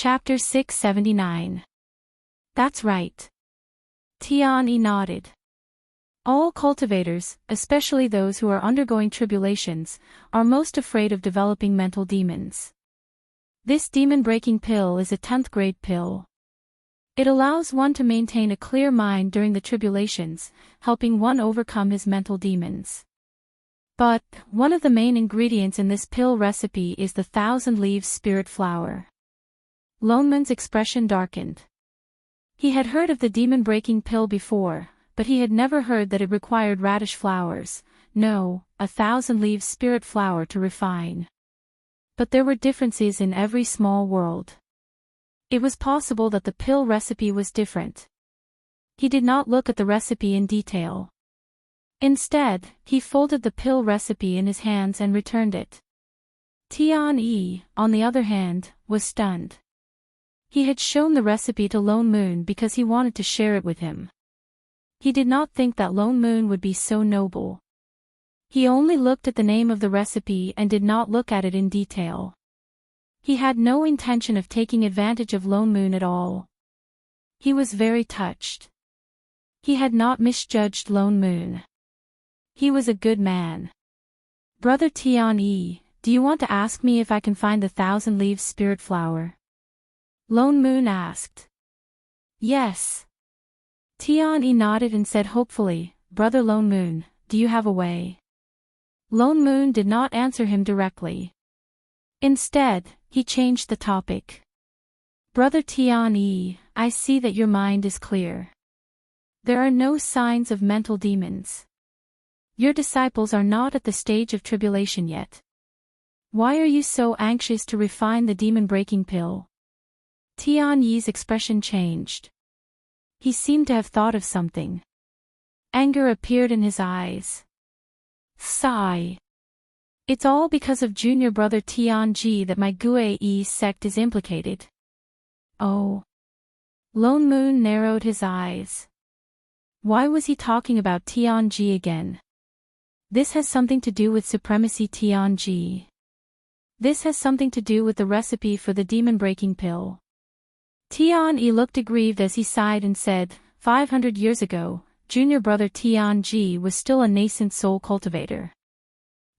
Chapter 679. That's right. Tian nodded. All cultivators, especially those who are undergoing tribulations, are most afraid of developing mental demons. This demon-breaking pill is a 10th grade pill. It allows one to maintain a clear mind during the tribulations, helping one overcome his mental demons. But, one of the main ingredients in this pill recipe is the 1,000 leaves spirit flower. Loneman's expression darkened. He had heard of the demon-breaking pill before, but he had never heard that it required radish flowers, no, 1,000 leaves spirit flower to refine. But there were differences in every small world. It was possible that the pill recipe was different. He did not look at the recipe in detail. Instead, he folded the pill recipe in his hands and returned it. Tian, on the other hand, was stunned. He had shown the recipe to Lone Moon because he wanted to share it with him. He did not think that Lone Moon would be so noble. He only looked at the name of the recipe and did not look at it in detail. He had no intention of taking advantage of Lone Moon at all. He was very touched. He had not misjudged Lone Moon. He was a good man. Brother Tian, do you want to ask me if I can find the 1,000 leaves spirit flower? Lone Moon asked. Yes. Tian nodded and said hopefully, Brother Lone Moon, do you have a way? Lone Moon did not answer him directly. Instead, he changed the topic. Brother Tian, I see that your mind is clear. There are no signs of mental demons. Your disciples are not at the stage of tribulation yet. Why are you so anxious to refine the demon-breaking pill? Tian's expression changed. He seemed to have thought of something. Anger appeared in his eyes. Sigh. It's all because of junior brother Tianji that my Guai sect is implicated. Oh. Lone Moon narrowed his eyes. Why was he talking about Tianji again? This has something to do with supremacy Tianji. This has something to do with the recipe for the demon-breaking pill. Tian looked aggrieved as he sighed and said, 500 years ago, junior brother Tianji was still a nascent soul cultivator.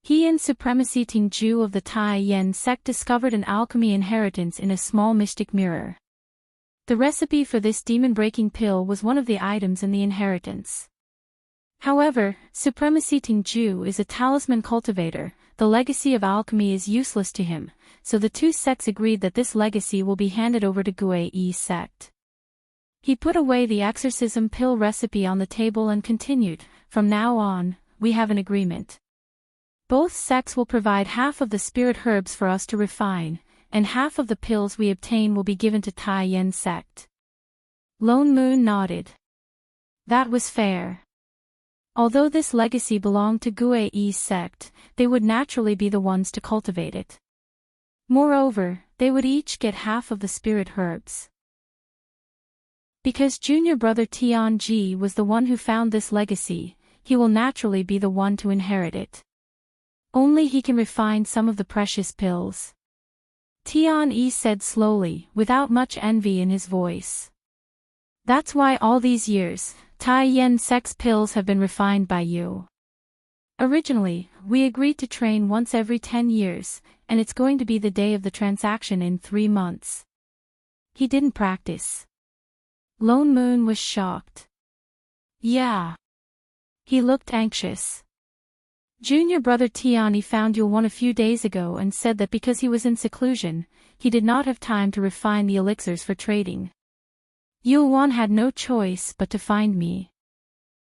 He and Supremacy Tingju of the Tai Yen sect discovered an alchemy inheritance in a small mystic mirror. The recipe for this demon-breaking pill was one of the items in the inheritance. However, Supremacy Tingju is a talisman cultivator, the legacy of alchemy is useless to him, so the two sects agreed that this legacy will be handed over to Guai sect. He put away the exorcism pill recipe on the table and continued, from now on, we have an agreement. Both sects will provide half of the spirit herbs for us to refine, and half of the pills we obtain will be given to Tai Yen sect. Lone Moon nodded. That was fair. Although this legacy belonged to Guai sect, they would naturally be the ones to cultivate it. Moreover, they would each get half of the spirit herbs. Because junior brother Tianji was the one who found this legacy, he will naturally be the one to inherit it. Only he can refine some of the precious pills. Tian said slowly, without much envy in his voice. That's why all these years, Tai Yen sect's pills have been refined by you. Originally, we agreed to train once every 10 years, and it's going to be the day of the transaction in 3 months. He didn't practice. Lone Moon was shocked. Yeah. He looked anxious. Junior brother Tian found Yulwan a few days ago and said that because he was in seclusion, he did not have time to refine the elixirs for trading. Yulwan had no choice but to find me.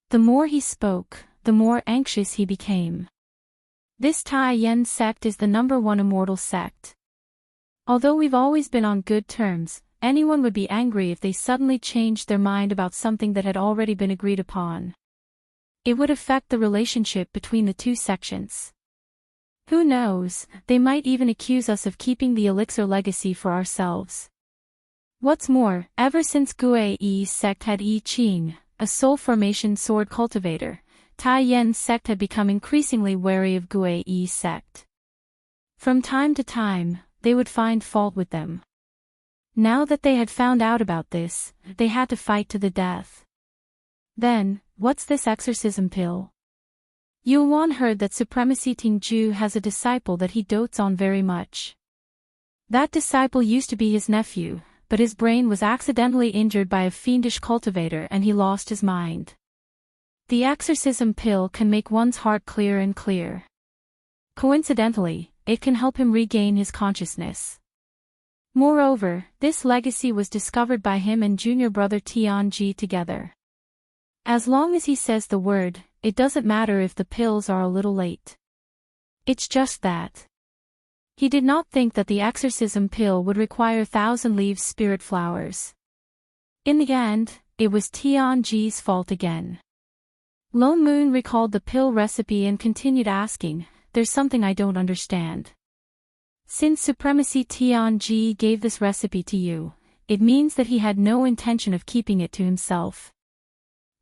The more he spoke, the more anxious he became. This Tai Yen sect is the #1 immortal sect. Although we've always been on good terms, anyone would be angry if they suddenly changed their mind about something that had already been agreed upon. It would affect the relationship between the two sections. Who knows, they might even accuse us of keeping the elixir legacy for ourselves. What's more, ever since Guai sect had I Ching, a soul formation sword cultivator, Tai Yen sect had become increasingly wary of Guai sect. From time to time, they would find fault with them. Now that they had found out about this, they had to fight to the death. Then, what's this exorcism pill? Yuan heard that Supremacy Tingju has a disciple that he dotes on very much. That disciple used to be his nephew, but his brain was accidentally injured by a fiendish cultivator and he lost his mind. The exorcism pill can make one's heart clear and clear. Coincidentally, it can help him regain his consciousness. Moreover, this legacy was discovered by him and junior brother Tianji together. As long as he says the word, it doesn't matter if the pills are a little late. It's just that. He did not think that the exorcism pill would require 1,000 leaves spirit flowers. In the end, it was Tianji's fault again. Lone Moon recalled the pill recipe and continued asking, "There's something I don't understand. Since Supremacy Tianji gave this recipe to you, it means that he had no intention of keeping it to himself.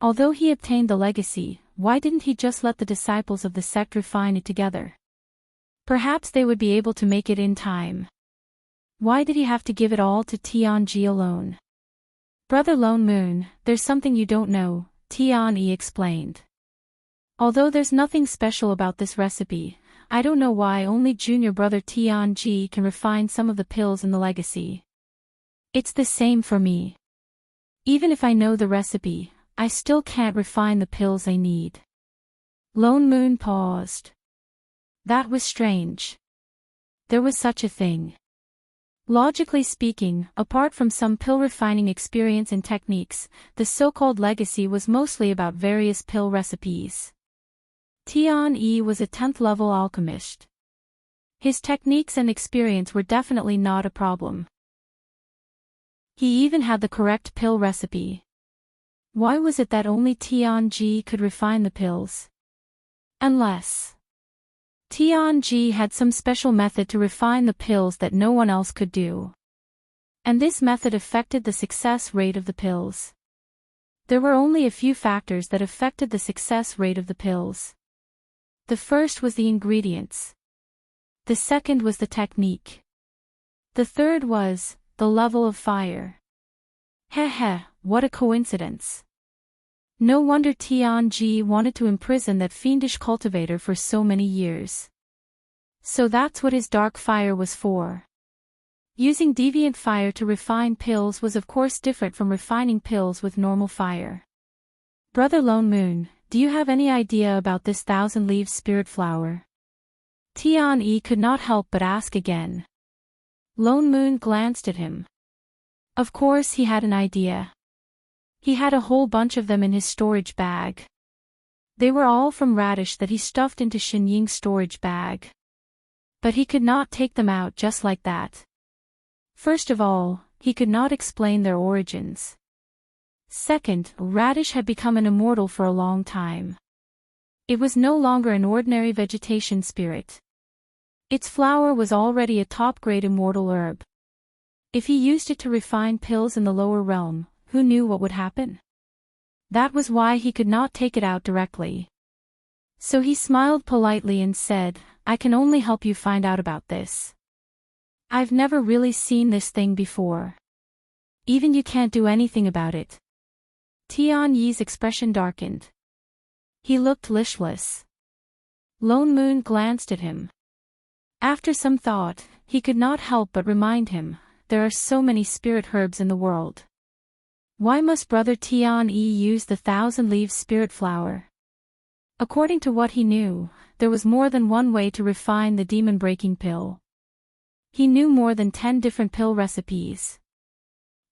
Although he obtained the legacy, why didn't he just let the disciples of the sect refine it together? Perhaps they would be able to make it in time. Why did he have to give it all to Tianji alone?" "Brother Lone Moon, there's something you don't know," Tianyi explained. "Although there's nothing special about this recipe, I don't know why only junior brother Tianji can refine some of the pills in the legacy. It's the same for me. Even if I know the recipe, I still can't refine the pills I need." Lone Moon paused. That was strange. There was such a thing. Logically speaking, apart from some pill refining experience and techniques, the so-called legacy was mostly about various pill recipes. Tianyi was a 10th level alchemist. His techniques and experience were definitely not a problem. He even had the correct pill recipe. Why was it that only Tianji could refine the pills? Unless Tianji had some special method to refine the pills that no one else could do. And this method affected the success rate of the pills. There were only a few factors that affected the success rate of the pills. The first was the ingredients. The second was the technique. The third was the level of fire. Heh, what a coincidence. No wonder Tianji wanted to imprison that fiendish cultivator for so many years. So that's what his dark fire was for. Using deviant fire to refine pills was of course different from refining pills with normal fire. "Brother Lone Moon, do you have any idea about this 1,000 leaves spirit flower?" Tianyi could not help but ask again. Lone Moon glanced at him. Of course he had an idea. He had a whole bunch of them in his storage bag. They were all from radish that he stuffed into Xinying's storage bag. But he could not take them out just like that. First of all, he could not explain their origins. Second, radish had become an immortal for a long time. It was no longer an ordinary vegetation spirit. Its flower was already a top-grade immortal herb. If he used it to refine pills in the lower realm, who knew what would happen? That was why he could not take it out directly. So he smiled politely and said, "I can only help you find out about this. I've never really seen this thing before. Even you can't do anything about it." Tianyi's expression darkened. He looked listless. Lone Moon glanced at him. After some thought, he could not help but remind him, there are so many spirit herbs in the world. Why must brother Tianyi use the 1,000 leaves spirit flower? According to what he knew, there was more than one way to refine the demon-breaking pill. He knew more than 10 different pill recipes.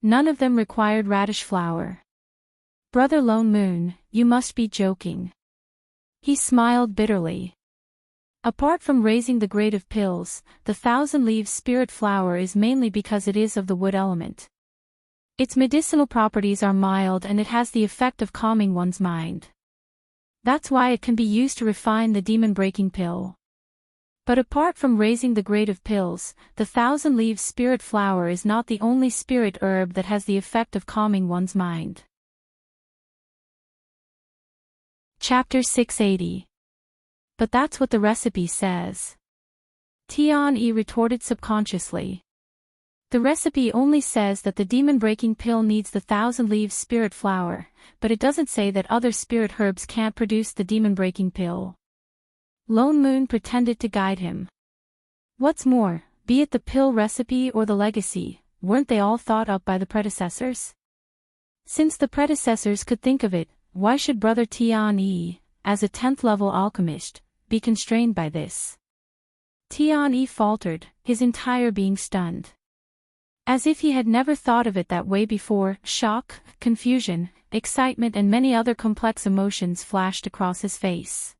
None of them required radish flower. "Brother Lone Moon, you must be joking." He smiled bitterly. Apart from raising the grade of pills, the 1,000 leaves spirit flower is mainly because it is of the wood element. Its medicinal properties are mild and it has the effect of calming one's mind. That's why it can be used to refine the demon-breaking pill. But apart from raising the grade of pills, the 1,000 leaves spirit flower is not the only spirit herb that has the effect of calming one's mind. Chapter 680. But that's what the recipe says. Tianyi retorted subconsciously. The recipe only says that the demon-breaking pill needs the 1,000 leaves spirit flower, but it doesn't say that other spirit herbs can't produce the demon-breaking pill. Lone Moon pretended to guide him. What's more, be it the pill recipe or the legacy, weren't they all thought up by the predecessors? Since the predecessors could think of it, why should Brother Tian-Yi, as a 10th-level alchemist, be constrained by this? Tian-Yi faltered, his entire being stunned. As if he had never thought of it that way before, shock, confusion, excitement and many other complex emotions flashed across his face.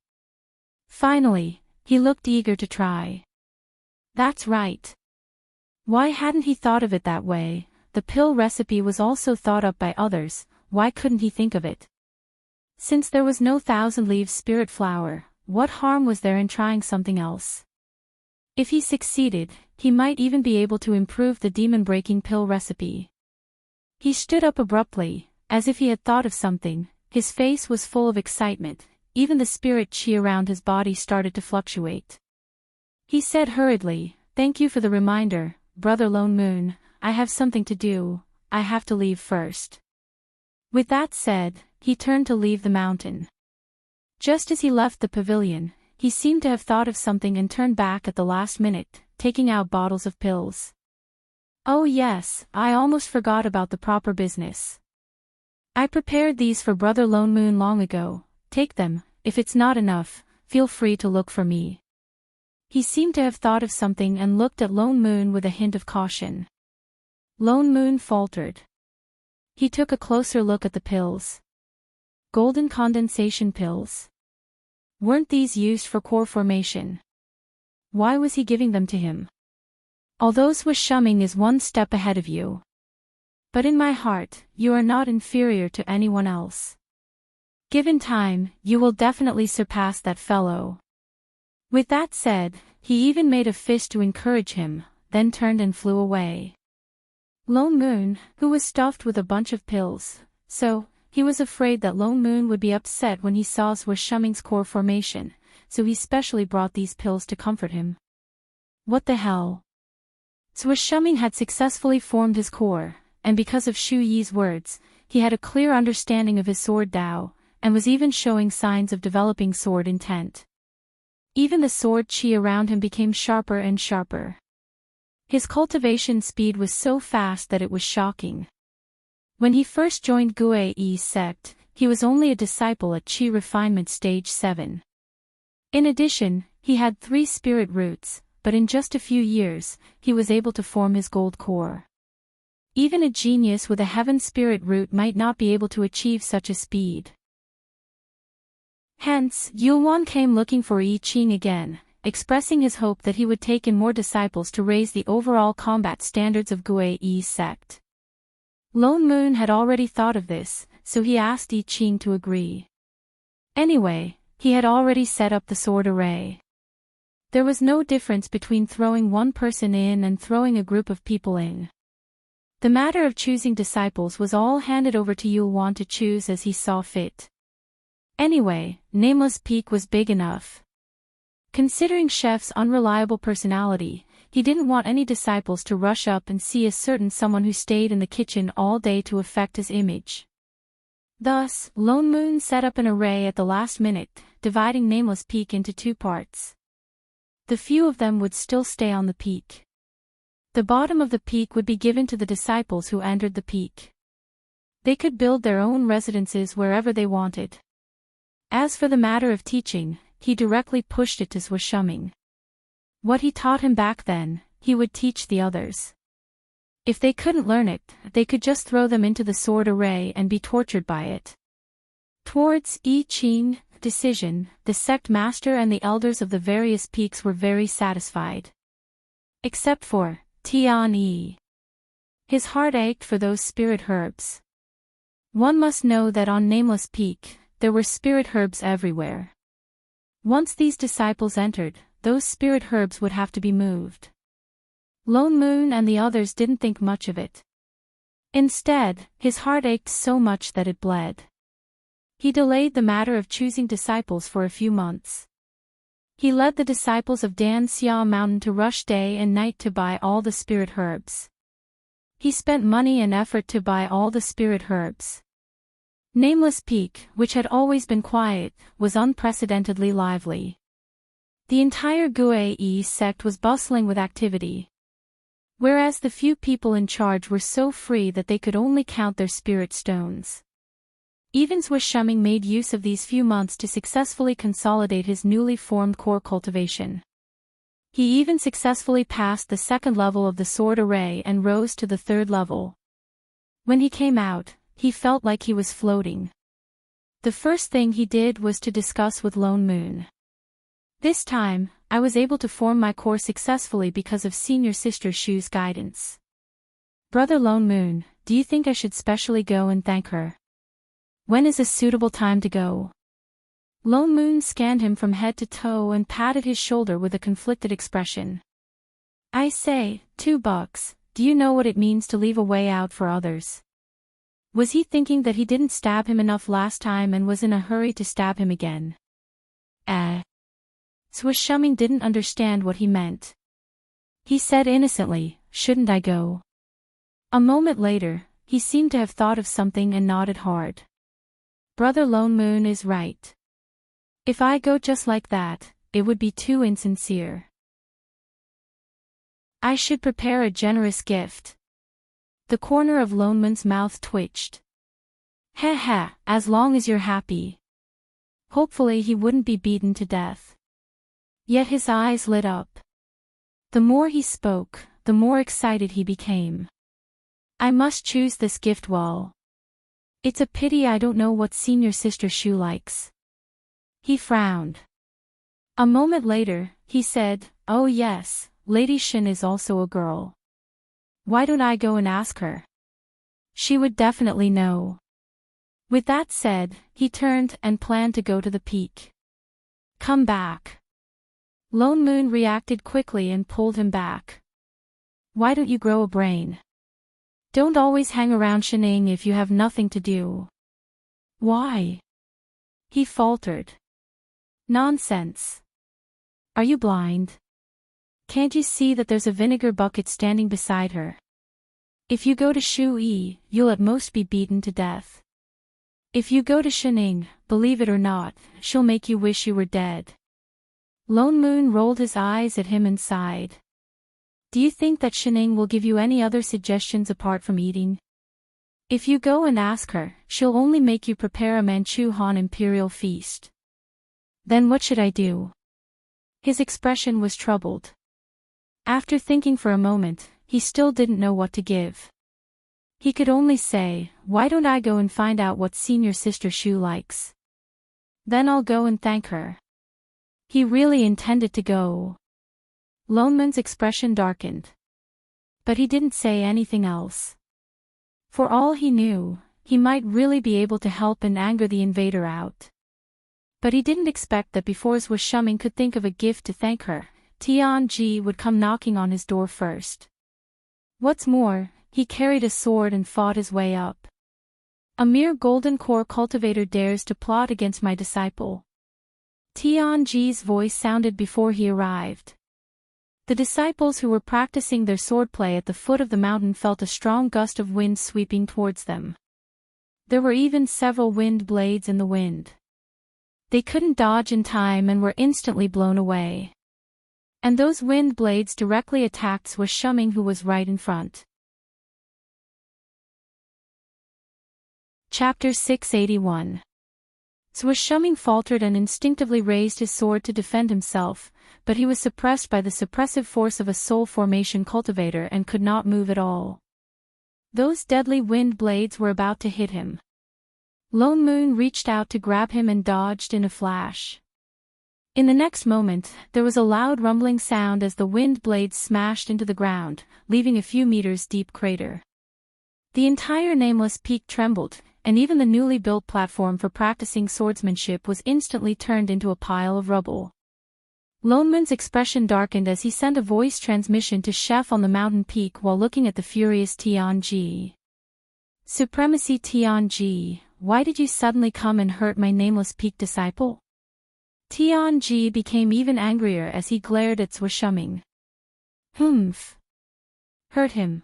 Finally, he looked eager to try. That's right. Why hadn't he thought of it that way? The pill recipe was also thought up by others, why couldn't he think of it? Since there was no 1,000 leaves spirit flower, what harm was there in trying something else? If he succeeded, he might even be able to improve the demon-breaking pill recipe. He stood up abruptly, as if he had thought of something, his face was full of excitement, even the spirit chi around his body started to fluctuate. He said hurriedly, "Thank you for the reminder, Brother Lone Moon, I have something to do, I have to leave first." With that said, he turned to leave the mountain. Just as he left the pavilion, he seemed to have thought of something and turned back at the last minute, taking out bottles of pills. "Oh yes, I almost forgot about the proper business. I prepared these for Brother Lone Moon long ago, take them, if it's not enough, feel free to look for me." He seemed to have thought of something and looked at Lone Moon with a hint of caution. Lone Moon faltered. He took a closer look at the pills. Golden condensation pills. Weren't these used for core formation? Why was he giving them to him? Although Swishumming is one step ahead of you. But in my heart, you are not inferior to anyone else. Given time, you will definitely surpass that fellow. With that said, he even made a fist to encourage him, then turned and flew away. Lone Moon, who was stuffed with a bunch of pills, so, he was afraid that Lone Moon would be upset when he saw Swishumming's core formation, so he specially brought these pills to comfort him. What the hell? Swishumming had successfully formed his core, and because of Shu Yi's words, he had a clear understanding of his sword Dao, and was even showing signs of developing sword intent. Even the sword chi around him became sharper and sharper. His cultivation speed was so fast that it was shocking. When he first joined Gue Yi's sect, he was only a disciple at Chi Refinement Stage 7. In addition, he had 3 spirit roots, but in just a few years, he was able to form his gold core. Even a genius with a heaven spirit root might not be able to achieve such a speed. Hence, Yulwan came looking for I Ching again, expressing his hope that he would take in more disciples to raise the overall combat standards of Gue Yi's sect. Lone Moon had already thought of this, so he asked I Ching to agree. Anyway, he had already set up the sword array. There was no difference between throwing one person in and throwing a group of people in. The matter of choosing disciples was all handed over to Yulwan to choose as he saw fit. Anyway, Nameless Peak was big enough. Considering Chef's unreliable personality, he didn't want any disciples to rush up and see a certain someone who stayed in the kitchen all day to affect his image. Thus, Lone Moon set up an array at the last minute, dividing Nameless Peak into 2 parts. The few of them would still stay on the peak. The bottom of the peak would be given to the disciples who entered the peak. They could build their own residences wherever they wanted. As for the matter of teaching, he directly pushed it to Swishumming. What he taught him back then, he would teach the others. If they couldn't learn it, they could just throw them into the sword array and be tortured by it. Towards I Ching decision, the sect master and the elders of the various peaks were very satisfied. Except for Tian-Yi. His heart ached for those spirit herbs. One must know that on Nameless Peak, there were spirit herbs everywhere. Once these disciples entered, those spirit herbs would have to be moved. Lone Moon and the others didn't think much of it. Instead, his heart ached so much that it bled. He delayed the matter of choosing disciples for a few months. He led the disciples of Dan Xia Mountain to rush day and night to buy all the spirit herbs. He spent money and effort to buy all the spirit herbs. Nameless Peak, which had always been quiet, was unprecedentedly lively. The entire Guai sect was bustling with activity. Whereas the few people in charge were so free that they could only count their spirit stones. Even Shusheng made use of these few months to successfully consolidate his newly formed core cultivation. He even successfully passed the second level of the sword array and rose to the third level. When he came out, he felt like he was floating. The first thing he did was to discuss with Lone Moon. This time, I was able to form my core successfully because of Senior Sister Shu's guidance. Brother Lone Moon, do you think I should specially go and thank her? When is a suitable time to go? Lone Moon scanned him from head to toe and patted his shoulder with a conflicted expression. I say, $2, do you know what it means to leave a way out for others? Was he thinking that he didn't stab him enough last time and was in a hurry to stab him again? Shusheng didn't understand what he meant. He said innocently, shouldn't I go? A moment later, he seemed to have thought of something and nodded hard. Brother Lone Moon is right. If I go just like that, it would be too insincere. I should prepare a generous gift. The corner of Lone Moon's mouth twitched. Heh, as long as you're happy. Hopefully he wouldn't be beaten to death. Yet his eyes lit up. The more he spoke, the more excited he became. I must choose this gift well. It's a pity I don't know what Senior Sister Shu likes. He frowned. A moment later, he said, oh yes, Lady Shen is also a girl. Why don't I go and ask her? She would definitely know. With that said, he turned and planned to go to the peak. Come back. Lone Moon reacted quickly and pulled him back. Why don't you grow a brain? Don't always hang around Sheneng if you have nothing to do. Why? He faltered. Nonsense. Are you blind? Can't you see that there's a vinegar bucket standing beside her? If you go to Shui, you'll at most be beaten to death. If you go to Sheneng, believe it or not, she'll make you wish you were dead. Lone Moon rolled his eyes at him and sighed. Do you think that Sheneng will give you any other suggestions apart from eating? If you go and ask her, she'll only make you prepare a Manchu Han imperial feast. Then what should I do? His expression was troubled. After thinking for a moment, he still didn't know what to give. He could only say, why don't I go and find out what Senior Sister Shu likes? Then I'll go and thank her. He really intended to go. Lone Moon's expression darkened. But he didn't say anything else. For all he knew, he might really be able to help and anger the invader out. But he didn't expect that before Shusheng could think of a gift to thank her, Tianji would come knocking on his door first. What's more, he carried a sword and fought his way up. A mere golden core cultivator dares to plot against my disciple. Tianji's voice sounded before he arrived. The disciples who were practicing their swordplay at the foot of the mountain felt a strong gust of wind sweeping towards them. There were even several wind blades in the wind. They couldn't dodge in time and were instantly blown away. And those wind blades directly attacked Shusheng, who was right in front. Chapter 681. Shusheng faltered and instinctively raised his sword to defend himself, but he was suppressed by the suppressive force of a soul formation cultivator and could not move at all. Those deadly wind blades were about to hit him. Lone Moon reached out to grab him and dodged in a flash. In the next moment, there was a loud rumbling sound as the wind blades smashed into the ground, leaving a few meters deep crater. The entire Nameless Peak trembled, and even the newly built platform for practicing swordsmanship was instantly turned into a pile of rubble. Lone Moon's expression darkened as he sent a voice transmission to Chef on the mountain peak while looking at the furious Tianji. Supremacy Tianji, why did you suddenly come and hurt my Nameless Peak disciple? Tianji became even angrier as he glared at Shusheng. Humph. Hurt him.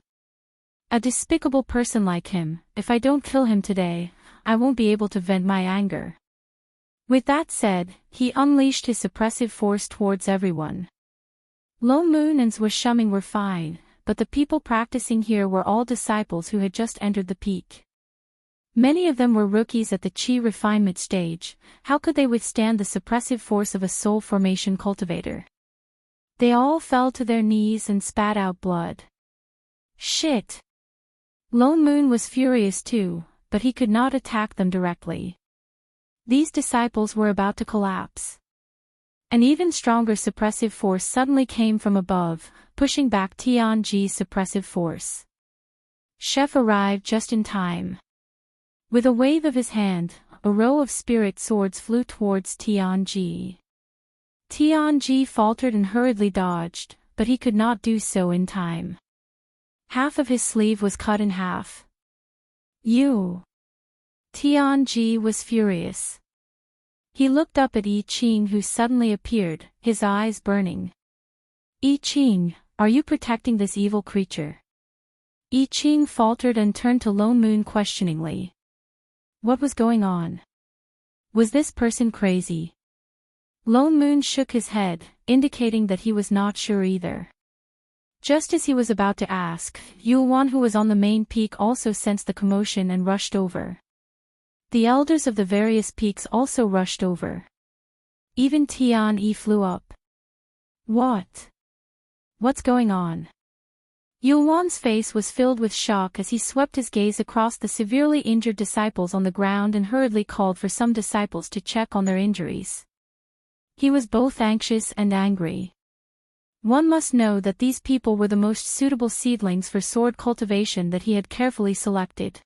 A despicable person like him, if I don't kill him today, I won't be able to vent my anger. With that said, he unleashed his suppressive force towards everyone. Lo Moon and Zwishuming were fine, but the people practicing here were all disciples who had just entered the peak. Many of them were rookies at the chi refinement stage. How could they withstand the suppressive force of a soul formation cultivator? They all fell to their knees and spat out blood. Shit! Lo Moon was furious too, but he could not attack them directly. These disciples were about to collapse. An even stronger suppressive force suddenly came from above, pushing back Tianji's suppressive force. Chef arrived just in time. With a wave of his hand, a row of spirit swords flew towards Tianji. Tianji faltered and hurriedly dodged, but he could not do so in time. Half of his sleeve was cut in half. You! Tianji was furious. He looked up at I Ching, who suddenly appeared, his eyes burning. I Ching, are you protecting this evil creature? I Ching faltered and turned to Lo Moon questioningly. What was going on? Was this person crazy? Lo Moon shook his head, indicating that he was not sure either. Just as he was about to ask, Yuan, who was on the main peak, also sensed the commotion and rushed over. The elders of the various peaks also rushed over. Even Tian Yi flew up. What? What's going on? Yuan's face was filled with shock as he swept his gaze across the severely injured disciples on the ground and hurriedly called for some disciples to check on their injuries. He was both anxious and angry. One must know that these people were the most suitable seedlings for sword cultivation that he had carefully selected.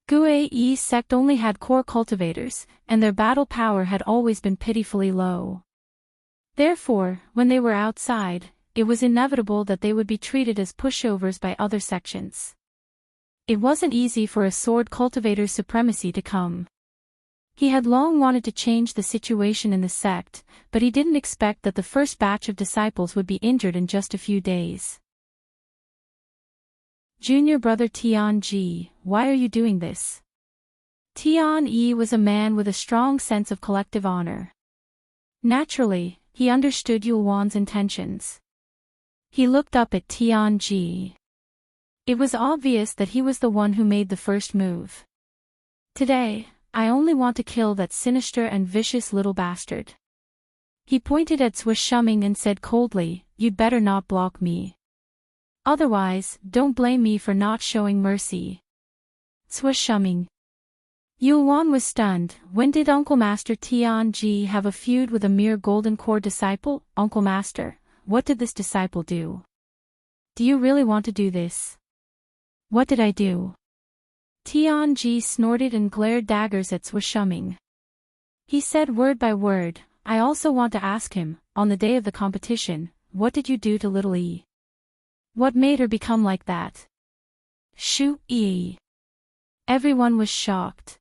Gui's sect only had core cultivators, and their battle power had always been pitifully low. Therefore, when they were outside, it was inevitable that they would be treated as pushovers by other sections. It wasn't easy for a sword cultivator's supremacy to come. He had long wanted to change the situation in the sect, but he didn't expect that the first batch of disciples would be injured in just a few days. Junior brother Tianji, why are you doing this? Tian Yi was a man with a strong sense of collective honor. Naturally, he understood Yuan's intentions. He looked up at Tianji. It was obvious that he was the one who made the first move. Today, I only want to kill that sinister and vicious little bastard. He pointed at Zwishuming and said coldly, you'd better not block me. Otherwise, don't blame me for not showing mercy. Zwishuming. Yuan was stunned. When did Uncle Master Tianji have a feud with a mere Golden Core disciple? Uncle Master, what did this disciple do? Do you really want to do this? What did I do? Tianji snorted and glared daggers at Zwishuming. He said word by word, I also want to ask him, on the day of the competition, what did you do to little E? What made her become like that? Shu E. Everyone was shocked.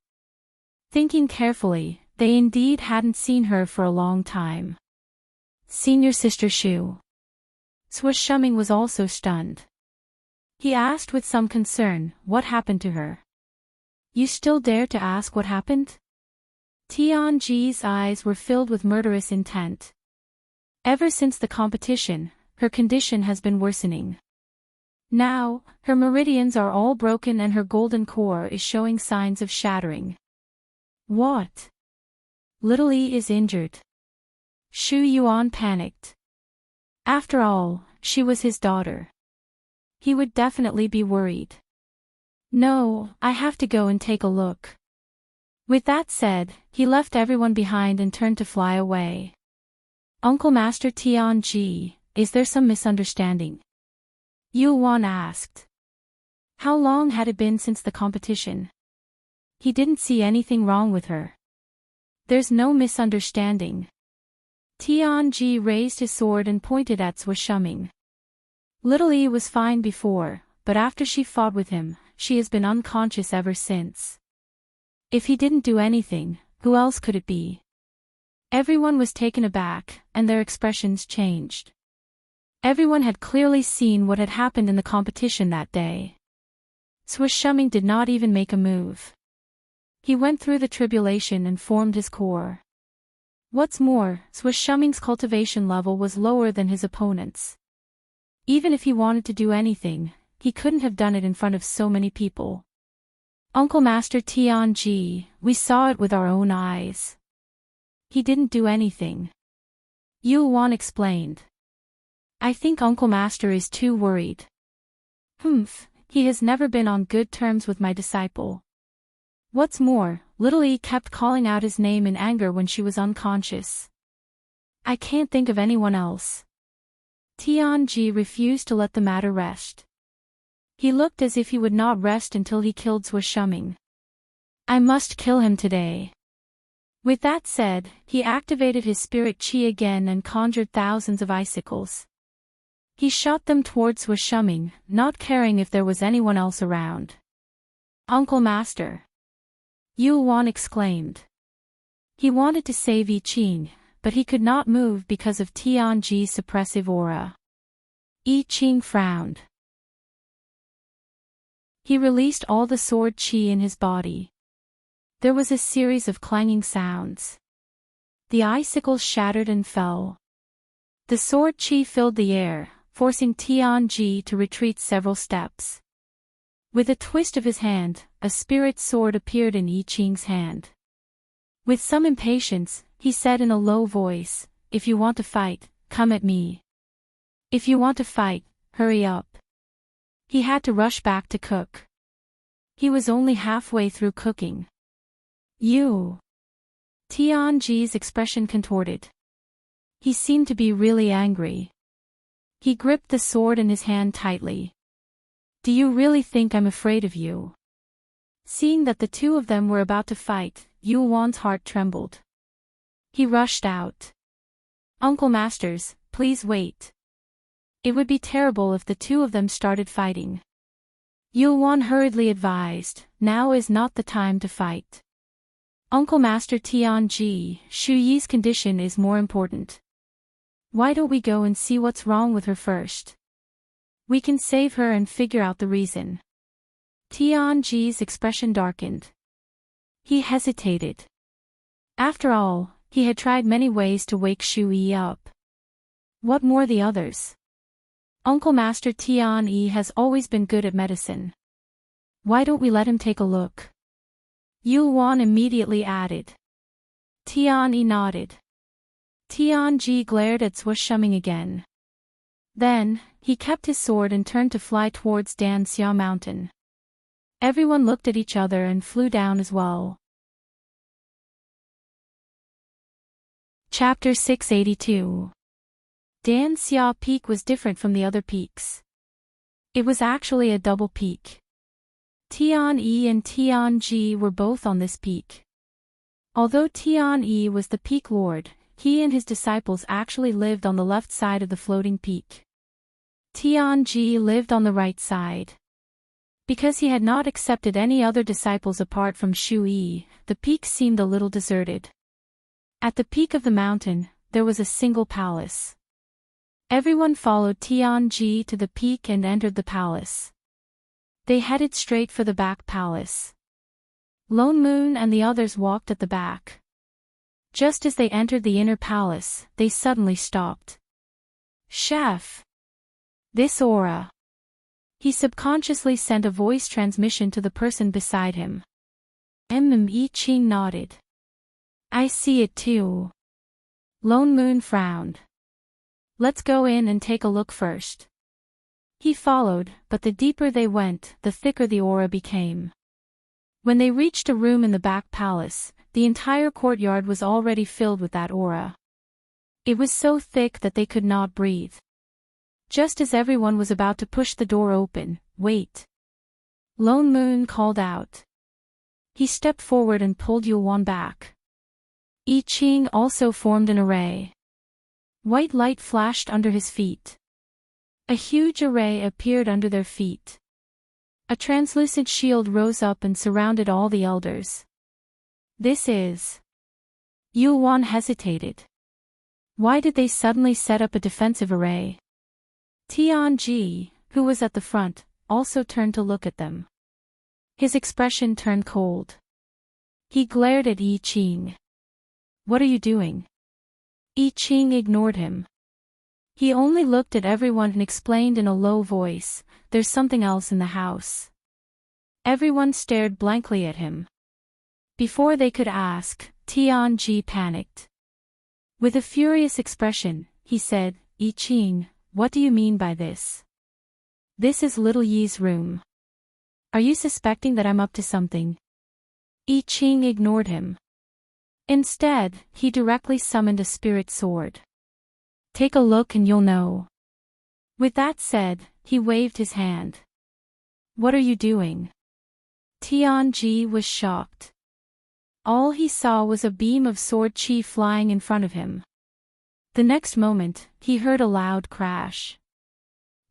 Thinking carefully, they indeed hadn't seen her for a long time. Senior sister Shu. Zwishuming was also stunned. He asked with some concern, what happened to her? You still dare to ask what happened? Tianji's eyes were filled with murderous intent. Ever since the competition, her condition has been worsening. Now, her meridians are all broken and her golden core is showing signs of shattering. What? Little E is injured. Shu Yuan panicked. After all, she was his daughter. He would definitely be worried. No, I have to go and take a look. With that said, he left everyone behind and turned to fly away. Uncle Master Tianji, is there some misunderstanding? Yuan asked. How long had it been since the competition? He didn't see anything wrong with her. There's no misunderstanding. Tianji raised his sword and pointed at Zwishuming. Little E was fine before, but after she fought with him, she has been unconscious ever since. If he didn't do anything, who else could it be? Everyone was taken aback, and their expressions changed. Everyone had clearly seen what had happened in the competition that day. Shuming did not even make a move. He went through the tribulation and formed his core. What's more, Shuming's cultivation level was lower than his opponent's. Even if he wanted to do anything, he couldn't have done it in front of so many people. Uncle Master Tianji, we saw it with our own eyes. He didn't do anything. Yuan explained. I think Uncle Master is too worried. He has never been on good terms with my disciple. What's more, little E kept calling out his name in anger when she was unconscious. I can't think of anyone else. Tianji refused to let the matter rest. He looked as if he would not rest until he killed Shuming. I must kill him today. With that said, he activated his spirit chi again and conjured thousands of icicles. He shot them towards Shuming, not caring if there was anyone else around. Uncle Master! Yuan exclaimed. He wanted to save I Ching, but he could not move because of Tianji's suppressive aura. I Ching frowned. He released all the sword chi in his body. There was a series of clanging sounds. The icicles shattered and fell. The sword chi filled the air, forcing Tianji to retreat several steps. With a twist of his hand, a spirit sword appeared in I Ching's hand. With some impatience, he said in a low voice, if you want to fight, come at me. If you want to fight, hurry up. He had to rush back to cook. He was only halfway through cooking. Tianji's expression contorted. He seemed to be really angry. He gripped the sword in his hand tightly. Do you really think I'm afraid of you? Seeing that the two of them were about to fight, Yuan's heart trembled. He rushed out. Uncle Masters, please wait. It would be terrible if the two of them started fighting. Yuan hurriedly advised, now is not the time to fight. Uncle Master Tianji, Shu Yi's condition is more important. Why don't we go and see what's wrong with her first? We can save her and figure out the reason. Tianji's expression darkened. He hesitated. After all, he had tried many ways to wake Shu Yi up. What more the others? Uncle Master Tian Yi has always been good at medicine. Why don't we let him take a look? Yuan immediately added. Tian Yi nodded. Tianji glared at Shuming again. Then, he kept his sword and turned to fly towards Danxia Mountain. Everyone looked at each other and flew down as well. Chapter 682. Danxia Peak was different from the other peaks. It was actually a double peak. Tian Yi and Tianji were both on this peak. Although Tian Yi was the peak lord, he and his disciples actually lived on the left side of the floating peak. Tianji lived on the right side. Because he had not accepted any other disciples apart from Shu Yi, the peak seemed a little deserted. At the peak of the mountain, there was a single palace. Everyone followed Tianji to the peak and entered the palace. They headed straight for the back palace. Lone Moon and the others walked at the back. Just as they entered the inner palace, they suddenly stopped. Chef! This aura! He subconsciously sent a voice transmission to the person beside him. I Ching nodded. I see it too. Lone Moon frowned. Let's go in and take a look first. He followed, but the deeper they went, the thicker the aura became. When they reached a room in the back palace, the entire courtyard was already filled with that aura. It was so thick that they could not breathe. Just as everyone was about to push the door open, wait. Lone Moon called out. He stepped forward and pulled Yuan back. I Ching also formed an array. White light flashed under his feet. A huge array appeared under their feet. A translucent shield rose up and surrounded all the elders. This is... Yuan hesitated. Why did they suddenly set up a defensive array? Tianji, who was at the front, also turned to look at them. His expression turned cold. He glared at Yi Qing. "What are you doing?" Yi Qing ignored him. He only looked at everyone and explained in a low voice, "There's something else in the house." Everyone stared blankly at him. Before they could ask, Tianji panicked. With a furious expression, he said, "Yi Qing, what do you mean by this? This is little Yi's room. Are you suspecting that I'm up to something?" Yi Qing ignored him. Instead, he directly summoned a spirit sword. "Take a look and you'll know." With that said, he waved his hand. "What are you doing?" Tianji was shocked. All he saw was a beam of sword chi flying in front of him. The next moment, he heard a loud crash.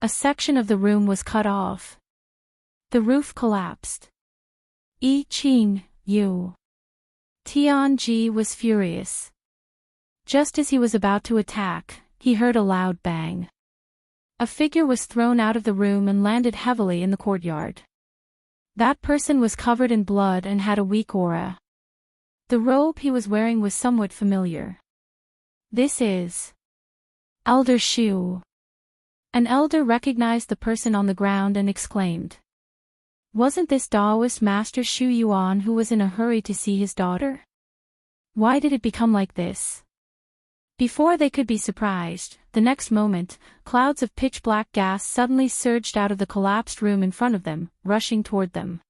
A section of the room was cut off. The roof collapsed. "Yi Qing, you." Tianji was furious. Just as he was about to attack, he heard a loud bang. A figure was thrown out of the room and landed heavily in the courtyard. That person was covered in blood and had a weak aura. The robe he was wearing was somewhat familiar. "This is Elder Shu." An elder recognized the person on the ground and exclaimed. "Wasn't this Taoist master Shu Yuan who was in a hurry to see his daughter? Why did it become like this?" Before they could be surprised, the next moment, clouds of pitch-black gas suddenly surged out of the collapsed room in front of them, rushing toward them.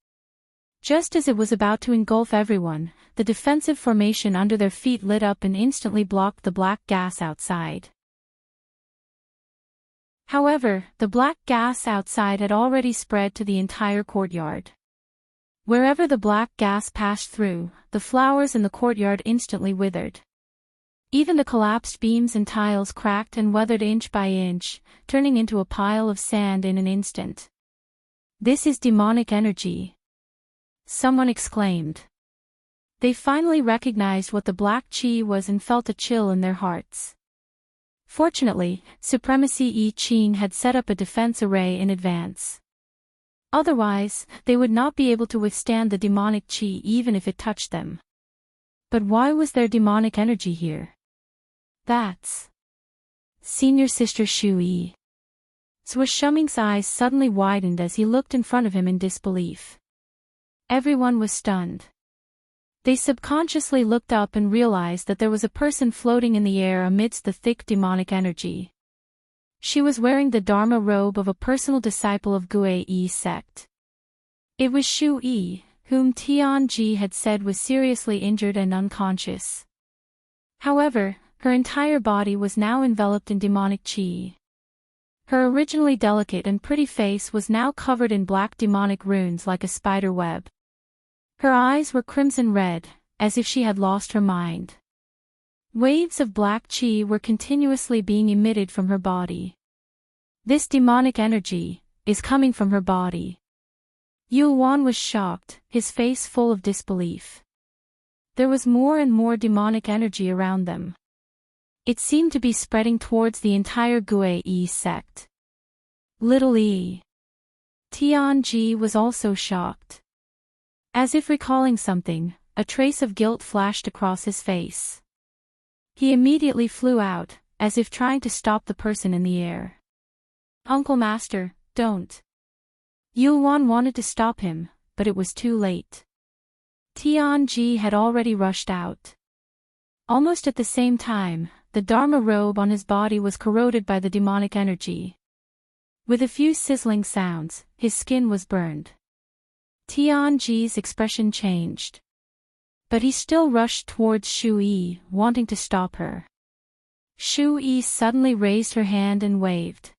Just as it was about to engulf everyone, the defensive formation under their feet lit up and instantly blocked the black gas outside. However, the black gas outside had already spread to the entire courtyard. Wherever the black gas passed through, the flowers in the courtyard instantly withered. Even the collapsed beams and tiles cracked and weathered inch by inch, turning into a pile of sand in an instant. "This is demonic energy," someone exclaimed. They finally recognized what the black chi was and felt a chill in their hearts. Fortunately, Supremacy Yi Qing had set up a defense array in advance. Otherwise, they would not be able to withstand the demonic chi even if it touched them. But why was there demonic energy here? "That's Senior Sister Shu Yi." Shuming's eyes suddenly widened as he looked in front of him in disbelief. Everyone was stunned. They subconsciously looked up and realized that there was a person floating in the air amidst the thick demonic energy. She was wearing the Dharma robe of a personal disciple of Gue Yi sect. It was Shu Yi, whom Tianji had said was seriously injured and unconscious. However, her entire body was now enveloped in demonic chi. Her originally delicate and pretty face was now covered in black demonic runes like a spider web. Her eyes were crimson red, as if she had lost her mind. Waves of black chi were continuously being emitted from her body. "This demonic energy is coming from her body." Yuan was shocked, his face full of disbelief. There was more and more demonic energy around them. It seemed to be spreading towards the entire Gue Yi sect. Little Yi. Tianji was also shocked. As if recalling something, a trace of guilt flashed across his face. He immediately flew out, as if trying to stop the person in the air. "Uncle Master, don't." Yuan wanted to stop him, but it was too late. Tianji had already rushed out. Almost at the same time, the Dharma robe on his body was corroded by the demonic energy. With a few sizzling sounds, his skin was burned. Tianji's expression changed. But he still rushed towards Shu Yi, wanting to stop her. Shu Yi suddenly raised her hand and waved.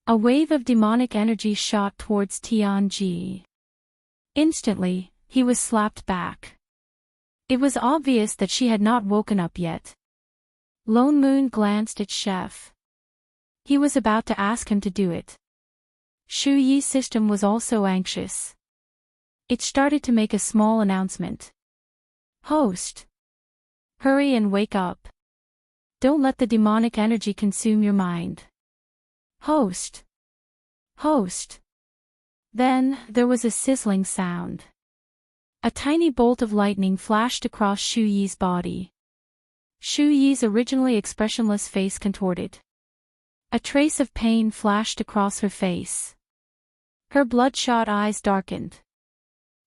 A wave of demonic energy shot towards Tianji. Instantly, he was slapped back. It was obvious that she had not woken up yet. Lone Moon glanced at Chef. He was about to ask him to do it. Shu Yi's system was also anxious. It started to make a small announcement. "Host! Hurry and wake up. Don't let the demonic energy consume your mind. Host! Host!" Then, there was a sizzling sound. A tiny bolt of lightning flashed across Shu Yi's body. Shu Yi's originally expressionless face contorted. A trace of pain flashed across her face. Her bloodshot eyes darkened.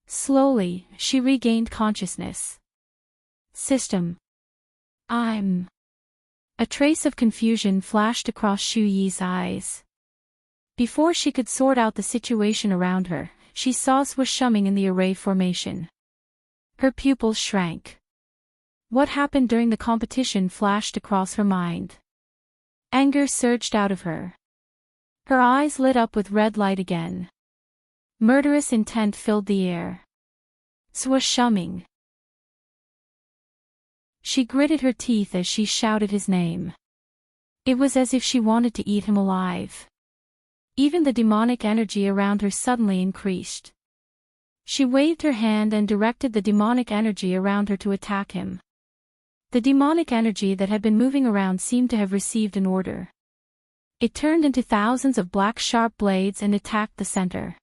Slowly, she regained consciousness. System. A trace of confusion flashed across Shu Yi's eyes. Before she could sort out the situation around her, she saw Swishumming in the array formation. Her pupils shrank. What happened during the competition flashed across her mind. Anger surged out of her. Her eyes lit up with red light again. Murderous intent filled the air. Swishumming. She gritted her teeth as she shouted his name. It was as if she wanted to eat him alive. Even the demonic energy around her suddenly increased. She waved her hand and directed the demonic energy around her to attack him. The demonic energy that had been moving around seemed to have received an order. It turned into thousands of black sharp blades and attacked the center.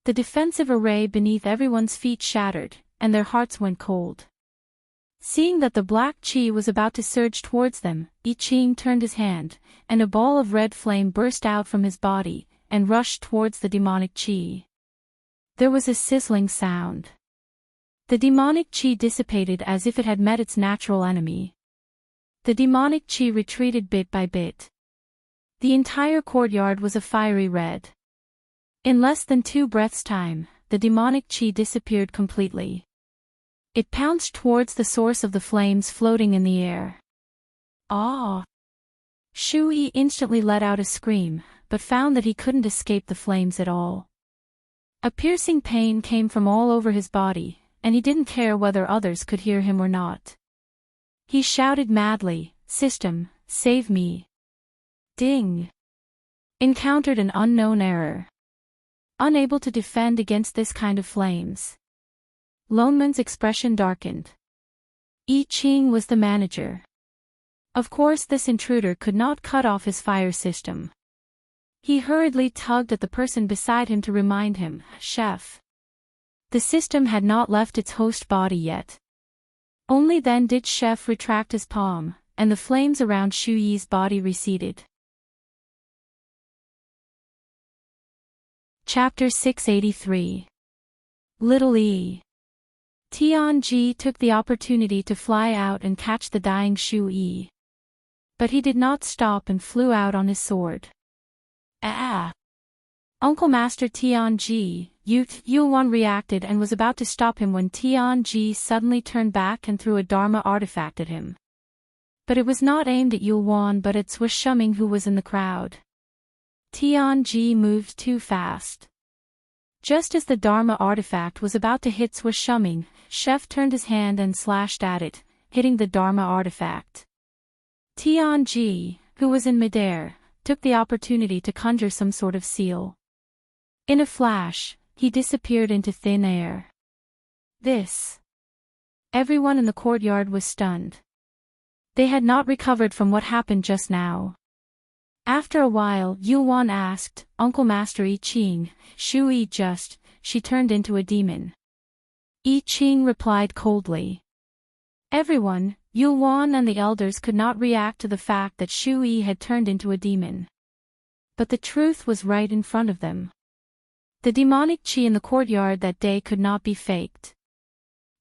The defensive array beneath everyone's feet shattered, and their hearts went cold. Seeing that the black chi was about to surge towards them, I Ching turned his hand, and a ball of red flame burst out from his body, and rushed towards the demonic chi. There was a sizzling sound. The demonic chi dissipated as if it had met its natural enemy. The demonic chi retreated bit by bit. The entire courtyard was a fiery red. In less than 2 breaths' time, the demonic chi disappeared completely. It pounced towards the source of the flames floating in the air. Ah! Shu Yi instantly let out a scream, but found that he couldn't escape the flames at all. A piercing pain came from all over his body, and he didn't care whether others could hear him or not. He shouted madly, "System, save me!" Ding! Encountered an unknown error. Unable to defend against this kind of flames. Loneman's expression darkened. I Ching was the manager. Of course this intruder could not cut off his fire system. He hurriedly tugged at the person beside him to remind him, "Chef." The system had not left its host body yet. Only then did Chef retract his palm, and the flames around Shu Yi's body receded. Chapter 683. Little E. Tianji took the opportunity to fly out and catch the dying Shu Yi. But he did not stop and flew out on his sword. Ah! Uncle Master Tianji, Yulwan reacted and was about to stop him when Tianji suddenly turned back and threw a Dharma artifact at him. But it was not aimed at Yulwan but at Swishumming who was in the crowd. Tianji moved too fast. Just as the Dharma artifact was about to hit Swishumming, Chef turned his hand and slashed at it, hitting the Dharma artifact. Tianji, who was in midair, took the opportunity to conjure some sort of seal. In a flash, he disappeared into thin air. Everyone in the courtyard was stunned. They had not recovered from what happened just now. After a while, Yulwan asked, "Uncle Master I Ching, Shu Yi she turned into a demon." I Ching replied coldly. Everyone, Yulwan and the elders could not react to the fact that Shu Yi had turned into a demon. But the truth was right in front of them. The demonic chi in the courtyard that day could not be faked.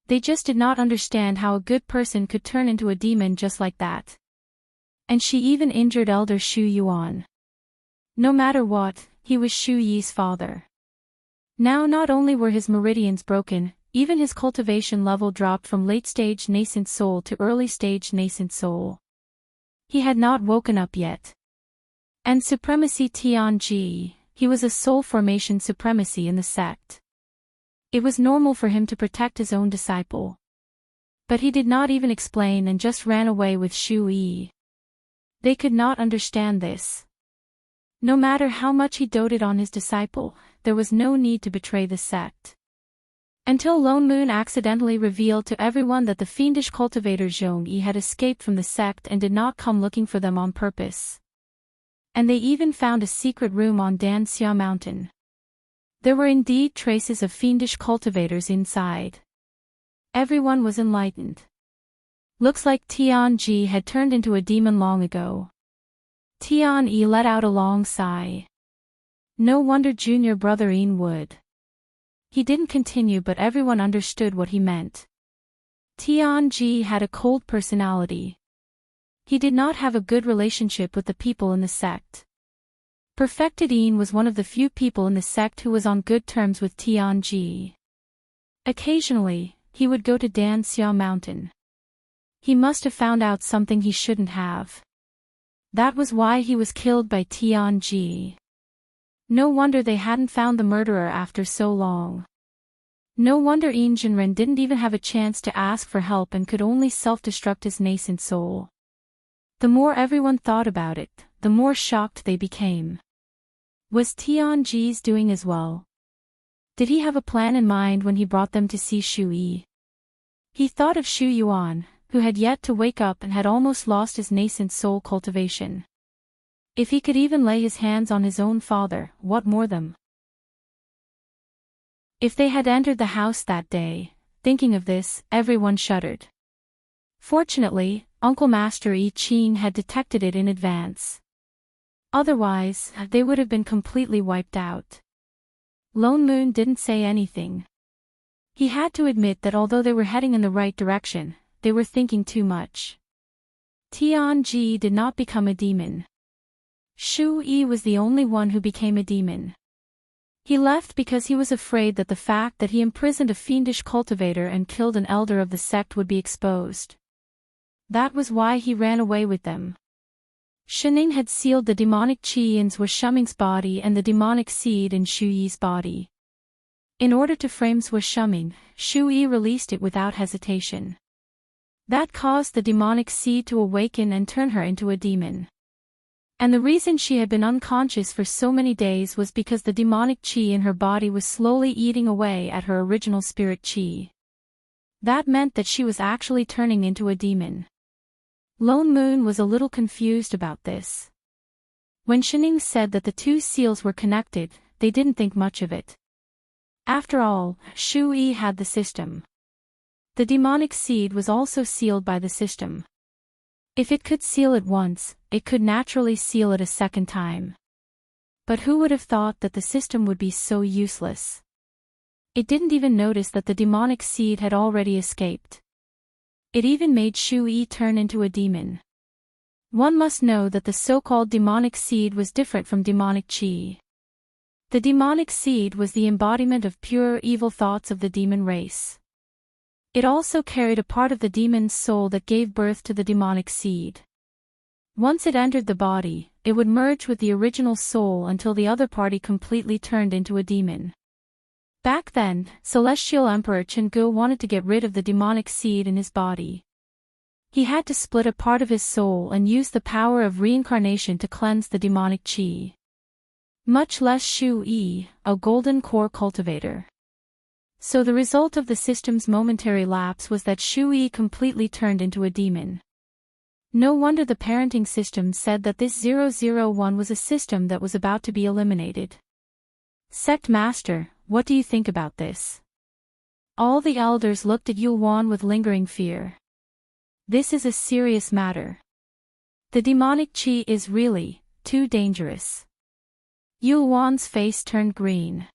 They just did not understand how a good person could turn into a demon just like that. And she even injured Elder Shu Yuan. No matter what, he was Shu Yi's father. Now not only were his meridians broken, even his cultivation level dropped from late-stage nascent soul to early-stage nascent soul. He had not woken up yet. And supremacy Tianji, he was a soul formation supremacy in the sect. It was normal for him to protect his own disciple. But he did not even explain and just ran away with Shu Yi. They could not understand this. No matter how much he doted on his disciple, there was no need to betray the sect. Until Lone Moon accidentally revealed to everyone that the fiendish cultivator Zhong Yi had escaped from the sect and did not come looking for them on purpose. And they even found a secret room on Danxia Mountain. There were indeed traces of fiendish cultivators inside. Everyone was enlightened. Looks like Tianji had turned into a demon long ago. Tianyi let out a long sigh. No wonder junior brother Ian would. He didn't continue, but everyone understood what he meant. Tianji had a cold personality. He did not have a good relationship with the people in the sect. Perfected Ian was one of the few people in the sect who was on good terms with Tianji. Occasionally, he would go to Danxia Mountain. He must have found out something he shouldn't have. That was why he was killed by Tianji. No wonder they hadn't found the murderer after so long. No wonder Ian Jinren didn't even have a chance to ask for help and could only self-destruct his nascent soul. The more everyone thought about it, the more shocked they became. Was Tianji's doing as well? Did he have a plan in mind when he brought them to see Shu Yi? He thought of Shu Yuan, who had yet to wake up and had almost lost his nascent soul cultivation. If he could even lay his hands on his own father, what more them? If they had entered the house that day, thinking of this, everyone shuddered. Fortunately, Uncle Master I Ching had detected it in advance. Otherwise, they would have been completely wiped out. Lone Moon didn't say anything. He had to admit that although they were heading in the right direction, they were thinking too much. Tianji did not become a demon. Shu Yi was the only one who became a demon. He left because he was afraid that the fact that he imprisoned a fiendish cultivator and killed an elder of the sect would be exposed. That was why he ran away with them. Shening had sealed the demonic qi in Zhuo Shuming's body and the demonic seed in Shu Yi's body. In order to frame Zhuo Shuming, Shu Yi released it without hesitation. That caused the demonic seed to awaken and turn her into a demon. And the reason she had been unconscious for so many days was because the demonic qi in her body was slowly eating away at her original spirit qi. That meant that she was actually turning into a demon. Lone Moon was a little confused about this. When Shening said that the two seals were connected, they didn't think much of it. After all, Shu Yi had the system. The demonic seed was also sealed by the system. If it could seal it once, it could naturally seal it a second time. But who would have thought that the system would be so useless? It didn't even notice that the demonic seed had already escaped. It even made Shu Yi turn into a demon. One must know that the so-called demonic seed was different from demonic qi. The demonic seed was the embodiment of pure evil thoughts of the demon race. It also carried a part of the demon's soul that gave birth to the demonic seed. Once it entered the body, it would merge with the original soul until the other party completely turned into a demon. Back then, Celestial Emperor Chenggu wanted to get rid of the demonic seed in his body. He had to split a part of his soul and use the power of reincarnation to cleanse the demonic qi. Much less Shu Yi, a golden core cultivator. So the result of the system's momentary lapse was that Shu Yi completely turned into a demon. No wonder the parenting system said that this 001 was a system that was about to be eliminated. Sect Master, what do you think about this? All the elders looked at Yulwan with lingering fear. This is a serious matter. The demonic qi is really too dangerous. Yulwan's face turned green.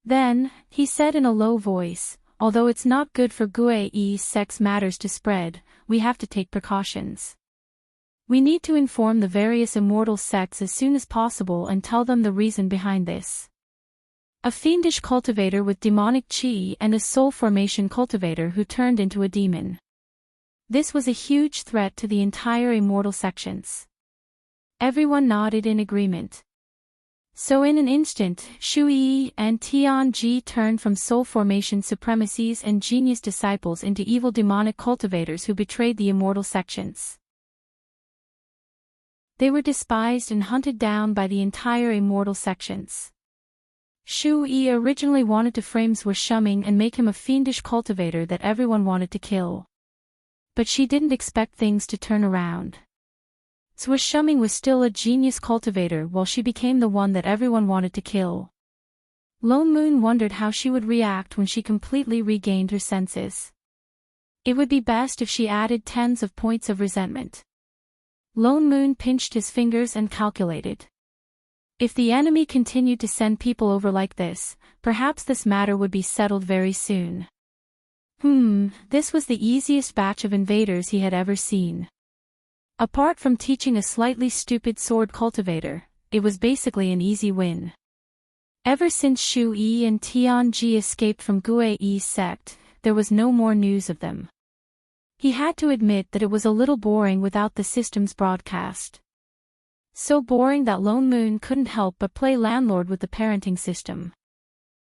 Then, he said in a low voice, although it's not good for Gui's sex matters to spread, we have to take precautions. We need to inform the various immortal sects as soon as possible and tell them the reason behind this. A fiendish cultivator with demonic qi and a soul formation cultivator who turned into a demon. This was a huge threat to the entire immortal sections. Everyone nodded in agreement. So in an instant, Shu Yi and Tianji turned from soul formation supremacies and genius disciples into evil demonic cultivators who betrayed the immortal sections. They were despised and hunted down by the entire immortal sections. Shu Yi originally wanted to frame Zhuo Shuming and make him a fiendish cultivator that everyone wanted to kill. But she didn't expect things to turn around. Zhuo Shuming was still a genius cultivator while she became the one that everyone wanted to kill. Lone Moon wondered how she would react when she completely regained her senses. It would be best if she added tens of points of resentment. Lone Moon pinched his fingers and calculated. If the enemy continued to send people over like this, perhaps this matter would be settled very soon. This was the easiest batch of invaders he had ever seen. Apart from teaching a slightly stupid sword cultivator, it was basically an easy win. Ever since Shu Yi and Tian Ji escaped from Gue Yi's sect, there was no more news of them. He had to admit that it was a little boring without the system's broadcast. So boring that Lone Moon couldn't help but play landlord with the parenting system.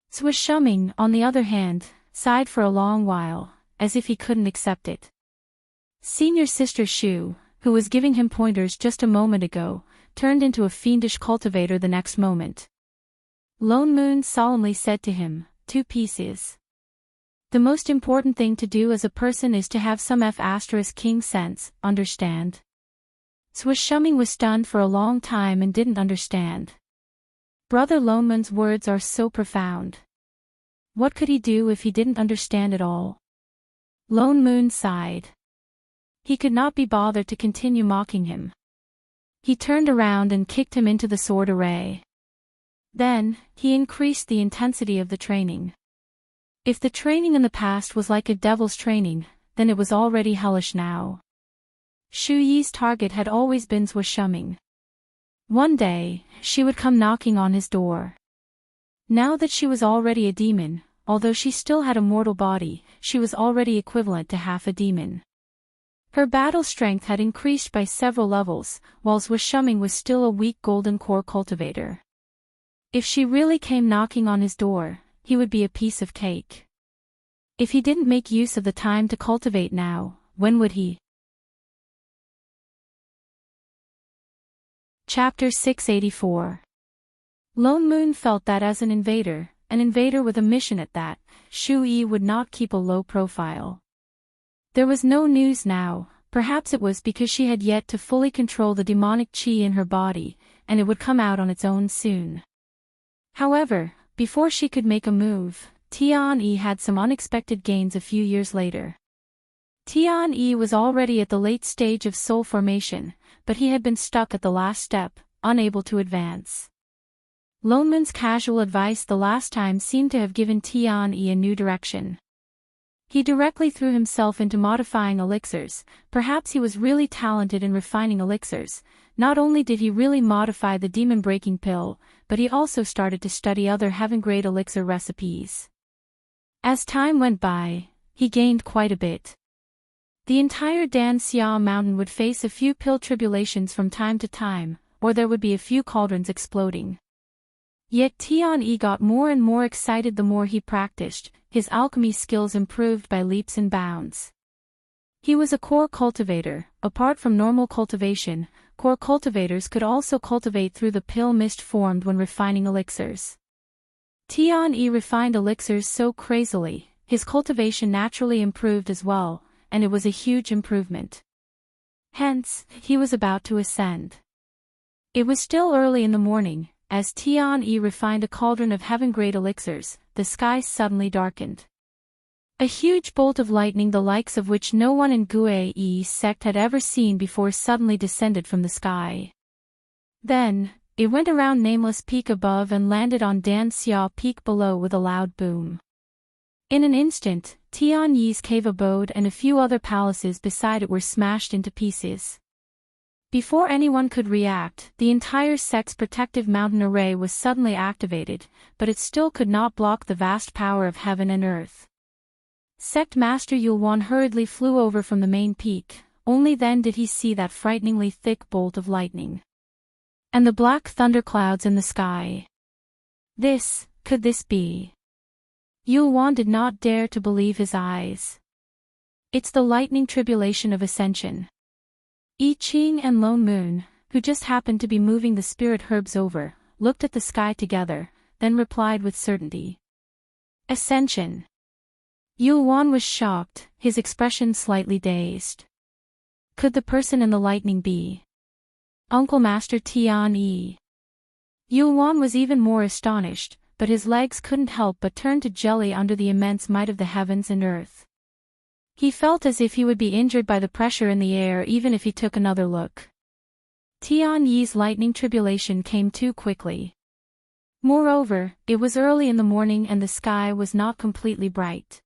Swiss Shuming, on the other hand, sighed for a long while, as if he couldn't accept it. Senior Sister Shu, who was giving him pointers just a moment ago, turned into a fiendish cultivator the next moment. Lone Moon solemnly said to him, 2 pieces. The most important thing to do as a person is to have some F*king sense, understand? Swiss Shuming was stunned for a long time and didn't understand. Brother Lone Moon's words are so profound. What could he do if he didn't understand it all? Lone Moon sighed. He could not be bothered to continue mocking him. He turned around and kicked him into the sword array. Then, he increased the intensity of the training. If the training in the past was like a devil's training, then it was already hellish now. Shu Yi's target had always been Swiss Shuming. One day, she would come knocking on his door. Now that she was already a demon, although she still had a mortal body, she was already equivalent to half a demon. Her battle strength had increased by several levels, while Swiss Shuming was still a weak golden core cultivator. If she really came knocking on his door, he would be a piece of cake. If he didn't make use of the time to cultivate now, when would he? Chapter 684. Lone Moon felt that as an invader with a mission at that, Shu Yi would not keep a low profile. There was no news now, perhaps it was because she had yet to fully control the demonic qi in her body, and it would come out on its own soon. However, before she could make a move, Tian Yi had some unexpected gains a few years later. Tian Yi was already at the late stage of soul formation, but he had been stuck at the last step, unable to advance. Lone Moon's casual advice the last time seemed to have given Tian Yi a new direction. He directly threw himself into modifying elixirs. Perhaps he was really talented in refining elixirs. Not only did he really modify the demon-breaking pill, but he also started to study other heaven-grade elixir recipes. As time went by, he gained quite a bit. The entire Dan Xia mountain would face a few pill tribulations from time to time, or there would be a few cauldrons exploding. Yet Tian Yi got more and more excited the more he practiced. His alchemy skills improved by leaps and bounds. He was a core cultivator. Apart from normal cultivation, core cultivators could also cultivate through the pill mist formed when refining elixirs. Tian Yi refined elixirs so crazily, his cultivation naturally improved as well, and it was a huge improvement. Hence, he was about to ascend. It was still early in the morning. As Tian Yi refined a cauldron of heaven-grade elixirs, the sky suddenly darkened. A huge bolt of lightning the likes of which no one in Gue Yi's sect had ever seen before suddenly descended from the sky. Then, it went around Nameless Peak above and landed on Dan Xia Peak below with a loud boom. In an instant, Tian Yi's cave abode and a few other palaces beside it were smashed into pieces. Before anyone could react, the entire sect's protective mountain array was suddenly activated, but it still could not block the vast power of heaven and earth. Sect Master Yulwan hurriedly flew over from the main peak. Only then did he see that frighteningly thick bolt of lightning. And the black thunderclouds in the sky. Could this be? Yulwan did not dare to believe his eyes. It's the lightning tribulation of ascension. I Ching and Lone Moon, who just happened to be moving the spirit herbs over, looked at the sky together, then replied with certainty. Ascension. Yulwan was shocked, his expression slightly dazed. Could the person in the lightning be Uncle Master Tian Yi? Yulwan was even more astonished, but his legs couldn't help but turn to jelly under the immense might of the heavens and earth. He felt as if he would be injured by the pressure in the air even if he took another look. Tian Yi's lightning tribulation came too quickly. Moreover, it was early in the morning and the sky was not completely bright.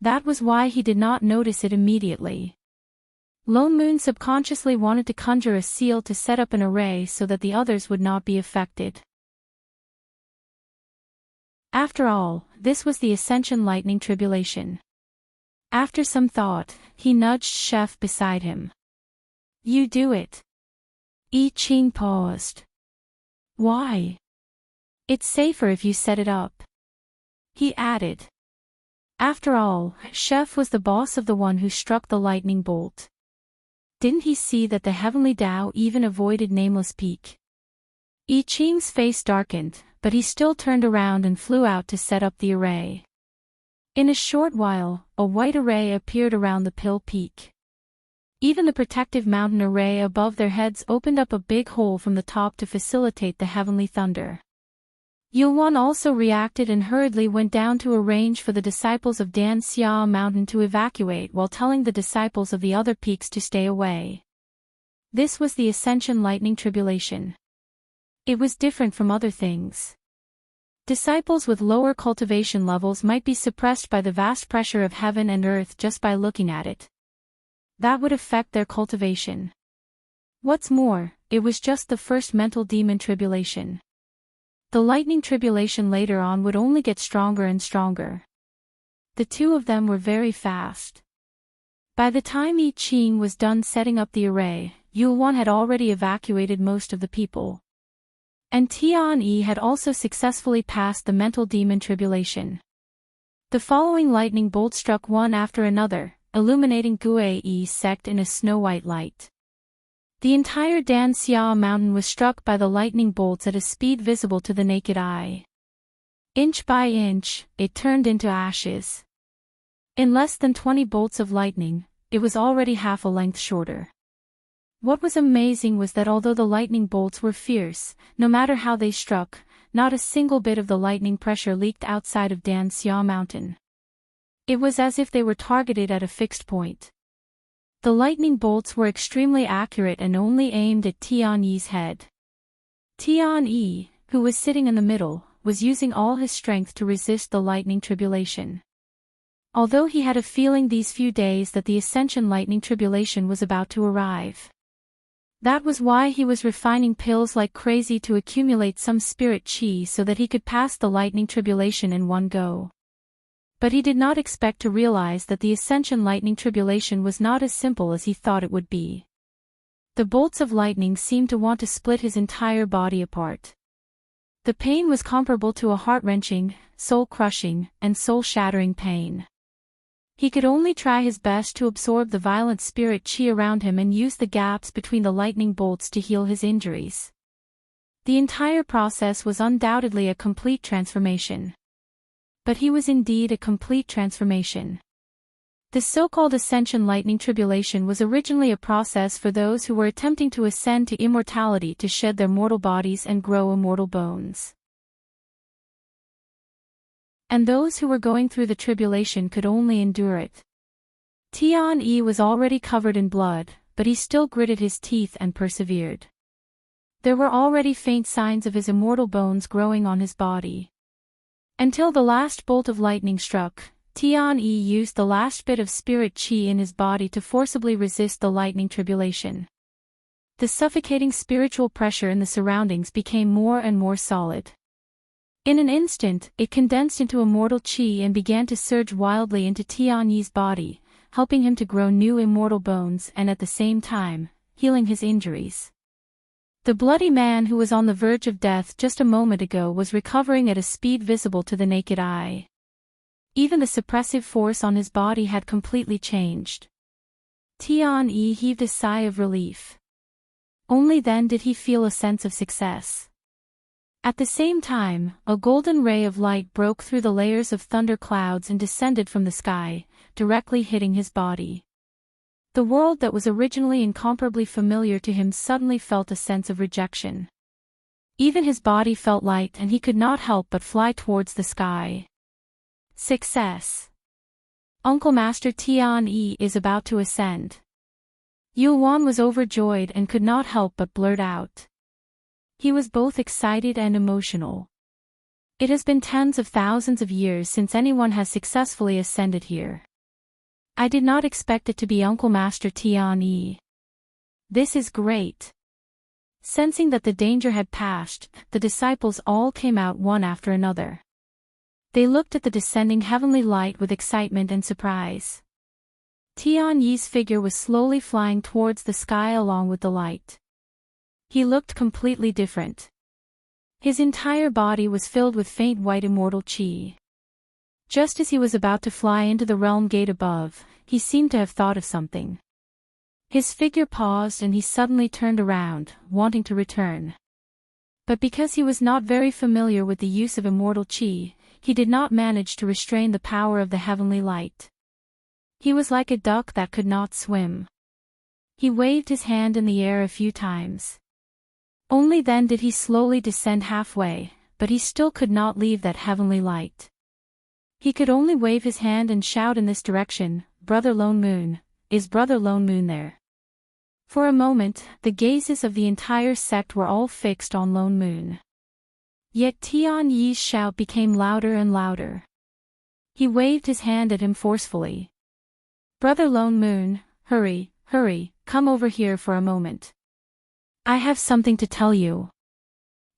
That was why he did not notice it immediately. Lone Moon subconsciously wanted to conjure a seal to set up an array so that the others would not be affected. After all, this was the Ascension lightning tribulation. After some thought, he nudged Chef beside him. "You do it." I Ching paused. "Why?" "It's safer if you set it up," he added. After all, Chef was the boss of the one who struck the lightning bolt. Didn't he see that the heavenly Tao even avoided Nameless Peak? I Ching's face darkened, but he still turned around and flew out to set up the array. In a short while, a white array appeared around the Pill Peak. Even the protective mountain array above their heads opened up a big hole from the top to facilitate the heavenly thunder. Yulwan also reacted and hurriedly went down to arrange for the disciples of Dan Xia Mountain to evacuate while telling the disciples of the other peaks to stay away. This was the Ascension lightning tribulation. It was different from other things. Disciples with lower cultivation levels might be suppressed by the vast pressure of heaven and earth just by looking at it. That would affect their cultivation. What's more, it was just the first mental demon tribulation. The lightning tribulation later on would only get stronger and stronger. The two of them were very fast. By the time I Ching was done setting up the array, Yulwan had already evacuated most of the people. And Tian Yi had also successfully passed the mental demon tribulation. The following lightning bolts struck one after another, illuminating Gue Yi's sect in a snow-white light. The entire Dan Xia mountain was struck by the lightning bolts at a speed visible to the naked eye. Inch by inch, it turned into ashes. In less than 20 bolts of lightning, it was already half a length shorter. What was amazing was that although the lightning bolts were fierce, no matter how they struck, not a single bit of the lightning pressure leaked outside of Dan Xia mountain. It was as if they were targeted at a fixed point. The lightning bolts were extremely accurate and only aimed at Tian Yi's head. Tian Yi, who was sitting in the middle, was using all his strength to resist the lightning tribulation. Although he had a feeling these few days that the Ascension lightning tribulation was about to arrive. That was why he was refining pills like crazy to accumulate some spirit chi so that he could pass the lightning tribulation in one go. But he did not expect to realize that the Ascension lightning tribulation was not as simple as he thought it would be. The bolts of lightning seemed to want to split his entire body apart. The pain was comparable to a heart-wrenching, soul-crushing, and soul-shattering pain. He could only try his best to absorb the violent spirit chi around him and use the gaps between the lightning bolts to heal his injuries. The entire process was undoubtedly a complete transformation. But he was indeed a complete transformation. The so-called Ascension lightning tribulation was originally a process for those who were attempting to ascend to immortality to shed their mortal bodies and grow immortal bones. And those who were going through the tribulation could only endure it. Tian Yi was already covered in blood, but he still gritted his teeth and persevered. There were already faint signs of his immortal bones growing on his body. Until the last bolt of lightning struck, Tian Yi used the last bit of spirit chi in his body to forcibly resist the lightning tribulation. The suffocating spiritual pressure in the surroundings became more and more solid. In an instant, it condensed into immortal chi and began to surge wildly into Tian Yi's body, helping him to grow new immortal bones and at the same time, healing his injuries. The bloody man who was on the verge of death just a moment ago was recovering at a speed visible to the naked eye. Even the suppressive force on his body had completely changed. Tian Yi heaved a sigh of relief. Only then did he feel a sense of success. At the same time, a golden ray of light broke through the layers of thunder clouds and descended from the sky, directly hitting his body. The world that was originally incomparably familiar to him suddenly felt a sense of rejection. Even his body felt light and he could not help but fly towards the sky. Success! Uncle Master Tian-yi is about to ascend. Yuan was overjoyed and could not help but blurt out. He was both excited and emotional. It has been tens of thousands of years since anyone has successfully ascended here. I did not expect it to be Uncle Master Tian-yi. This is great. Sensing that the danger had passed, the disciples all came out one after another. They looked at the descending heavenly light with excitement and surprise. Tian-yi's figure was slowly flying towards the sky along with the light. He looked completely different. His entire body was filled with faint white immortal qi. Just as he was about to fly into the realm gate above, he seemed to have thought of something. His figure paused and he suddenly turned around, wanting to return. But because he was not very familiar with the use of immortal qi, he did not manage to restrain the power of the heavenly light. He was like a duck that could not swim. He waved his hand in the air a few times. Only then did he slowly descend halfway, but he still could not leave that heavenly light. He could only wave his hand and shout in this direction, "Brother Lone Moon, is Brother Lone Moon there?" For a moment, the gazes of the entire sect were all fixed on Lone Moon. Yet Tian-yi's shout became louder and louder. He waved his hand at him forcefully. "Brother Lone Moon, hurry, hurry, come over here for a moment. I have something to tell you."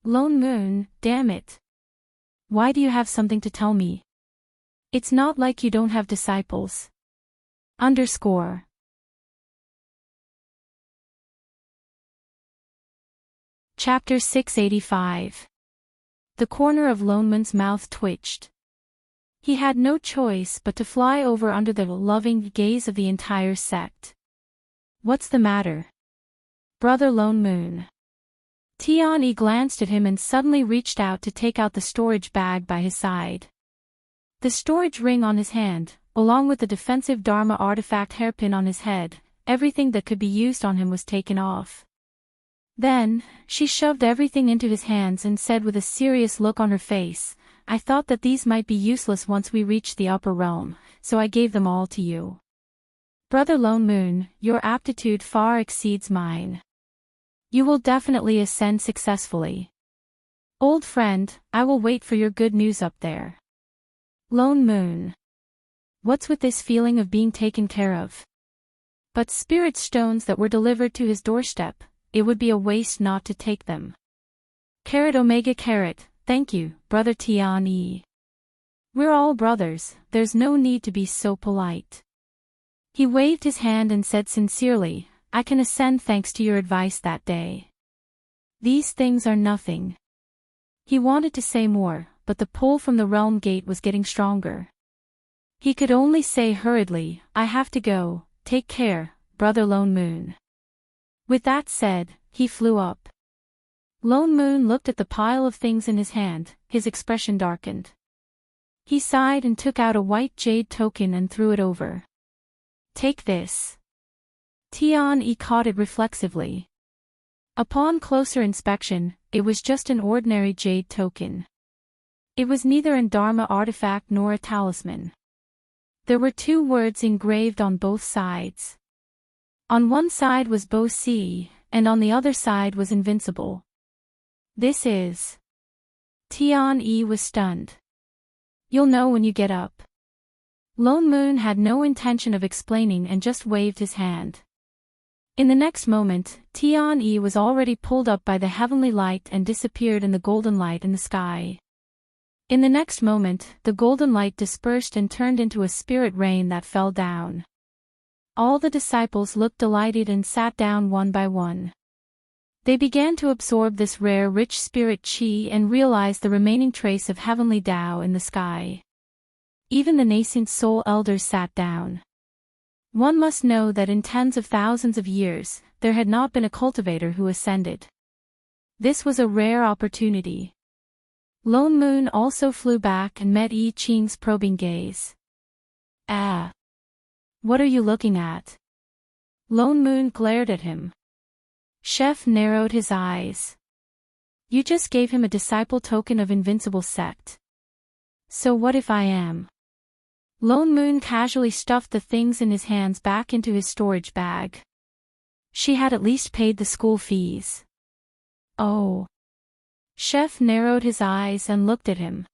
"Lone Moon, damn it. Why do you have something to tell me? It's not like you don't have disciples. Underscore. Chapter 685. The corner of Lone Moon's mouth twitched. He had no choice but to fly over under the loving gaze of the entire sect. "What's the matter, Brother Lone Moon?" Tian-yi glanced at him and suddenly reached out to take out the storage bag by his side. The storage ring on his hand, along with the defensive Dharma artifact hairpin on his head, everything that could be used on him was taken off. Then, she shoved everything into his hands and said with a serious look on her face, "I thought that these might be useless once we reached the upper realm, so I gave them all to you. Brother Lone Moon, your aptitude far exceeds mine. You will definitely ascend successfully. Old friend, I will wait for your good news up there." Lone Moon. What's with this feeling of being taken care of? But spirit stones that were delivered to his doorstep, it would be a waste not to take them. Carat Omega Carat, thank you, Brother Tian-yi. We're all brothers, there's no need to be so polite. He waved his hand and said sincerely, "I can ascend thanks to your advice that day. These things are nothing." He wanted to say more, but the pull from the realm gate was getting stronger. He could only say hurriedly, "I have to go, take care, Brother Lone Moon." With that said, he flew up. Lone Moon looked at the pile of things in his hand, his expression darkened. He sighed and took out a white jade token and threw it over. "Take this." Tian-yi caught it reflexively. Upon closer inspection, it was just an ordinary jade token. It was neither a Dharma artifact nor a talisman. There were two words engraved on both sides. On one side was Bo Si, and on the other side was invincible. "This is..." Tian-yi was stunned. "You'll know when you get up." Lone Moon had no intention of explaining and just waved his hand. In the next moment, Tian-yi was already pulled up by the heavenly light and disappeared in the golden light in the sky. In the next moment, the golden light dispersed and turned into a spirit rain that fell down. All the disciples looked delighted and sat down one by one. They began to absorb this rare rich spirit qi and realized the remaining trace of heavenly Tao in the sky. Even the nascent soul elders sat down. One must know that in tens of thousands of years, there had not been a cultivator who ascended. This was a rare opportunity. Lone Moon also flew back and met I Ching's probing gaze. "Ah. What are you looking at?" Lone Moon glared at him. Chef narrowed his eyes. You just gave him a disciple token of invincible sect. So what if I am? Lone Moon casually stuffed the things in his hands back into his storage bag. She had at least paid the school fees. Oh. Chef narrowed his eyes and looked at him.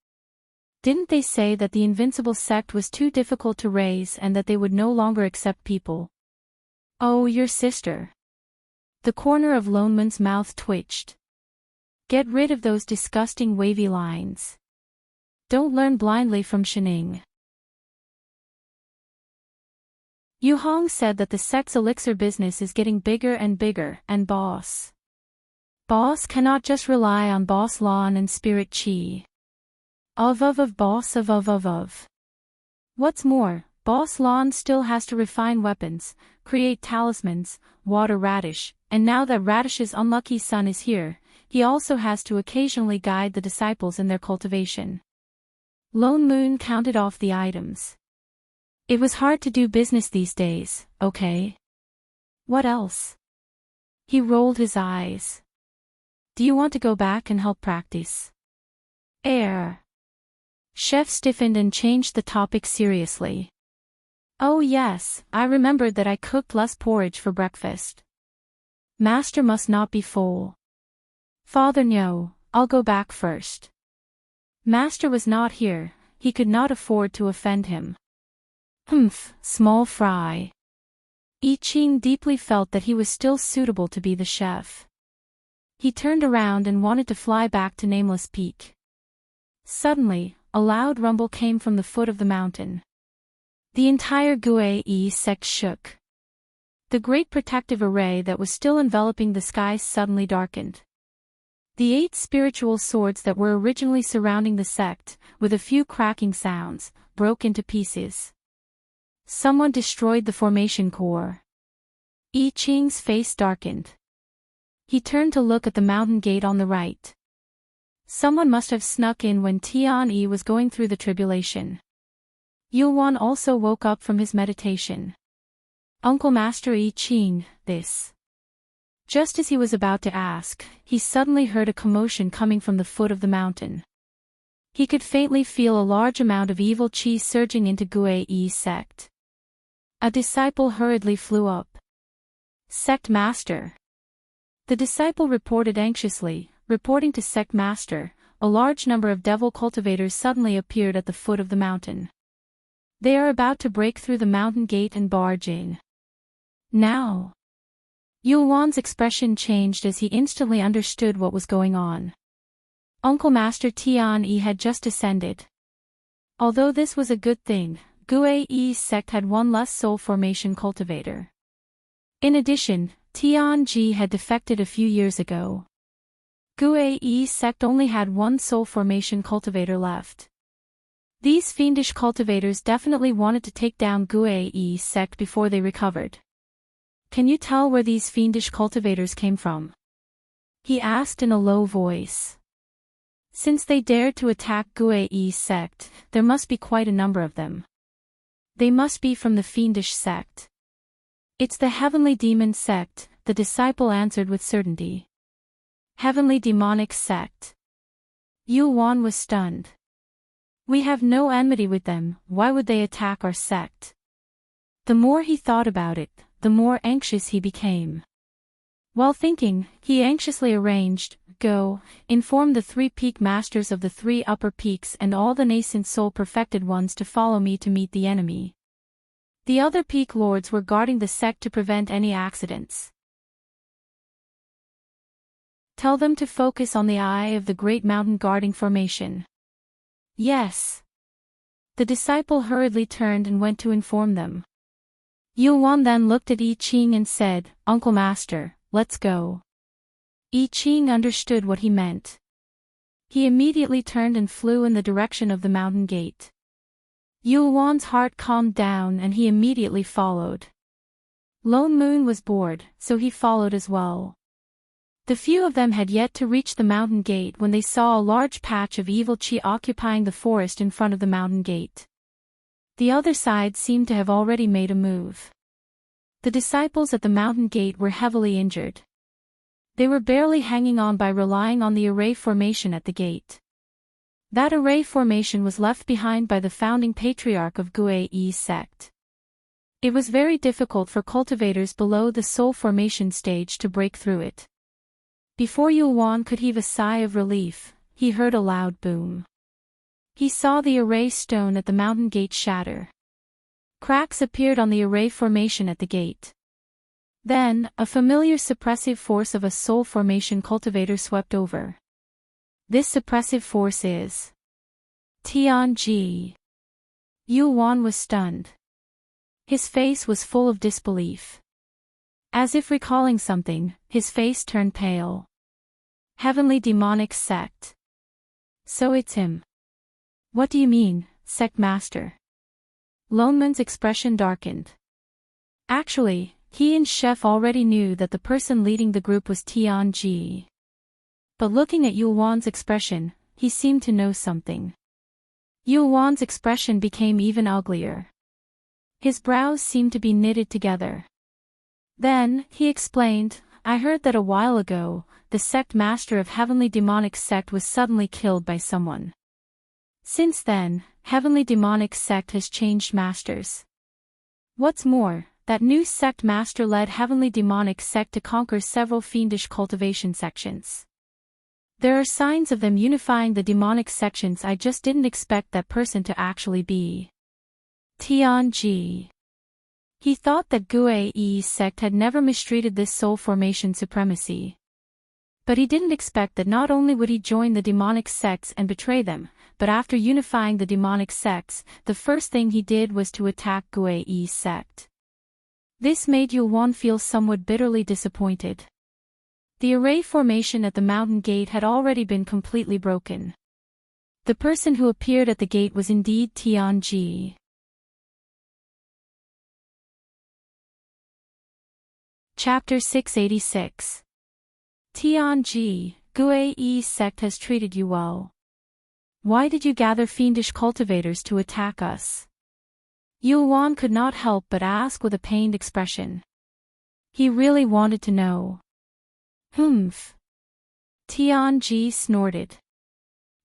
Didn't they say that the invincible sect was too difficult to raise and that they would no longer accept people? Oh, your sister. The corner of Lone Moon's mouth twitched. Get rid of those disgusting wavy lines. Don't learn blindly from Shining. Yu Hong said that the sect's elixir business is getting bigger and bigger, and Boss cannot just rely on Boss Lon and Spirit Chi. Boss. What's more, Boss Lon still has to refine weapons, create talismans, water Radish, and now that Radish's unlucky son is here, he also has to occasionally guide the disciples in their cultivation. Lone Moon counted off the items. It was hard to do business these days, okay? What else? He rolled his eyes. Do you want to go back and help practice? Chef stiffened and changed the topic seriously. Oh yes, I remembered that I cooked less porridge for breakfast. Master must not be full. Father no, I'll go back first. Master was not here, he could not afford to offend him. Small fry. I Ching deeply felt that he was still suitable to be the chef. He turned around and wanted to fly back to Nameless Peak. Suddenly, a loud rumble came from the foot of the mountain. The entire Gue sect shook. The great protective array that was still enveloping the skies suddenly darkened. The 8 spiritual swords that were originally surrounding the sect, with a few cracking sounds, broke into pieces. Someone destroyed the formation core. I Ching's face darkened. He turned to look at the mountain gate on the right. Someone must have snuck in when Tian-Yi was going through the tribulation. Yulwan also woke up from his meditation. Uncle Master I Ching, this. Just as he was about to ask, he suddenly heard a commotion coming from the foot of the mountain. He could faintly feel a large amount of evil chi surging into Gue sect. A disciple hurriedly flew up. Sect Master. The disciple reported anxiously, reporting to Sect Master, a large number of devil cultivators suddenly appeared at the foot of the mountain. They are about to break through the mountain gate and barge in. Now. Yulwan's expression changed as he instantly understood what was going on. Uncle Master Tian-Yi had just descended. Although this was a good thing, Gue sect had one less soul formation cultivator. In addition, Tian-Ji had defected a few years ago. Gue sect only had one soul formation cultivator left. These fiendish cultivators definitely wanted to take down Gue sect before they recovered. Can you tell where these fiendish cultivators came from? He asked in a low voice. Since they dared to attack Gue sect, there must be quite a number of them. They must be from the fiendish sect. It's the heavenly demon sect, the disciple answered with certainty. Heavenly demonic sect. Yulwan was stunned. We have no enmity with them, why would they attack our sect? The more he thought about it, the more anxious he became. While thinking, he anxiously arranged, go, inform the 3 peak masters of the 3 upper peaks and all the nascent soul perfected ones to follow me to meet the enemy. The other peak lords were guarding the sect to prevent any accidents. Tell them to focus on the eye of the great mountain guarding formation. Yes. The disciple hurriedly turned and went to inform them. Yulwan then looked at I Ching and said, Uncle Master, let's go. I Ching understood what he meant. He immediately turned and flew in the direction of the mountain gate. Yulwan's heart calmed down and he immediately followed. Lone Moon was bored, so he followed as well. The few of them had yet to reach the mountain gate when they saw a large patch of evil chi occupying the forest in front of the mountain gate. The other side seemed to have already made a move. The disciples at the mountain gate were heavily injured. They were barely hanging on by relying on the array formation at the gate. That array formation was left behind by the founding patriarch of Gui's sect. It was very difficult for cultivators below the soul formation stage to break through it. Before Yulwan could heave a sigh of relief, he heard a loud boom. He saw the array stone at the mountain gate shatter. Cracks appeared on the array formation at the gate. Then, a familiar suppressive force of a soul formation cultivator swept over. This suppressive force is Tianji. Yulwan was stunned. His face was full of disbelief. As if recalling something, his face turned pale. Heavenly demonic sect. So it's him. What do you mean, sect master? Loneman's expression darkened. Actually, he and Chef already knew that the person leading the group was Tianji. But looking at Yulwan's expression, he seemed to know something. Yulwan's expression became even uglier. His brows seemed to be knitted together. Then, he explained, I heard that a while ago, the sect master of Heavenly Demonic Sect was suddenly killed by someone. Since then, Heavenly Demonic Sect has changed masters. What's more, that new sect master led Heavenly Demonic Sect to conquer several fiendish cultivation sections. There are signs of them unifying the demonic sections. I just didn't expect that person to actually be Tianji. He thought that Gui's sect had never mistreated this soul formation supremacy. But he didn't expect that not only would he join the demonic sects and betray them, but after unifying the demonic sects, the first thing he did was to attack Gui's sect. This made Yulwan feel somewhat bitterly disappointed. The array formation at the mountain gate had already been completely broken. The person who appeared at the gate was indeed Tianji. Chapter 686. Tianji, Gui's sect has treated you well. Why did you gather fiendish cultivators to attack us? Yulwan could not help but ask with a pained expression. He really wanted to know. Humph. Tianji snorted.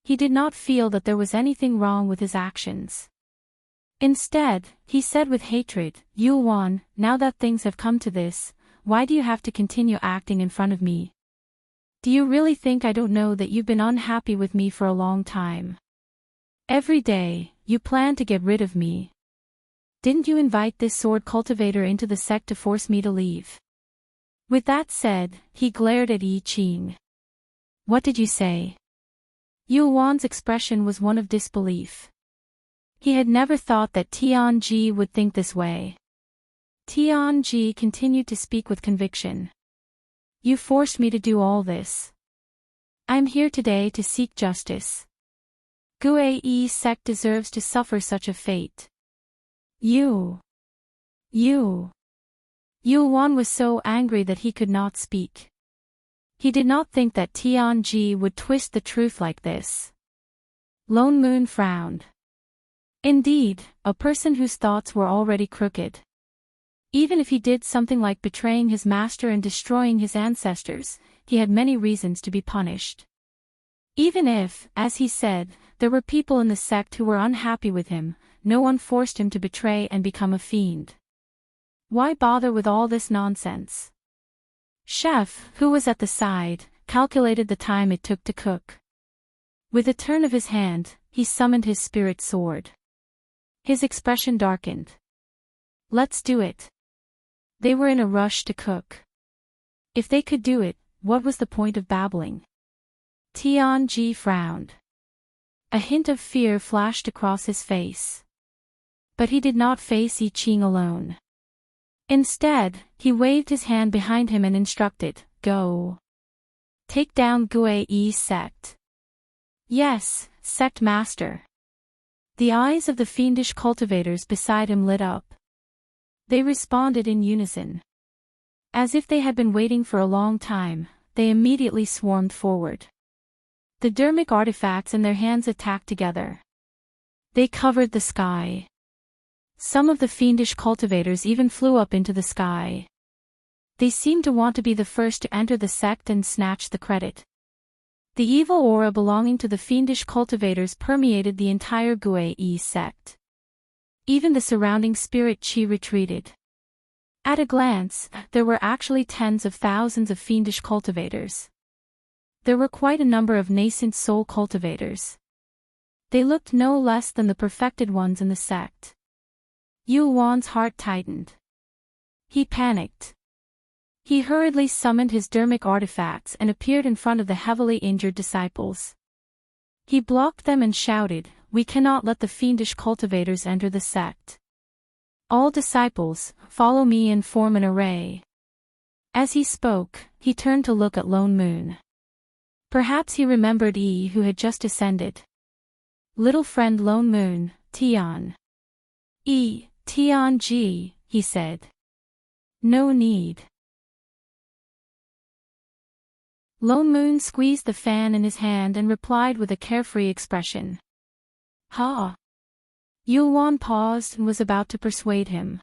He did not feel that there was anything wrong with his actions. Instead, he said with hatred, Yulwan, now that things have come to this, why do you have to continue acting in front of me? Do you really think I don't know that you've been unhappy with me for a long time? Every day, you plan to get rid of me. Didn't you invite this sword cultivator into the sect to force me to leave? With that said, he glared at Yi Qing. What did you say? Yulwan's expression was one of disbelief. He had never thought that Tianji would think this way. Tianji continued to speak with conviction. You forced me to do all this. I'm here today to seek justice. Gui's sect deserves to suffer such a fate. Yulwan was so angry that he could not speak. He did not think that Tianji would twist the truth like this. Lone Moon frowned. Indeed, a person whose thoughts were already crooked. Even if he did something like betraying his master and destroying his ancestors, he had many reasons to be punished. Even if, as he said, there were people in the sect who were unhappy with him, no one forced him to betray and become a fiend. Why bother with all this nonsense? Chef, who was at the side, calculated the time it took to cook. With a turn of his hand, he summoned his spirit sword. His expression darkened. Let's do it. They were in a rush to cook. If they could do it, what was the point of babbling? Tianji frowned. A hint of fear flashed across his face. But he did not face Yi Qing alone. Instead, he waved his hand behind him and instructed, Go. Take down Gui's sect. Yes, sect master. The eyes of the fiendish cultivators beside him lit up. They responded in unison. As if they had been waiting for a long time, they immediately swarmed forward. The dermic artifacts in their hands attacked together. They covered the sky. Some of the fiendish cultivators even flew up into the sky. They seemed to want to be the first to enter the sect and snatch the credit. The evil aura belonging to the fiendish cultivators permeated the entire Gue sect. Even the surrounding spirit chi retreated. At a glance, there were actually tens of thousands of fiendish cultivators. There were quite a number of nascent soul cultivators. They looked no less than the perfected ones in the sect. Yu Wan's heart tightened. He panicked. He hurriedly summoned his dermic artifacts and appeared in front of the heavily injured disciples. He blocked them and shouted, "We cannot let the fiendish cultivators enter the sect. All disciples, follow me and form an array." As he spoke, he turned to look at Lone Moon. Perhaps he remembered who had just ascended. "Little friend Lone Moon, Tian." Tian Ji, he said. "No need." Lone Moon squeezed the fan in his hand and replied with a carefree expression. "Ha." Yu Wan paused and was about to persuade him.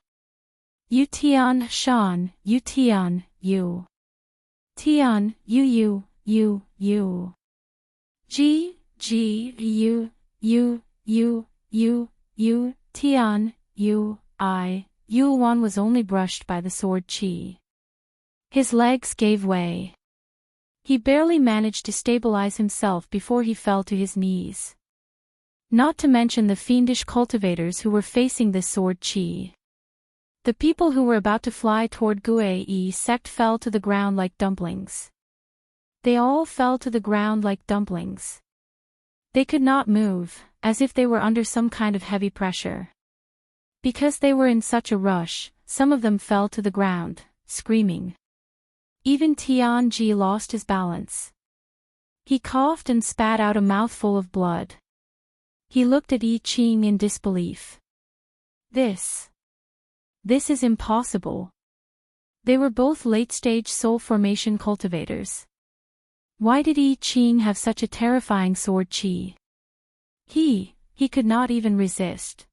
"You Tian Shan, you Tian, you. Tian, you. Ji, you, Tian, you, I. Yu Wan was only brushed by the sword chi. His legs gave way. He barely managed to stabilize himself before he fell to his knees. Not to mention the fiendish cultivators who were facing this sword chi. The people who were about to fly toward Gue sect fell to the ground like dumplings. They all fell to the ground like dumplings. They could not move, as if they were under some kind of heavy pressure. Because they were in such a rush, some of them fell to the ground, screaming. Even Tian Ji lost his balance. He coughed and spat out a mouthful of blood. He looked at Yi Qing in disbelief. This is impossible. They were both late-stage soul formation cultivators. Why did Yi Qing have such a terrifying sword chi? He could not even resist.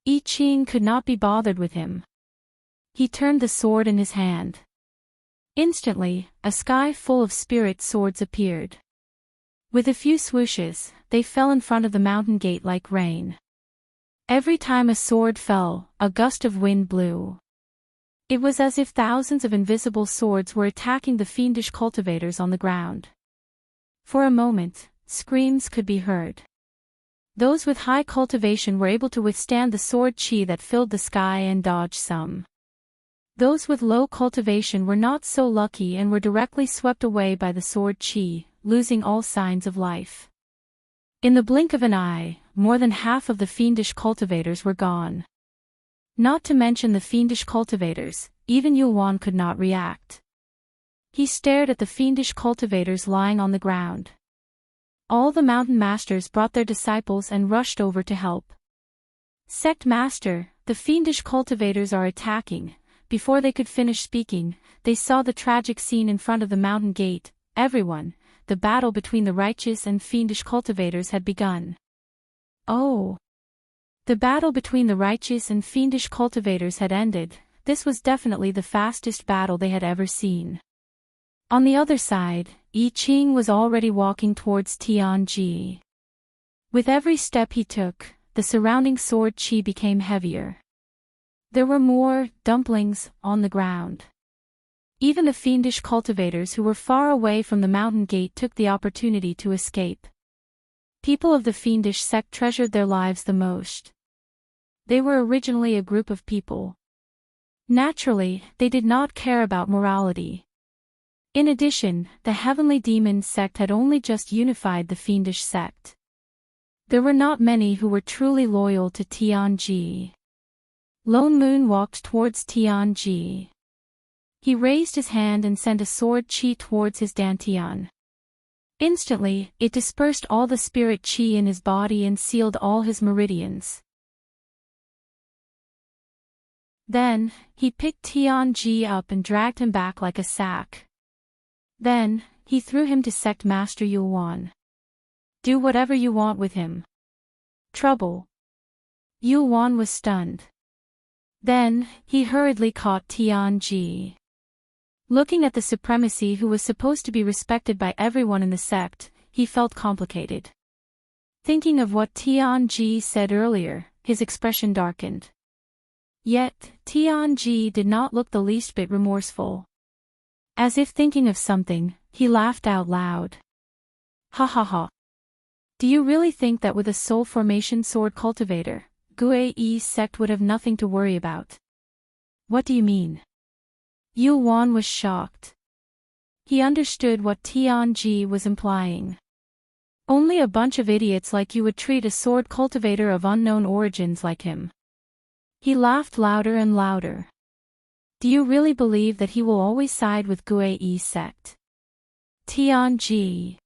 Yi Qing could not be bothered with him. He turned the sword in his hand. Instantly, a sky full of spirit swords appeared. With a few swooshes, they fell in front of the mountain gate like rain. Every time a sword fell, a gust of wind blew. It was as if thousands of invisible swords were attacking the fiendish cultivators on the ground. For a moment, screams could be heard. Those with high cultivation were able to withstand the sword chi that filled the sky and dodge some. Those with low cultivation were not so lucky and were directly swept away by the sword chi, losing all signs of life. In the blink of an eye, more than half of the fiendish cultivators were gone. Not to mention the fiendish cultivators, even Yu Wan could not react. He stared at the fiendish cultivators lying on the ground. All the mountain masters brought their disciples and rushed over to help. "Sect Master, the fiendish cultivators are attacking." Before they could finish speaking, they saw the tragic scene in front of the mountain gate. Everyone, the battle between the righteous and fiendish cultivators had begun. Oh! The battle between the righteous and fiendish cultivators had ended. This was definitely the fastest battle they had ever seen. On the other side, Yi Qing was already walking towards Tian Ji. With every step he took, the surrounding sword chi became heavier. There were more dumplings on the ground. Even the fiendish cultivators who were far away from the mountain gate took the opportunity to escape. People of the fiendish sect treasured their lives the most. They were originally a group of people. Naturally, they did not care about morality. In addition, the heavenly demon sect had only just unified the fiendish sect. There were not many who were truly loyal to Tian Ji. Lone Moon walked towards Tian Ji. He raised his hand and sent a sword chi towards his dantian. Instantly, it dispersed all the spirit chi in his body and sealed all his meridians. Then, he picked Tian Ji up and dragged him back like a sack. Then, he threw him to Sect Master Yu Wan. "Do whatever you want with him." "Trouble." Yu Wan was stunned. Then, he hurriedly caught Tian Ji. Looking at the supremacy who was supposed to be respected by everyone in the sect, he felt complicated. Thinking of what Tianji said earlier, his expression darkened. Yet, Tianji did not look the least bit remorseful. As if thinking of something, he laughed out loud. Ha ha ha. Do you really think that with a soul formation sword cultivator, Gui's sect would have nothing to worry about? What do you mean? Yu Wan was shocked. He understood what Tianji was implying. Only a bunch of idiots like you would treat a sword cultivator of unknown origins like him. He laughed louder and louder. Do you really believe that he will always side with Gui's sect? Tianji.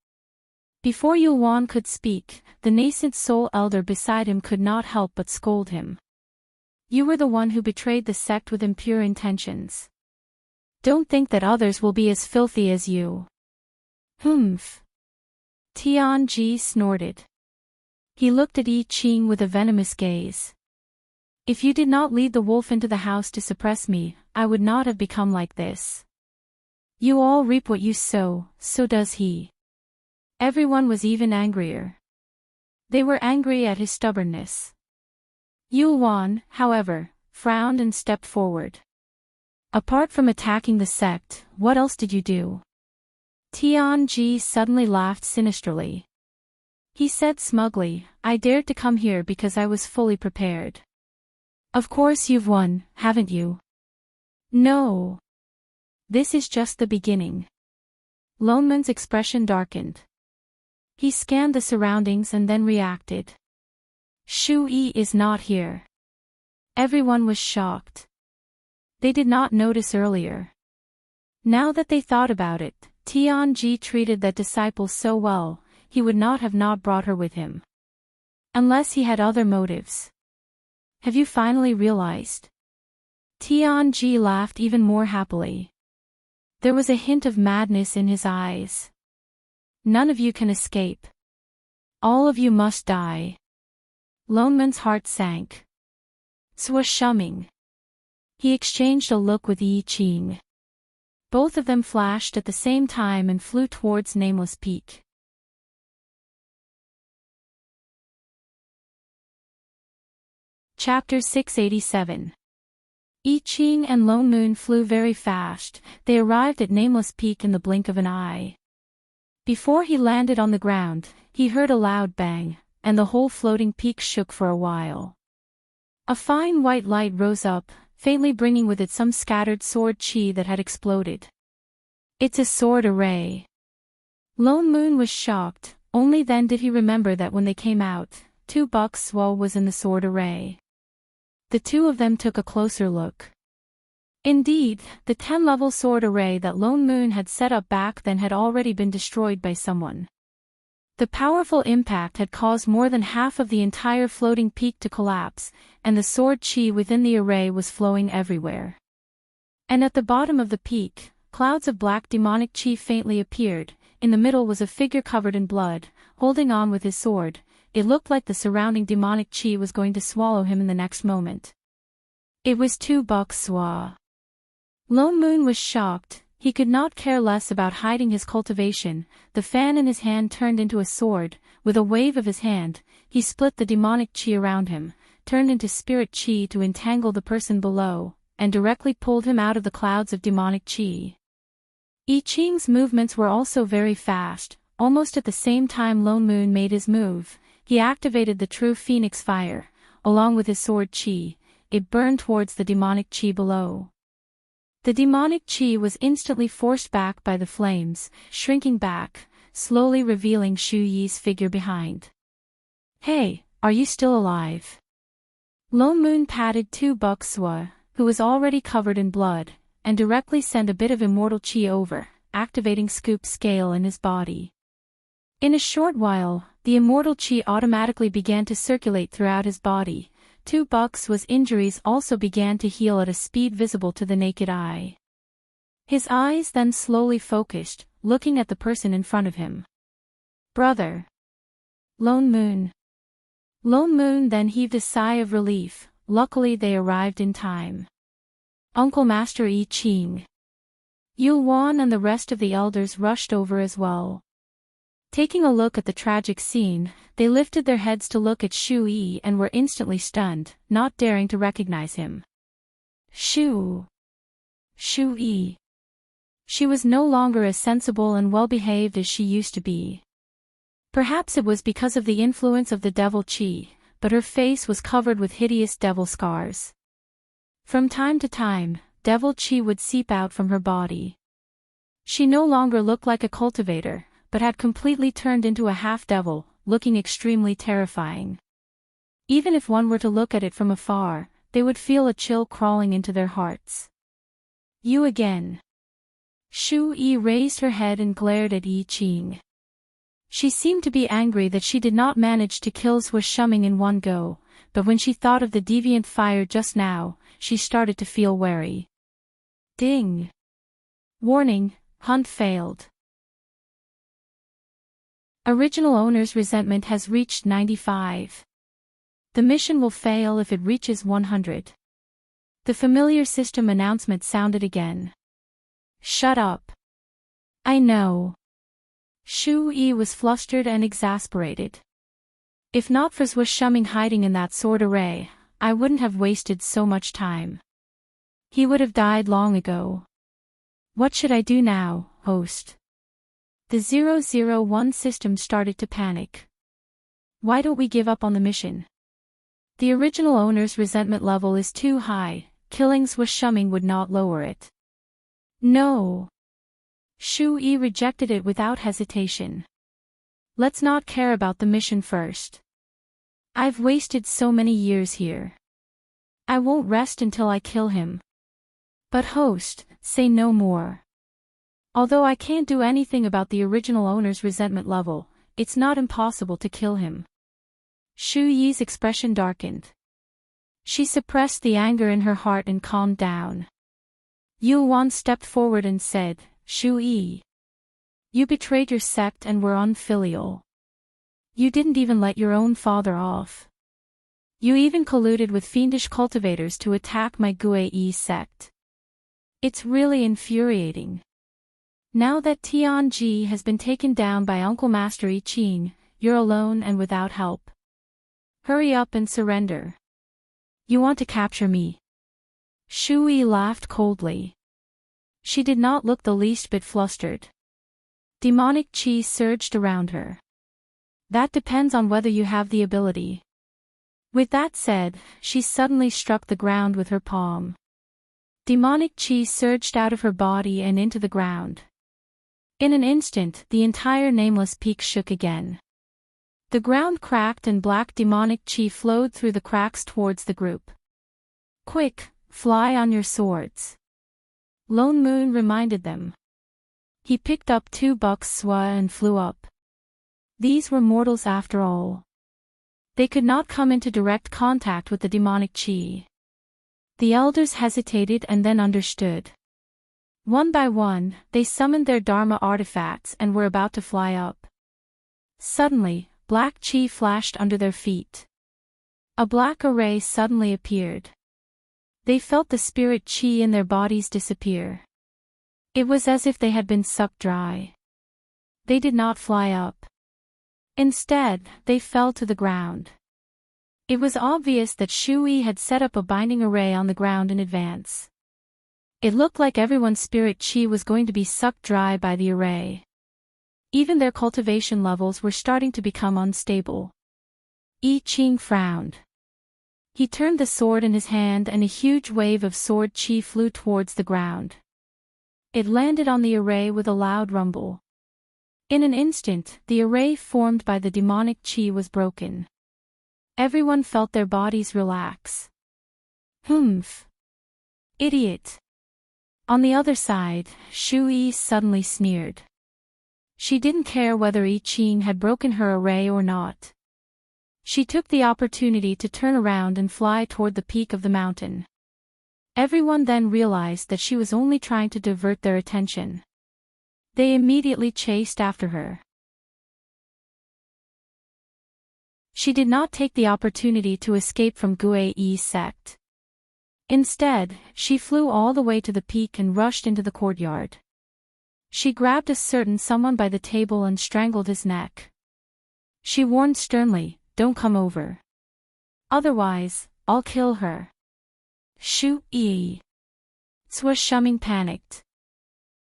Before Yu Wan could speak, the nascent soul elder beside him could not help but scold him. You were the one who betrayed the sect with impure intentions. Don't think that others will be as filthy as you. Humph. Tianji snorted. He looked at I Ching with a venomous gaze. If you did not lead the wolf into the house to suppress me, I would not have become like this. You all reap what you sow, so does he. Everyone was even angrier. They were angry at his stubbornness. Yu Wan, however, frowned and stepped forward. Apart from attacking the sect, what else did you do? Tianji suddenly laughed sinisterly. He said smugly, I dared to come here because I was fully prepared. Of course you've won, haven't you? No. This is just the beginning. Lone Man's expression darkened. He scanned the surroundings and then reacted. Shu Yi is not here. Everyone was shocked. They did not notice earlier. Now that they thought about it, Tianji treated that disciple so well, he would not have not brought her with him. Unless he had other motives. Have you finally realized? Tianji laughed even more happily. There was a hint of madness in his eyes. None of you can escape. All of you must die. Lone Man's heart sank. Swashuming. He exchanged a look with Yi Qing. Both of them flashed at the same time and flew towards Nameless Peak. Chapter 687. Yi Qing and Lone Moon flew very fast. They arrived at Nameless Peak in the blink of an eye. Before he landed on the ground, he heard a loud bang, and the whole floating peak shook for a while. A fine white light rose up, faintly bringing with it some scattered sword chi that had exploded. It's a sword array. Lone Moon was shocked. Only then did he remember that when they came out, 2 bucks Swa was in the sword array. The two of them took a closer look. Indeed, the 10-level sword array that Lone Moon had set up back then had already been destroyed by someone. The powerful impact had caused more than half of the entire floating peak to collapse, and the sword chi within the array was flowing everywhere. And at the bottom of the peak, clouds of black demonic chi faintly appeared. In the middle was a figure covered in blood, holding on with his sword. It looked like the surrounding demonic chi was going to swallow him in the next moment. It was 2 bucks Swa. Lone Moon was shocked. He could not care less about hiding his cultivation. The fan in his hand turned into a sword. With a wave of his hand, he split the demonic chi around him, turned into spirit chi to entangle the person below, and directly pulled him out of the clouds of demonic chi. I Ching's movements were also very fast. Almost at the same time Lone Moon made his move, he activated the true phoenix fire. Along with his sword chi, it burned towards the demonic chi below. The demonic chi was instantly forced back by the flames, shrinking back, slowly revealing Shu Yi's figure behind. Hey, are you still alive? Lone Moon patted 2 bucks Swa, who was already covered in blood, and directly sent a bit of immortal chi over, activating Scoop Scale in his body. In a short while, the immortal chi automatically began to circulate throughout his body. 2 bucks Swa's injuries also began to heal at a speed visible to the naked eye. His eyes then slowly focused, looking at the person in front of him. Brother. Lone Moon. Lone Moon then heaved a sigh of relief. Luckily they arrived in time. Uncle Master Yi Qing. Yuan and the rest of the elders rushed over as well. Taking a look at the tragic scene, they lifted their heads to look at Shu Yi and were instantly stunned, not daring to recognize him. Shu Yi. She was no longer as sensible and well-behaved as she used to be. Perhaps it was because of the influence of the devil Qi, but her face was covered with hideous devil scars. From time to time, devil Qi would seep out from her body. She no longer looked like a cultivator, but had completely turned into a half-devil, looking extremely terrifying. Even if one were to look at it from afar, they would feel a chill crawling into their hearts. You again. Shu Yi raised her head and glared at Yi Qing. She seemed to be angry that she did not manage to kill Sui Shuming in one go, but when she thought of the deviant fire just now, she started to feel wary. Ding! Warning, hunt failed. Original owner's resentment has reached 95. The mission will fail if it reaches 100. The familiar system announcement sounded again. Shut up. I know. Shu Yi was flustered and exasperated. If not for Sui Shuming hiding in that sword array, I wouldn't have wasted so much time. He would have died long ago. What should I do now, host? The 001 system started to panic. Why don't we give up on the mission? The original owner's resentment level is too high, killing Sui Shuming would not lower it. No. Shu Yi rejected it without hesitation. Let's not care about the mission first. I've wasted so many years here. I won't rest until I kill him. But host, say no more. Although I can't do anything about the original owner's resentment level, it's not impossible to kill him. Shu Yi's expression darkened. She suppressed the anger in her heart and calmed down. Yuan stepped forward and said, Shu Yi. You betrayed your sect and were unfilial. You didn't even let your own father off. You even colluded with fiendish cultivators to attack my Guai sect. It's really infuriating. Now that Tianji has been taken down by Uncle Master I Ching, you're alone and without help. Hurry up and surrender. You want to capture me? Shu Yi laughed coldly. She did not look the least bit flustered. Demonic chi surged around her. That depends on whether you have the ability. With that said, she suddenly struck the ground with her palm. Demonic chi surged out of her body and into the ground. In an instant, the entire nameless peak shook again. The ground cracked and black demonic chi flowed through the cracks towards the group. Quick, fly on your swords. Lone Moon reminded them. He picked up 2 bucks swa and flew up. These were mortals after all. They could not come into direct contact with the demonic chi. The elders hesitated and then understood. One by one, they summoned their Dharma artifacts and were about to fly up. Suddenly, black chi flashed under their feet. A black array suddenly appeared. They felt the spirit chi in their bodies disappear. It was as if they had been sucked dry. They did not fly up. Instead, they fell to the ground. It was obvious that Shu Yi had set up a binding array on the ground in advance. It looked like everyone's spirit chi was going to be sucked dry by the array. Even their cultivation levels were starting to become unstable. I Ching frowned. He turned the sword in his hand and a huge wave of sword chi flew towards the ground. It landed on the array with a loud rumble. In an instant, the array formed by the demonic chi was broken. Everyone felt their bodies relax. Humph. Idiot. On the other side, Shu Yi suddenly sneered. She didn't care whether I Ching had broken her array or not. She took the opportunity to turn around and fly toward the peak of the mountain. Everyone then realized that she was only trying to divert their attention. They immediately chased after her. She did not take the opportunity to escape from Guai sect. Instead, she flew all the way to the peak and rushed into the courtyard. She grabbed a certain someone by the table and strangled his neck. She warned sternly, "Don't come over. Otherwise, I'll kill her." Shu-yi. Swa-shuming panicked.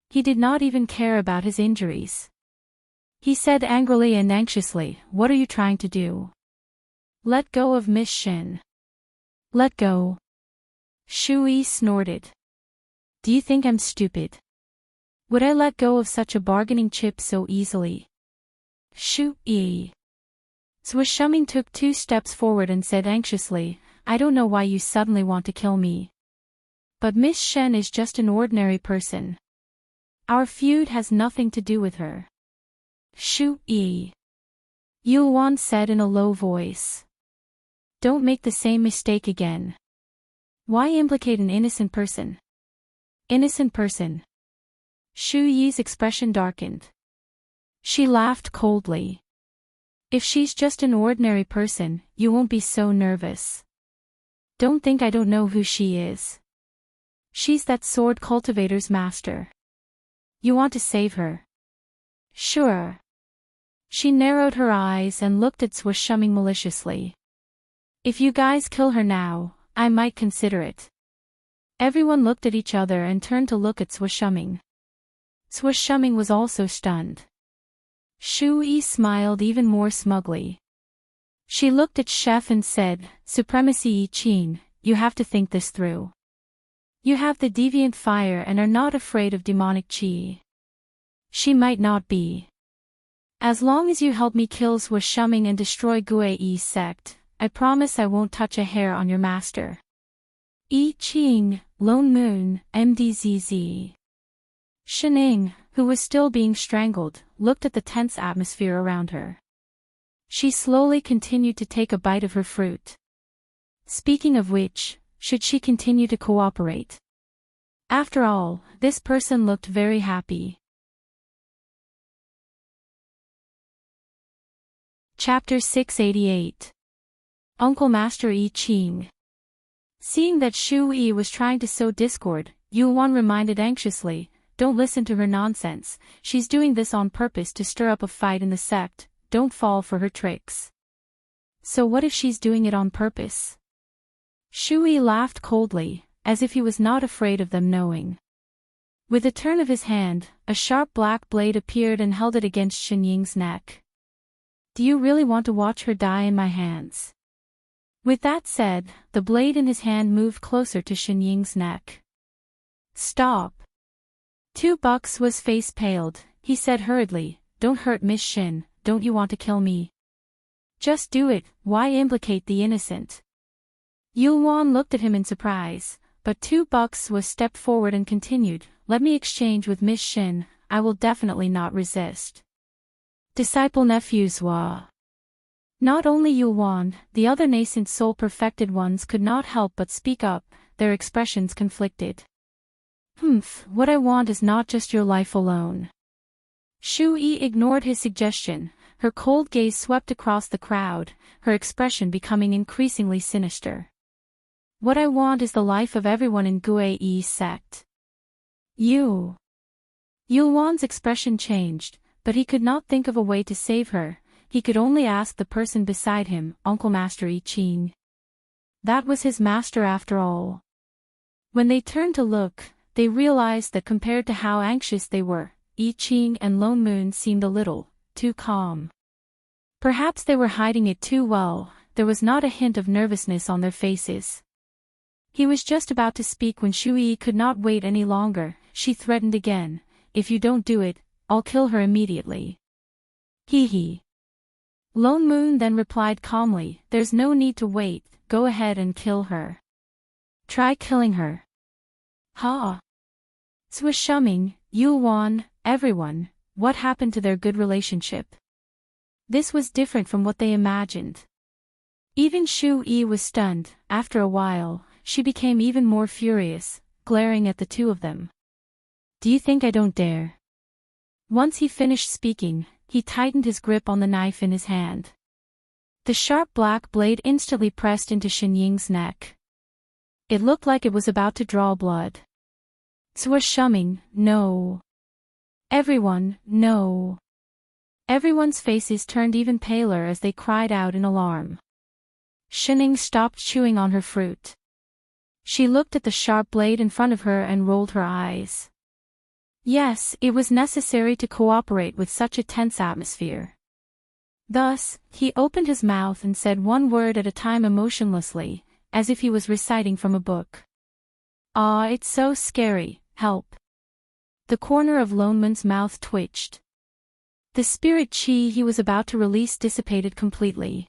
He did not even care about his injuries. He said angrily and anxiously, "What are you trying to do? Let go of Miss Shin." "Let go." Shu-yi snorted. "Do you think I'm stupid? Would I let go of such a bargaining chip so easily?" Shu-yi. Swa-shuming took 2 steps forward and said anxiously, "I don't know why you suddenly want to kill me. But Miss Shen is just an ordinary person. Our feud has nothing to do with her." Shu-yi. Yulwan said in a low voice. "Don't make the same mistake again. Why implicate an innocent person?" "Innocent person?" Shu-yi's expression darkened. She laughed coldly. "If she's just an ordinary person, you won't be so nervous. Don't think I don't know who she is. She's that sword cultivator's master. You want to save her?" "Sure." She narrowed her eyes and looked at Swa-shuming maliciously. "If you guys kill her now, I might consider it." Everyone looked at each other and turned to look at Swa-shuming. Swa-shuming was also stunned. Shu-yi smiled even more smugly. She looked at Chef and said, "Supremacy Yi-chin, you have to think this through. You have the deviant fire and are not afraid of demonic chi. She might not be. As long as you help me kill Swa-shuming and destroy Gue-Yi's sect, I promise I won't touch a hair on your master." Yi-chin, Lone Moon, MDZZ. Shining, who was still being strangled, looked at the tense atmosphere around her. She slowly continued to take a bite of her fruit. Speaking of which, should she continue to cooperate? After all, this person looked very happy. Chapter 688. Uncle Master Yi-chin. Seeing that Shu-yi was trying to sow discord, Yulwan reminded anxiously, "Don't listen to her nonsense, she's doing this on purpose to stir up a fight in the sect, don't fall for her tricks." "So what if she's doing it on purpose?" Shu-yi laughed coldly, as if he was not afraid of them knowing. With a turn of his hand, a sharp black blade appeared and held it against Xinying's neck. "Do you really want to watch her die in my hands?" With that said, the blade in his hand moved closer to Xinying's neck. "Stop." Bucks's face paled. He said hurriedly, "Don't hurt Miss Shin, don't you want to kill me? Just do it, why implicate the innocent?" Yulwan looked at him in surprise, but Bucks stepped forward and continued, "Let me exchange with Miss Shin, I will definitely not resist." Disciple nephews Wa. Not only Yulwan, the other nascent soul-perfected ones could not help but speak up, their expressions conflicted. What I want is not just your life alone." Shu-yi ignored his suggestion, her cold gaze swept across the crowd, her expression becoming increasingly sinister. "What I want is the life of everyone in Gue-Yi's sect." "You." Yulwan's expression changed, but he could not think of a way to save her. He could only ask the person beside him, Uncle Master Yi-chin. That was his master after all. When they turned to look, they realized that compared to how anxious they were, Yi-chin and Lone Moon seemed a little too calm. Perhaps they were hiding it too well, there was not a hint of nervousness on their faces. He was just about to speak when Shu-yi could not wait any longer. She threatened again, "If you don't do it, I'll kill her immediately." Hee. Lone Moon then replied calmly, "There's no need to wait, go ahead and kill her. Try killing her." Ha! Swa-shuming, Yulwan, everyone, what happened to their good relationship? This was different from what they imagined. Even Shu-yi was stunned. After a while, she became even more furious, glaring at the two of them. "Do you think I don't dare?" Once he finished speaking, he tightened his grip on the knife in his hand. The sharp black blade instantly pressed into Xinying's neck. It looked like it was about to draw blood. Swa-shuming, no. Everyone, no. Everyone's faces turned even paler as they cried out in alarm. Shining stopped chewing on her fruit. She looked at the sharp blade in front of her and rolled her eyes. Yes, it was necessary to cooperate with such a tense atmosphere. Thus, he opened his mouth and said one word at a time emotionlessly, as if he was reciting from a book. "Ah, it's so scary, help." The corner of Loneman's mouth twitched. The spirit chi he was about to release dissipated completely.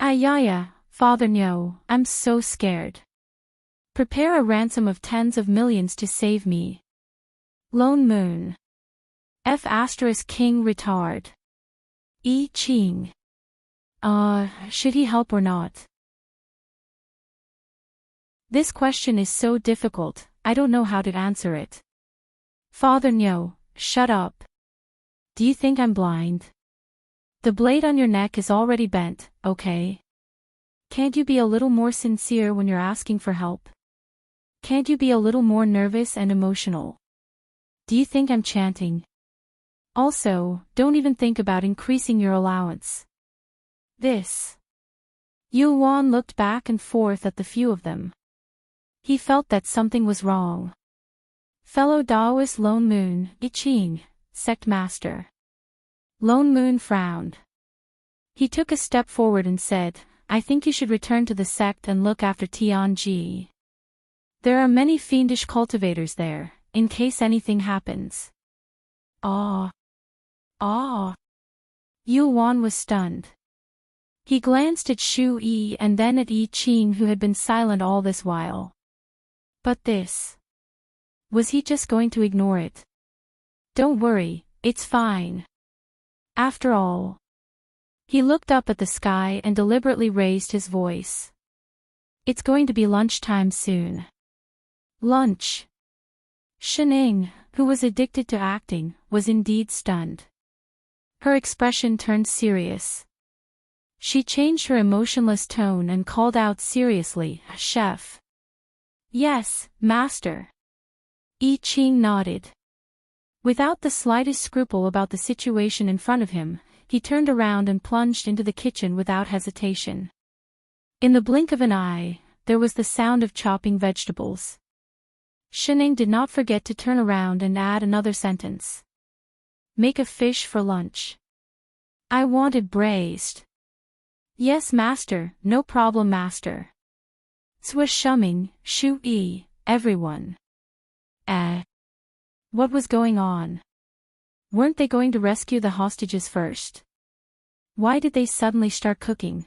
"Ayaya, Father no, I'm so scared. Prepare a ransom of tens of millions to save me. Lone Moon. King retard. I Ching. Should he help or not? This question is so difficult, I don't know how to answer it. Father no, shut up. Do you think I'm blind? The blade on your neck is already bent, okay? Can't you be a little more sincere when you're asking for help? Can't you be a little more nervous and emotional? Do you think I'm chanting? Also, don't even think about increasing your allowance. This. Yuan looked back and forth at the few of them. He felt that something was wrong. Fellow Taoist Lone Moon, I Ching, sect master. Lone Moon frowned. He took a step forward and said, I think you should return to the sect and look after Tianji. There are many fiendish cultivators there, in case anything happens. Yuan was stunned. He glanced at Shu Yi and then at Yi Qing, who had been silent all this while. But this. Was he just going to ignore it? Don't worry, it's fine. After all. He looked up at the sky and deliberately raised his voice. It's going to be lunchtime soon. Lunch. Shining, who was addicted to acting, was indeed stunned. Her expression turned serious. She changed her emotionless tone and called out seriously, Chef. Yes, master. I Ching nodded. Without the slightest scruple about the situation in front of him, he turned around and plunged into the kitchen without hesitation. In the blink of an eye, there was the sound of chopping vegetables. Shining did not forget to turn around and add another sentence. Make a fish for lunch. I want it braised. Yes, master, no problem, master. Swish Shuming, Shu Yi, everyone. What was going on? Weren't they going to rescue the hostages first? Why did they suddenly start cooking?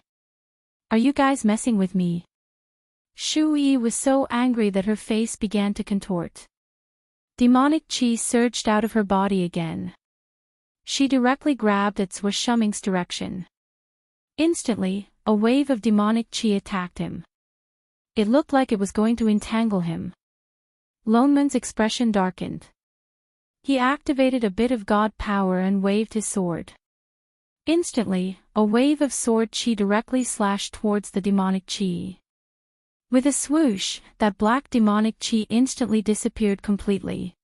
Are you guys messing with me? Shu Yi was so angry that her face began to contort. Demonic chi surged out of her body again. She directly grabbed at Swish Shuming's direction. Instantly, a wave of demonic chi attacked him. It looked like it was going to entangle him. Loneman's expression darkened. He activated a bit of god power and waved his sword. Instantly, a wave of sword chi directly slashed towards the demonic chi. With a swoosh, that black demonic chi instantly disappeared completely.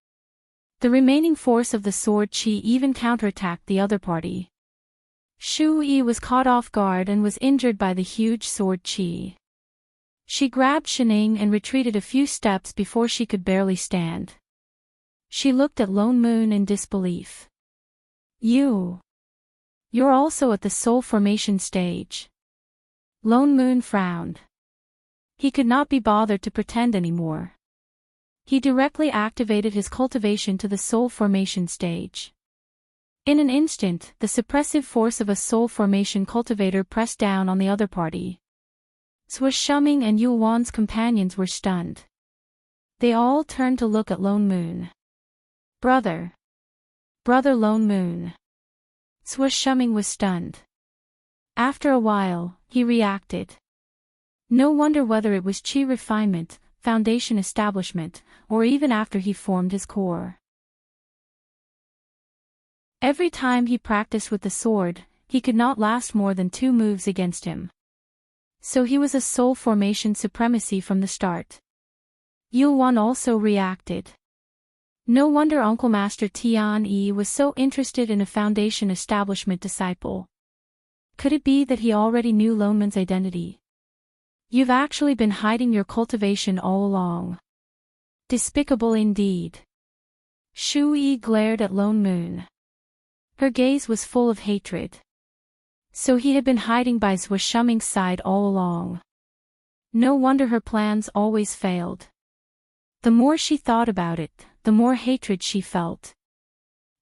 The remaining force of the sword chi even counterattacked the other party. Shu Yi was caught off guard and was injured by the huge sword chi. She grabbed Shining and retreated a few steps before she could barely stand. She looked at Lone Moon in disbelief. You're also at the soul formation stage. Lone Moon frowned. He could not be bothered to pretend anymore. He directly activated his cultivation to the soul formation stage. In an instant, the suppressive force of a soul formation cultivator pressed down on the other party. Swish Shuming and Yuan's companions were stunned. They all turned to look at Lone Moon. Brother Lone Moon. Swish Shuming was stunned. After a while, he reacted. No wonder whether it was chi refinement, foundation establishment, or even after he formed his core. Every time he practiced with the sword, he could not last more than 2 moves against him. So he was a soul formation supremacy from the start. Yuan also reacted. No wonder Uncle Master Tian was so interested in a Foundation establishment disciple. Could it be that he already knew Loneman's identity? You've actually been hiding your cultivation all along. Despicable indeed. Shu Yi glared at Lone Moon. Her gaze was full of hatred. So he had been hiding by Xueshuming's side all along. No wonder her plans always failed. The more she thought about it, the more hatred she felt.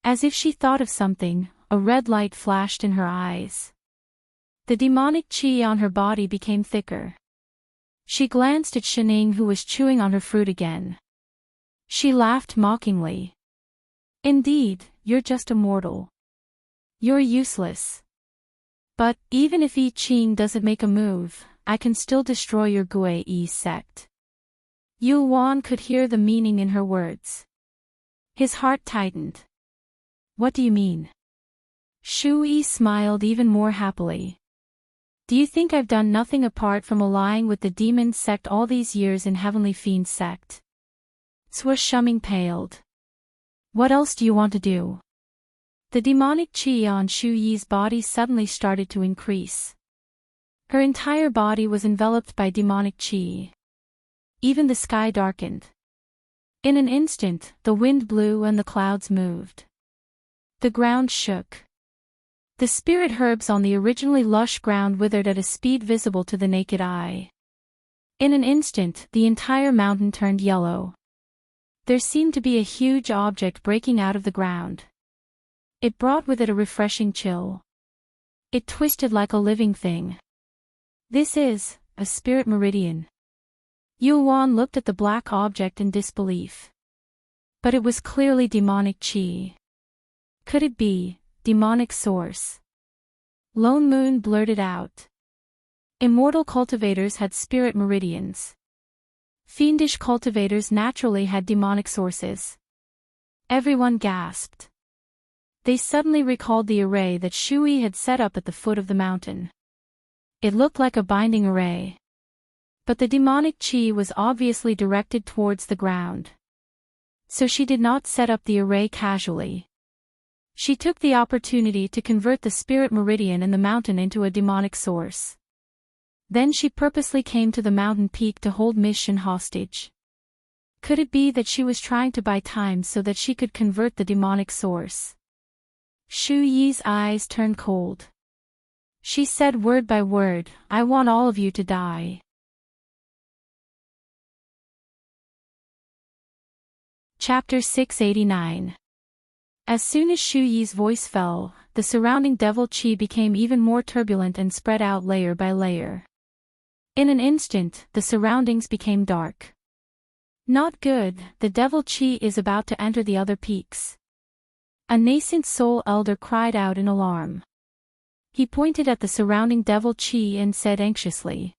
As if she thought of something, a red light flashed in her eyes. The demonic qi on her body became thicker. She glanced at Shining, who was chewing on her fruit again. She laughed mockingly. Indeed, you're just a mortal. You're useless. But, even if I Ching doesn't make a move, I can still destroy your Gui sect. Yu Wan could hear the meaning in her words. His heart tightened. What do you mean? Shu Yi smiled even more happily. Do you think I've done nothing apart from allying with the demon sect all these years in Heavenly Fiend sect? Xueshuming paled. What else do you want to do? The demonic qi on Shu Yi's body suddenly started to increase. Her entire body was enveloped by demonic qi. Even the sky darkened. In an instant, the wind blew and the clouds moved. The ground shook. The spirit herbs on the originally lush ground withered at a speed visible to the naked eye. In an instant, the entire mountain turned yellow. There seemed to be a huge object breaking out of the ground. It brought with it a refreshing chill. It twisted like a living thing. This is a spirit meridian. Yu Wan looked at the black object in disbelief. But it was clearly demonic qi. Could it be demonic source? Lone Moon blurted out. Immortal cultivators had spirit meridians. Fiendish cultivators naturally had demonic sources. Everyone gasped. They suddenly recalled the array that Shu Yi had set up at the foot of the mountain. It looked like a binding array. But the demonic qi was obviously directed towards the ground. So she did not set up the array casually. She took the opportunity to convert the spirit meridian in the mountain into a demonic source. Then she purposely came to the mountain peak to hold Miss Shin hostage. Could it be that she was trying to buy time so that she could convert the demonic source? Shu Yi's eyes turned cold. She said word by word, I want all of you to die. Chapter 689. As soon as Shu Yi's voice fell, the surrounding devil qi became even more turbulent and spread out layer by layer. In an instant, the surroundings became dark. Not good, the devil qi is about to enter the other peaks. A nascent soul elder cried out in alarm. He pointed at the surrounding devil qi and said anxiously.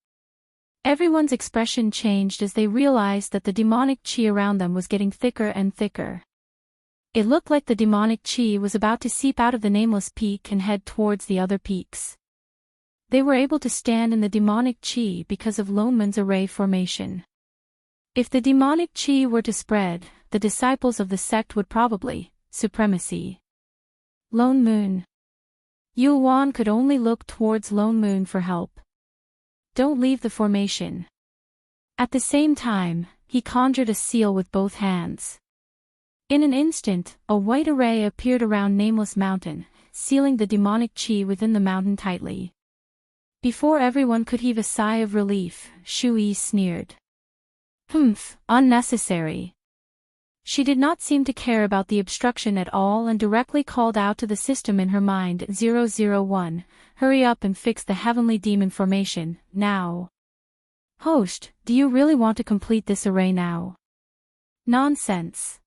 Everyone's expression changed as they realized that the demonic qi around them was getting thicker and thicker. It looked like the demonic qi was about to seep out of the nameless peak and head towards the other peaks. They were able to stand in the demonic qi because of Loneman's array formation. If the demonic qi were to spread, the disciples of the sect would probably supremacy. Lone Moon. Yu Wan could only look towards Lone Moon for help. Don't leave the formation. At the same time, he conjured a seal with both hands. In an instant, a white array appeared around Nameless Mountain, sealing the demonic qi within the mountain tightly. Before everyone could heave a sigh of relief, Shu Yi sneered. Humph, unnecessary. She did not seem to care about the obstruction at all and directly called out to the system in her mind 001, hurry up and fix the heavenly demon formation, now. Host, do you really want to complete this array now? Nonsense.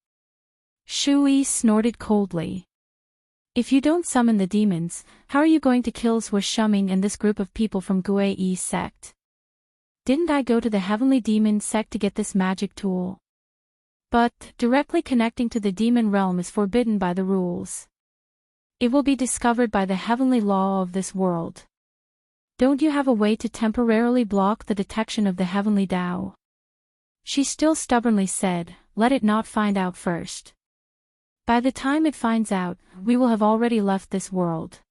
Shu Yi snorted coldly. If you don't summon the demons, how are you going to kill Xueshuming and this group of people from Gui sect? Didn't I go to the heavenly demon sect to get this magic tool? But, directly connecting to the demon realm is forbidden by the rules. It will be discovered by the heavenly law of this world. Don't you have a way to temporarily block the detection of the heavenly Tao? She still stubbornly said, let it not find out first. By the time it finds out, we will have already left this world.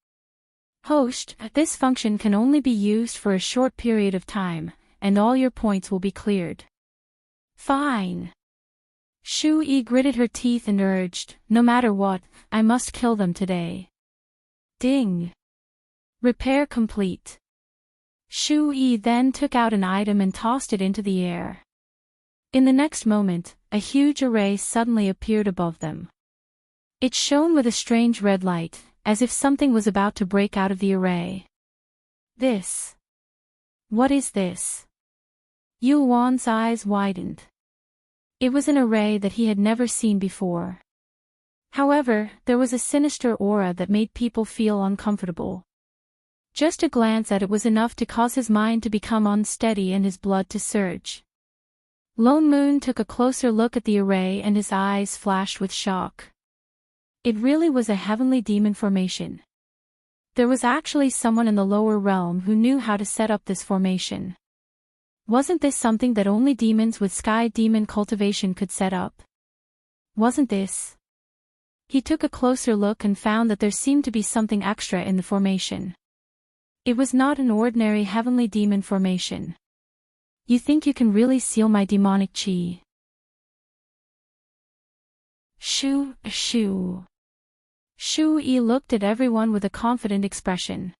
Host, this function can only be used for a short period of time, and all your points will be cleared. Fine. Shu-Yi gritted her teeth and urged, no matter what, I must kill them today. Ding. Repair complete. Shu-Yi then took out an item and tossed it into the air. In the next moment, a huge array suddenly appeared above them. It shone with a strange red light, as if something was about to break out of the array. This. What is this? Yuan's eyes widened. It was an array that he had never seen before. However, there was a sinister aura that made people feel uncomfortable. Just a glance at it was enough to cause his mind to become unsteady and his blood to surge. Lone Moon took a closer look at the array and his eyes flashed with shock. It really was a heavenly demon formation. There was actually someone in the lower realm who knew how to set up this formation. Wasn't this something that only demons with sky demon cultivation could set up? Wasn't this? He took a closer look and found that there seemed to be something extra in the formation. It was not an ordinary heavenly demon formation. You think you can really seal my demonic chi? Shoo. Shu-Yi looked at everyone with a confident expression.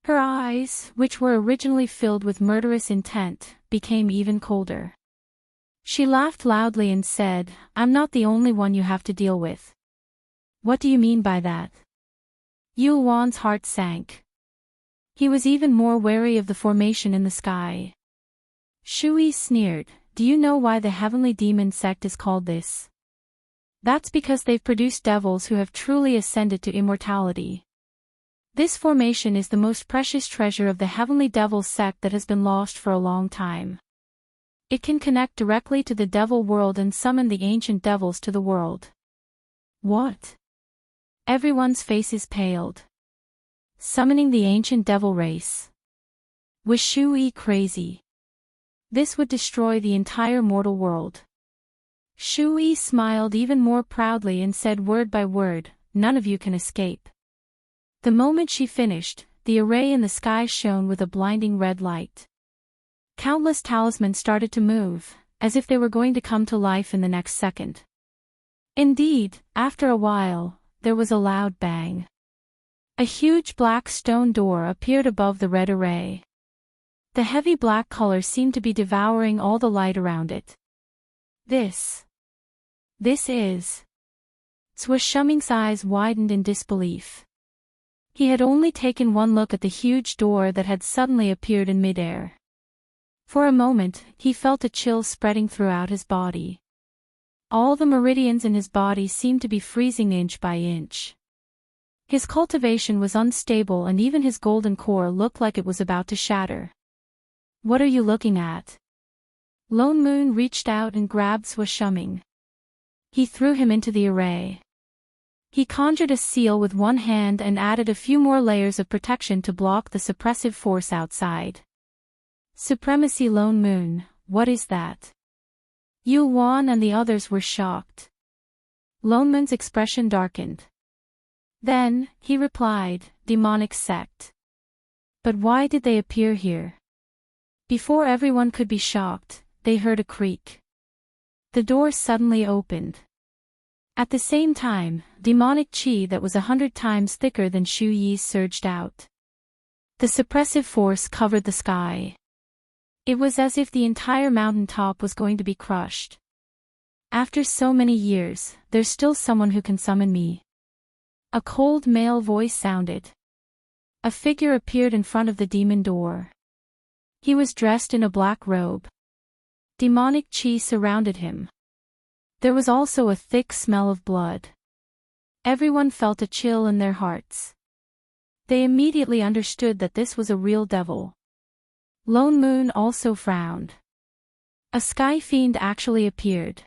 Her eyes, which were originally filled with murderous intent, became even colder. She laughed loudly and said, I'm not the only one you have to deal with. What do you mean by that? Yuan's heart sank. He was even more wary of the formation in the sky. Shu-Yi sneered, do you know why the heavenly demon sect is called this? That's because they've produced devils who have truly ascended to immortality. This formation is the most precious treasure of the heavenly devil sect that has been lost for a long time. It can connect directly to the devil world and summon the ancient devils to the world. What? Everyone's faces paled. Summoning the ancient devil race. Was Shu-Yi crazy? This would destroy the entire mortal world. Shu-Yi smiled even more proudly and said word by word, none of you can escape. The moment she finished, the array in the sky shone with a blinding red light. Countless talismans started to move, as if they were going to come to life in the next second. Indeed, after a while, there was a loud bang. A huge black stone door appeared above the red array. The heavy black color seemed to be devouring all the light around it. This is... Zhuo Shuming's eyes widened in disbelief. He had only taken one look at the huge door that had suddenly appeared in midair. For a moment, he felt a chill spreading throughout his body. All the meridians in his body seemed to be freezing inch by inch. His cultivation was unstable and even his golden core looked like it was about to shatter. What are you looking at? Lone Moon reached out and grabbed Zhuo Shuming. He threw him into the array. He conjured a seal with one hand and added a few more layers of protection to block the suppressive force outside. Supremacy. Lone Moon, what is that? Yuan and the others were shocked. Lone Moon's expression darkened. Then, he replied, demonic sect. But why did they appear here? Before everyone could be shocked, they heard a creak. The door suddenly opened. At the same time, demonic chi that was 100 times thicker than Shu-Yi's surged out. The suppressive force covered the sky. It was as if the entire mountain top was going to be crushed. After so many years, there's still someone who can summon me. A cold male voice sounded. A figure appeared in front of the demon door. He was dressed in a black robe. Demonic chi surrounded him. There was also a thick smell of blood. Everyone felt a chill in their hearts. They immediately understood that this was a real devil. Lone Moon also frowned. A sky fiend actually appeared.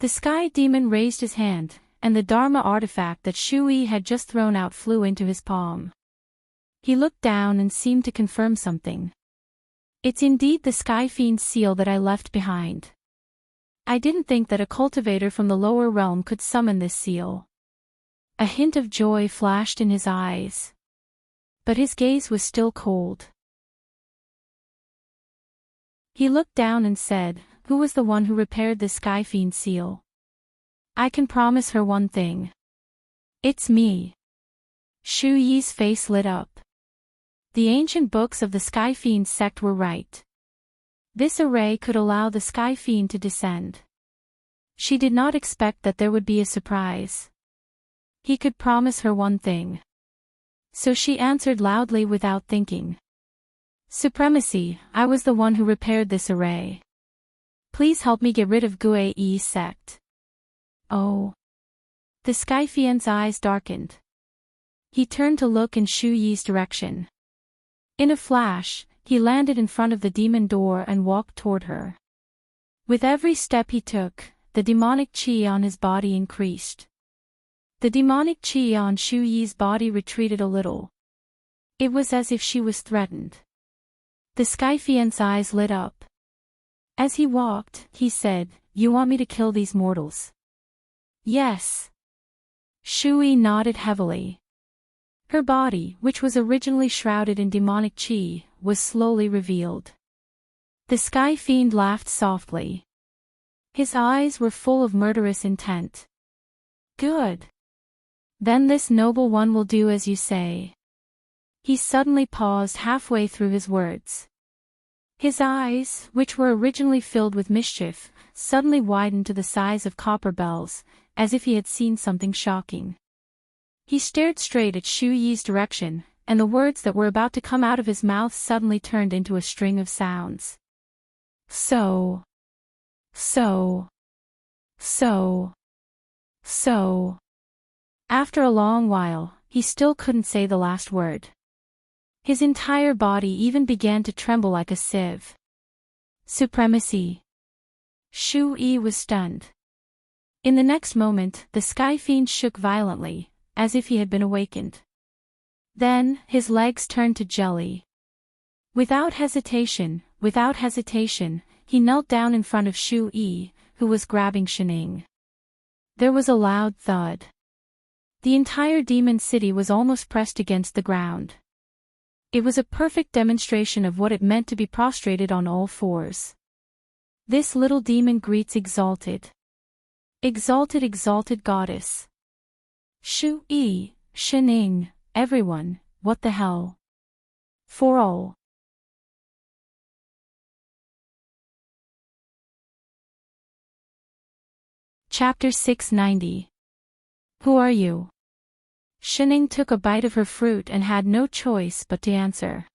The sky demon raised his hand, and the Dharma artifact that Shu-Yi had just thrown out flew into his palm. He looked down and seemed to confirm something. It's indeed the sky fiend's seal that I left behind. I didn't think that a cultivator from the lower realm could summon this seal. A hint of joy flashed in his eyes. But his gaze was still cold. He looked down and said, "Who was the one who repaired the Sky Fiend seal? I can promise her one thing. It's me." Shu Yi's face lit up. The ancient books of the Sky Fiend sect were right. This array could allow the Sky Fiend to descend. She did not expect that there would be a surprise. He could promise her one thing. So she answered loudly without thinking. "Supremacy, I was the one who repaired this array. Please help me get rid of Gue Yi's sect." "Oh." The Sky Fiend's eyes darkened. He turned to look in Shu Yi's direction. In a flash, he landed in front of the demon door and walked toward her. With every step he took, the demonic chi on his body increased. The demonic chi on Shu Yi's body retreated a little. It was as if she was threatened. The Sky Fiend's eyes lit up. As he walked, he said, "You want me to kill these mortals?" "Yes." Shu Yi nodded heavily. Her body, which was originally shrouded in demonic chi, was slowly revealed. The Sky Fiend laughed softly. His eyes were full of murderous intent. "Good. Then this noble one will do as you say." He suddenly paused halfway through his words. His eyes, which were originally filled with mischief, suddenly widened to the size of copper bells, as if he had seen something shocking. He stared straight at Shu Yi's direction, and the words that were about to come out of his mouth suddenly turned into a string of sounds. So. After a long while, he still couldn't say the last word. His entire body even began to tremble like a sieve. Supremacy. Shu Yi was stunned. In the next moment, the Sky Fiend shook violently, as if he had been awakened. Then, his legs turned to jelly. Without hesitation, he knelt down in front of Shu Yi, who was grabbing Shining. There was a loud thud. The entire demon city was almost pressed against the ground. It was a perfect demonstration of what it meant to be prostrated on all fours. This little demon greets exalted. Exalted goddess. Shu Yi, Shining, everyone, what the hell? For all. Chapter 690. Who are you? Shining took a bite of her fruit and had no choice but to answer.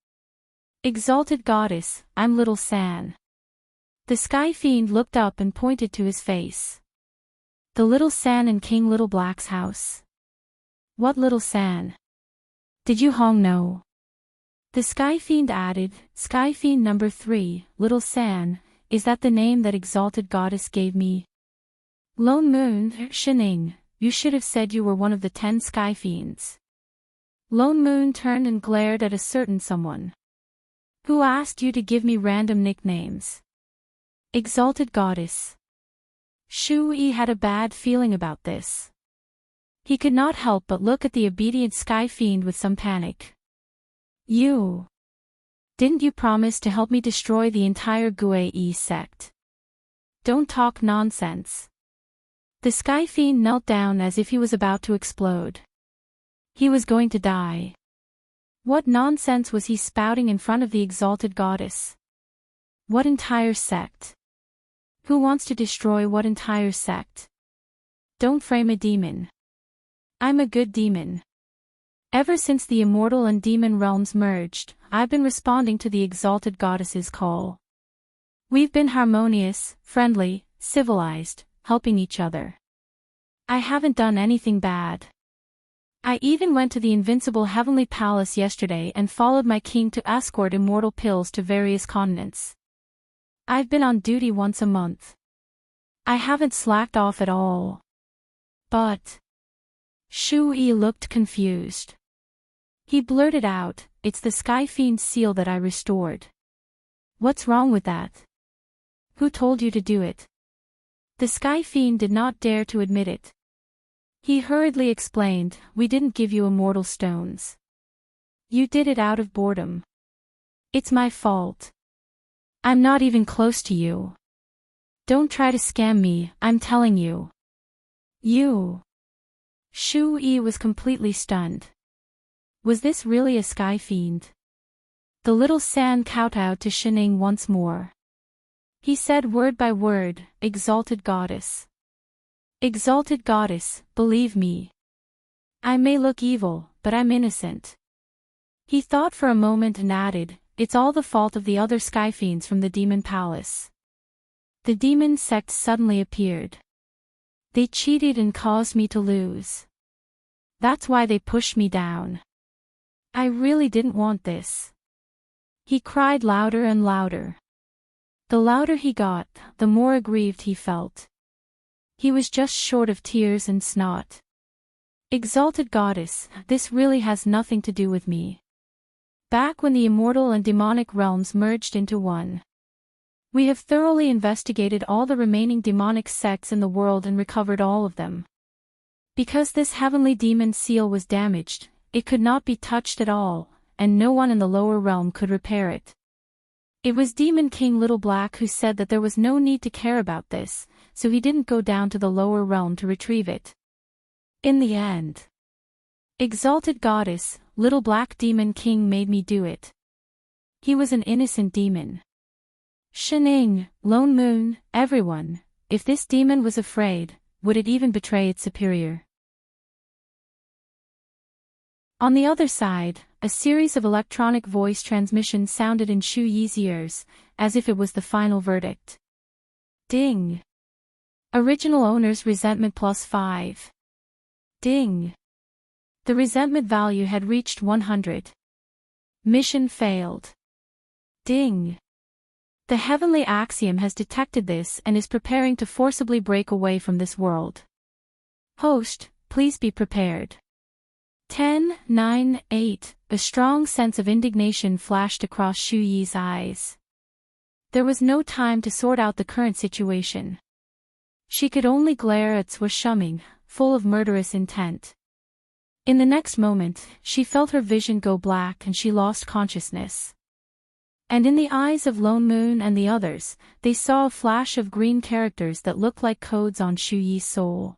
Exalted goddess, I'm Little San. The Sky Fiend looked up and pointed to his face. The Little San in King Little Black's house. What Little San? Did you Hong know? The Sky Fiend added, Sky Fiend number 3, Little San, is that the name that Exalted Goddess gave me? Lone Moon, Shining, you should have said you were one of the 10 Sky Fiends. Lone Moon turned and glared at a certain someone. Who asked you to give me random nicknames? Exalted Goddess. Shu Yi had a bad feeling about this. He could not help but look at the obedient Sky Fiend with some panic. You. Didn't you promise to help me destroy the entire Gue Yi sect? Don't talk nonsense. The Sky Fiend knelt down as if he was about to explode. He was going to die. What nonsense was he spouting in front of the Exalted Goddess? What entire sect? Who wants to destroy what entire sect? Don't frame a demon. I'm a good demon. Ever since the immortal and demon realms merged, I've been responding to the Exalted Goddess's call. We've been harmonious, friendly, civilized, helping each other. I haven't done anything bad. I even went to the invincible heavenly palace yesterday and followed my king to escort immortal pills to various continents. I've been on duty once a month. I haven't slacked off at all. But... Shu Yi looked confused. He blurted out, it's the Sky Fiend seal that I restored. What's wrong with that? Who told you to do it? The Sky Fiend did not dare to admit it. He hurriedly explained, "We didn't give you immortal stones. You did it out of boredom. It's my fault. I'm not even close to you. Don't try to scam me, I'm telling you." You. Shu Yi was completely stunned. Was this really a Sky Fiend? The little San kowtowed to Shining once more. He said word by word, "Exalted Goddess. Exalted Goddess, believe me. I may look evil, but I'm innocent." He thought for a moment and added, "It's all the fault of the other Sky Fiends from the Demon Palace." The demon sect suddenly appeared. They cheated and caused me to lose. That's why they pushed me down. I really didn't want this. He cried louder and louder. The louder he got, the more aggrieved he felt. He was just short of tears and snot. "Exalted Goddess, this really has nothing to do with me. Back when the immortal and demonic realms merged into one. We have thoroughly investigated all the remaining demonic sects in the world and recovered all of them. Because this heavenly demon seal was damaged, it could not be touched at all, and no one in the lower realm could repair it. It was Demon King Little Black who said that there was no need to care about this, so he didn't go down to the lower realm to retrieve it. In the end, Exalted Goddess, Little Black Demon King made me do it. He was an innocent demon. Shining, Lone Moon, everyone, if this demon was afraid, would it even betray its superior? On the other side, a series of electronic voice transmissions sounded in Shu Yi's ears, as if it was the final verdict. Ding. Original owner's resentment +5. Ding. The resentment value had reached 100. Mission failed. Ding. The heavenly axiom has detected this and is preparing to forcibly break away from this world. Host, please be prepared. 10, 9, 8. A strong sense of indignation flashed across Shu Yi's eyes. There was no time to sort out the current situation. She could only glare at Swa Shuming, full of murderous intent. In the next moment, she felt her vision go black and she lost consciousness. And in the eyes of Lone Moon and the others, they saw a flash of green characters that looked like codes on Shu Yi's soul.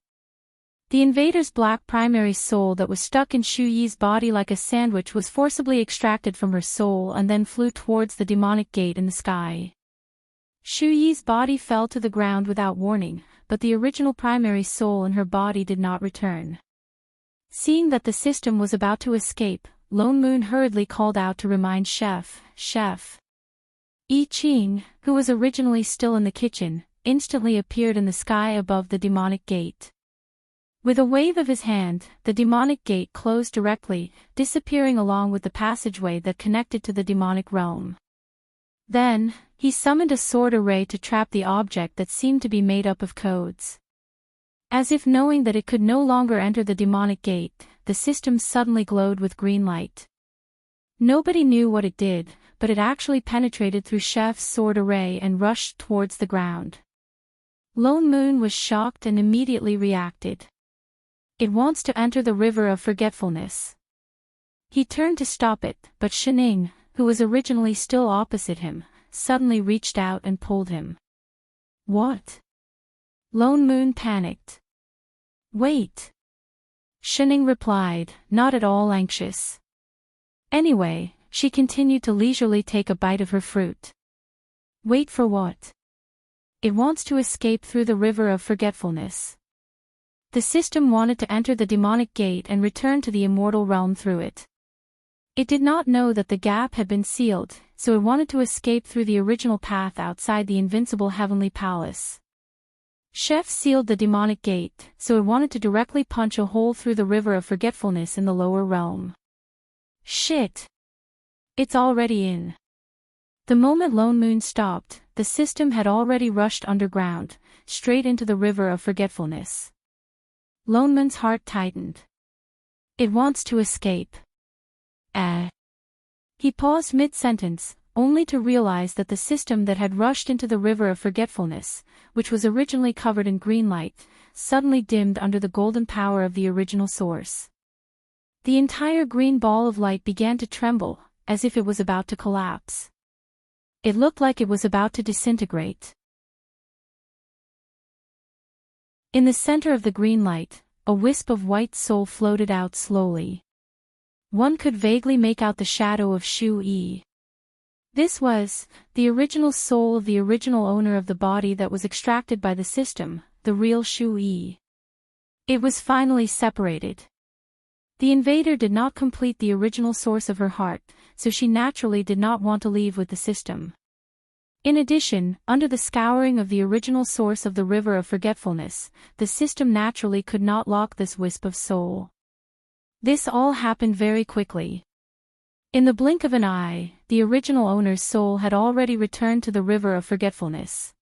The invader's black primary soul that was stuck in Shu Yi's body like a sandwich was forcibly extracted from her soul and then flew towards the demonic gate in the sky. Shu Yi's body fell to the ground without warning, but the original primary soul in her body did not return. Seeing that the system was about to escape, Lone Moon hurriedly called out to remind Chef. I Ching, who was originally still in the kitchen, instantly appeared in the sky above the demonic gate. With a wave of his hand, the demonic gate closed directly, disappearing along with the passageway that connected to the demonic realm. Then, he summoned a sword array to trap the object that seemed to be made up of codes. As if knowing that it could no longer enter the demonic gate, the system suddenly glowed with green light. Nobody knew what it did, but it actually penetrated through Chef's sword array and rushed towards the ground. Lone Moon was shocked and immediately reacted. It wants to enter the river of forgetfulness. He turned to stop it, but Shining, who was originally still opposite him, suddenly reached out and pulled him. What? Lone Moon panicked. Wait. Shining replied, not at all anxious. Anyway, she continued to leisurely take a bite of her fruit. Wait for what? It wants to escape through the river of forgetfulness. The system wanted to enter the demonic gate and return to the immortal realm through it. It did not know that the gap had been sealed, so it wanted to escape through the original path outside the invincible heavenly palace. Chef sealed the demonic gate, so it wanted to directly punch a hole through the river of forgetfulness in the lower realm. Shit! It's already in. The moment Lone Moon stopped, the system had already rushed underground, straight into the river of forgetfulness. Lone Moon's heart tightened. It wants to escape. He paused mid-sentence, only to realize that the system that had rushed into the river of forgetfulness, which was originally covered in green light, suddenly dimmed under the golden power of the original source. The entire green ball of light began to tremble, as if it was about to collapse. It looked like it was about to disintegrate. In the center of the green light, a wisp of white soul floated out slowly. One could vaguely make out the shadow of Shu-Yi. This was the original soul of the original owner of the body that was extracted by the system, the real Shu-Yi. It was finally separated. The invader did not complete the original source of her heart, so she naturally did not want to leave with the system. In addition, under the scouring of the original source of the river of forgetfulness, the system naturally could not lock this wisp of soul. This all happened very quickly. In the blink of an eye, the original owner's soul had already returned to the river of forgetfulness.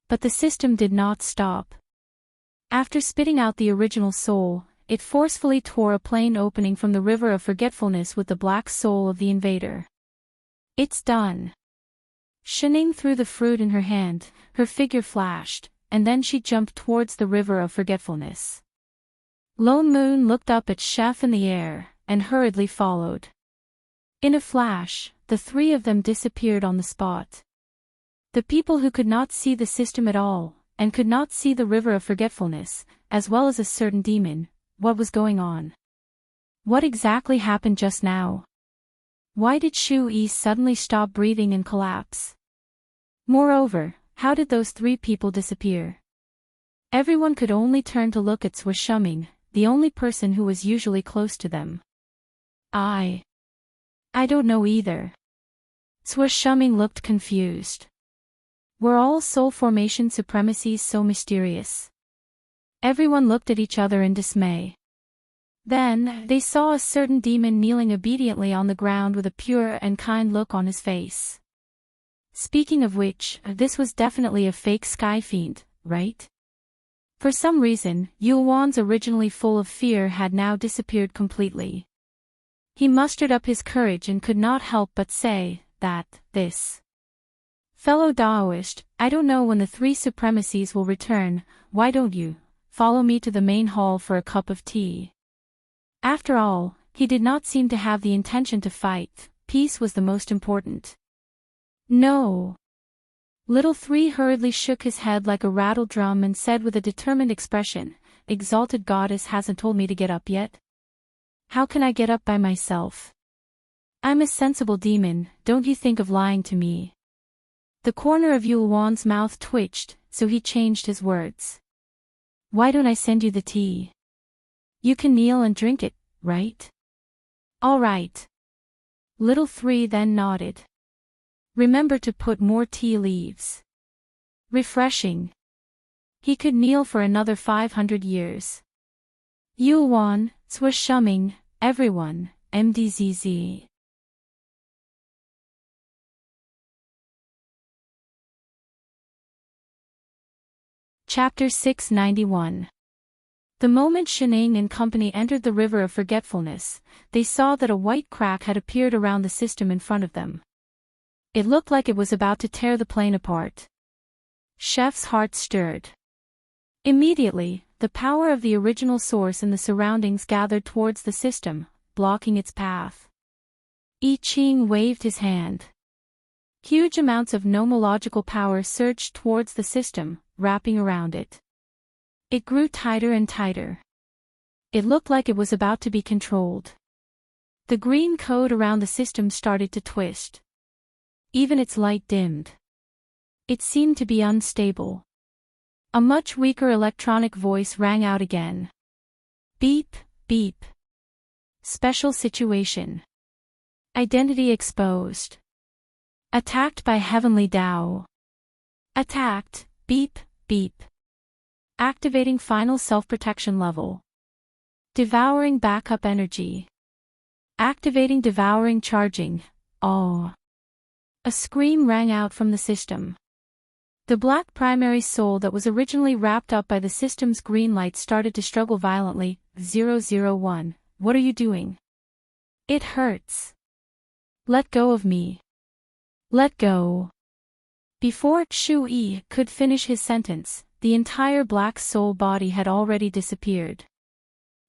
But the system did not stop. After spitting out the original soul, it forcefully tore a plain opening from the river of forgetfulness with the black soul of the invader. It's done. Shining threw the fruit in her hand, her figure flashed, and then she jumped towards the river of forgetfulness. Lone Moon looked up at Chef in the air, and hurriedly followed. In a flash, the three of them disappeared on the spot. The people who could not see the system at all, and could not see the river of forgetfulness, as well as a certain demon, what was going on? What exactly happened just now? Why did Shu-Yi suddenly stop breathing and collapse? Moreover, how did those three people disappear? Everyone could only turn to look at Sui Shuming, the only person who was usually close to them. I don't know either. Sui Shuming looked confused. Were all soul formation supremacies so mysterious? Everyone looked at each other in dismay. Then, they saw a certain demon kneeling obediently on the ground with a pure and kind look on his face. Speaking of which, this was definitely a fake sky fiend, right? For some reason, Yulwan's originally full of fear had now disappeared completely. He mustered up his courage and could not help but say, this fellow Daoist, I don't know when the three supremacies will return, why don't you follow me to the main hall for a cup of tea? After all, he did not seem to have the intention to fight, peace was the most important. No. Little Three hurriedly shook his head like a rattled drum and said with a determined expression, Exalted Goddess hasn't told me to get up yet? How can I get up by myself? I'm a sensible demon, don't you think of lying to me. The corner of Yulwan's mouth twitched, so he changed his words. Why don't I send you the tea? You can kneel and drink it, right? All right. Little Three then nodded. Remember to put more tea leaves. Refreshing. He could kneel for another 500 years. Yulwan, Sui Shuming, everyone, MDZZ. Chapter 691. The moment Shining and company entered the river of forgetfulness, they saw that a white crack had appeared around the system in front of them. It looked like it was about to tear the plane apart. Chef's heart stirred. Immediately, the power of the original source in the surroundings gathered towards the system, blocking its path. I Ching waved his hand. Huge amounts of nomological power surged towards the system, wrapping around it. It grew tighter and tighter. It looked like it was about to be controlled. The green code around the system started to twist. Even its light dimmed. It seemed to be unstable. A much weaker electronic voice rang out again. Beep, beep. Special situation. Identity exposed. Attacked by Heavenly Tao. Attacked, beep, beep. Activating final self-protection level. Devouring backup energy. Activating devouring charging. Oh. A scream rang out from the system. The black primary soul that was originally wrapped up by the system's green light started to struggle violently. 001, what are you doing? It hurts. Let go of me. Let go. Before Shu-yi could finish his sentence, the entire black soul body had already disappeared.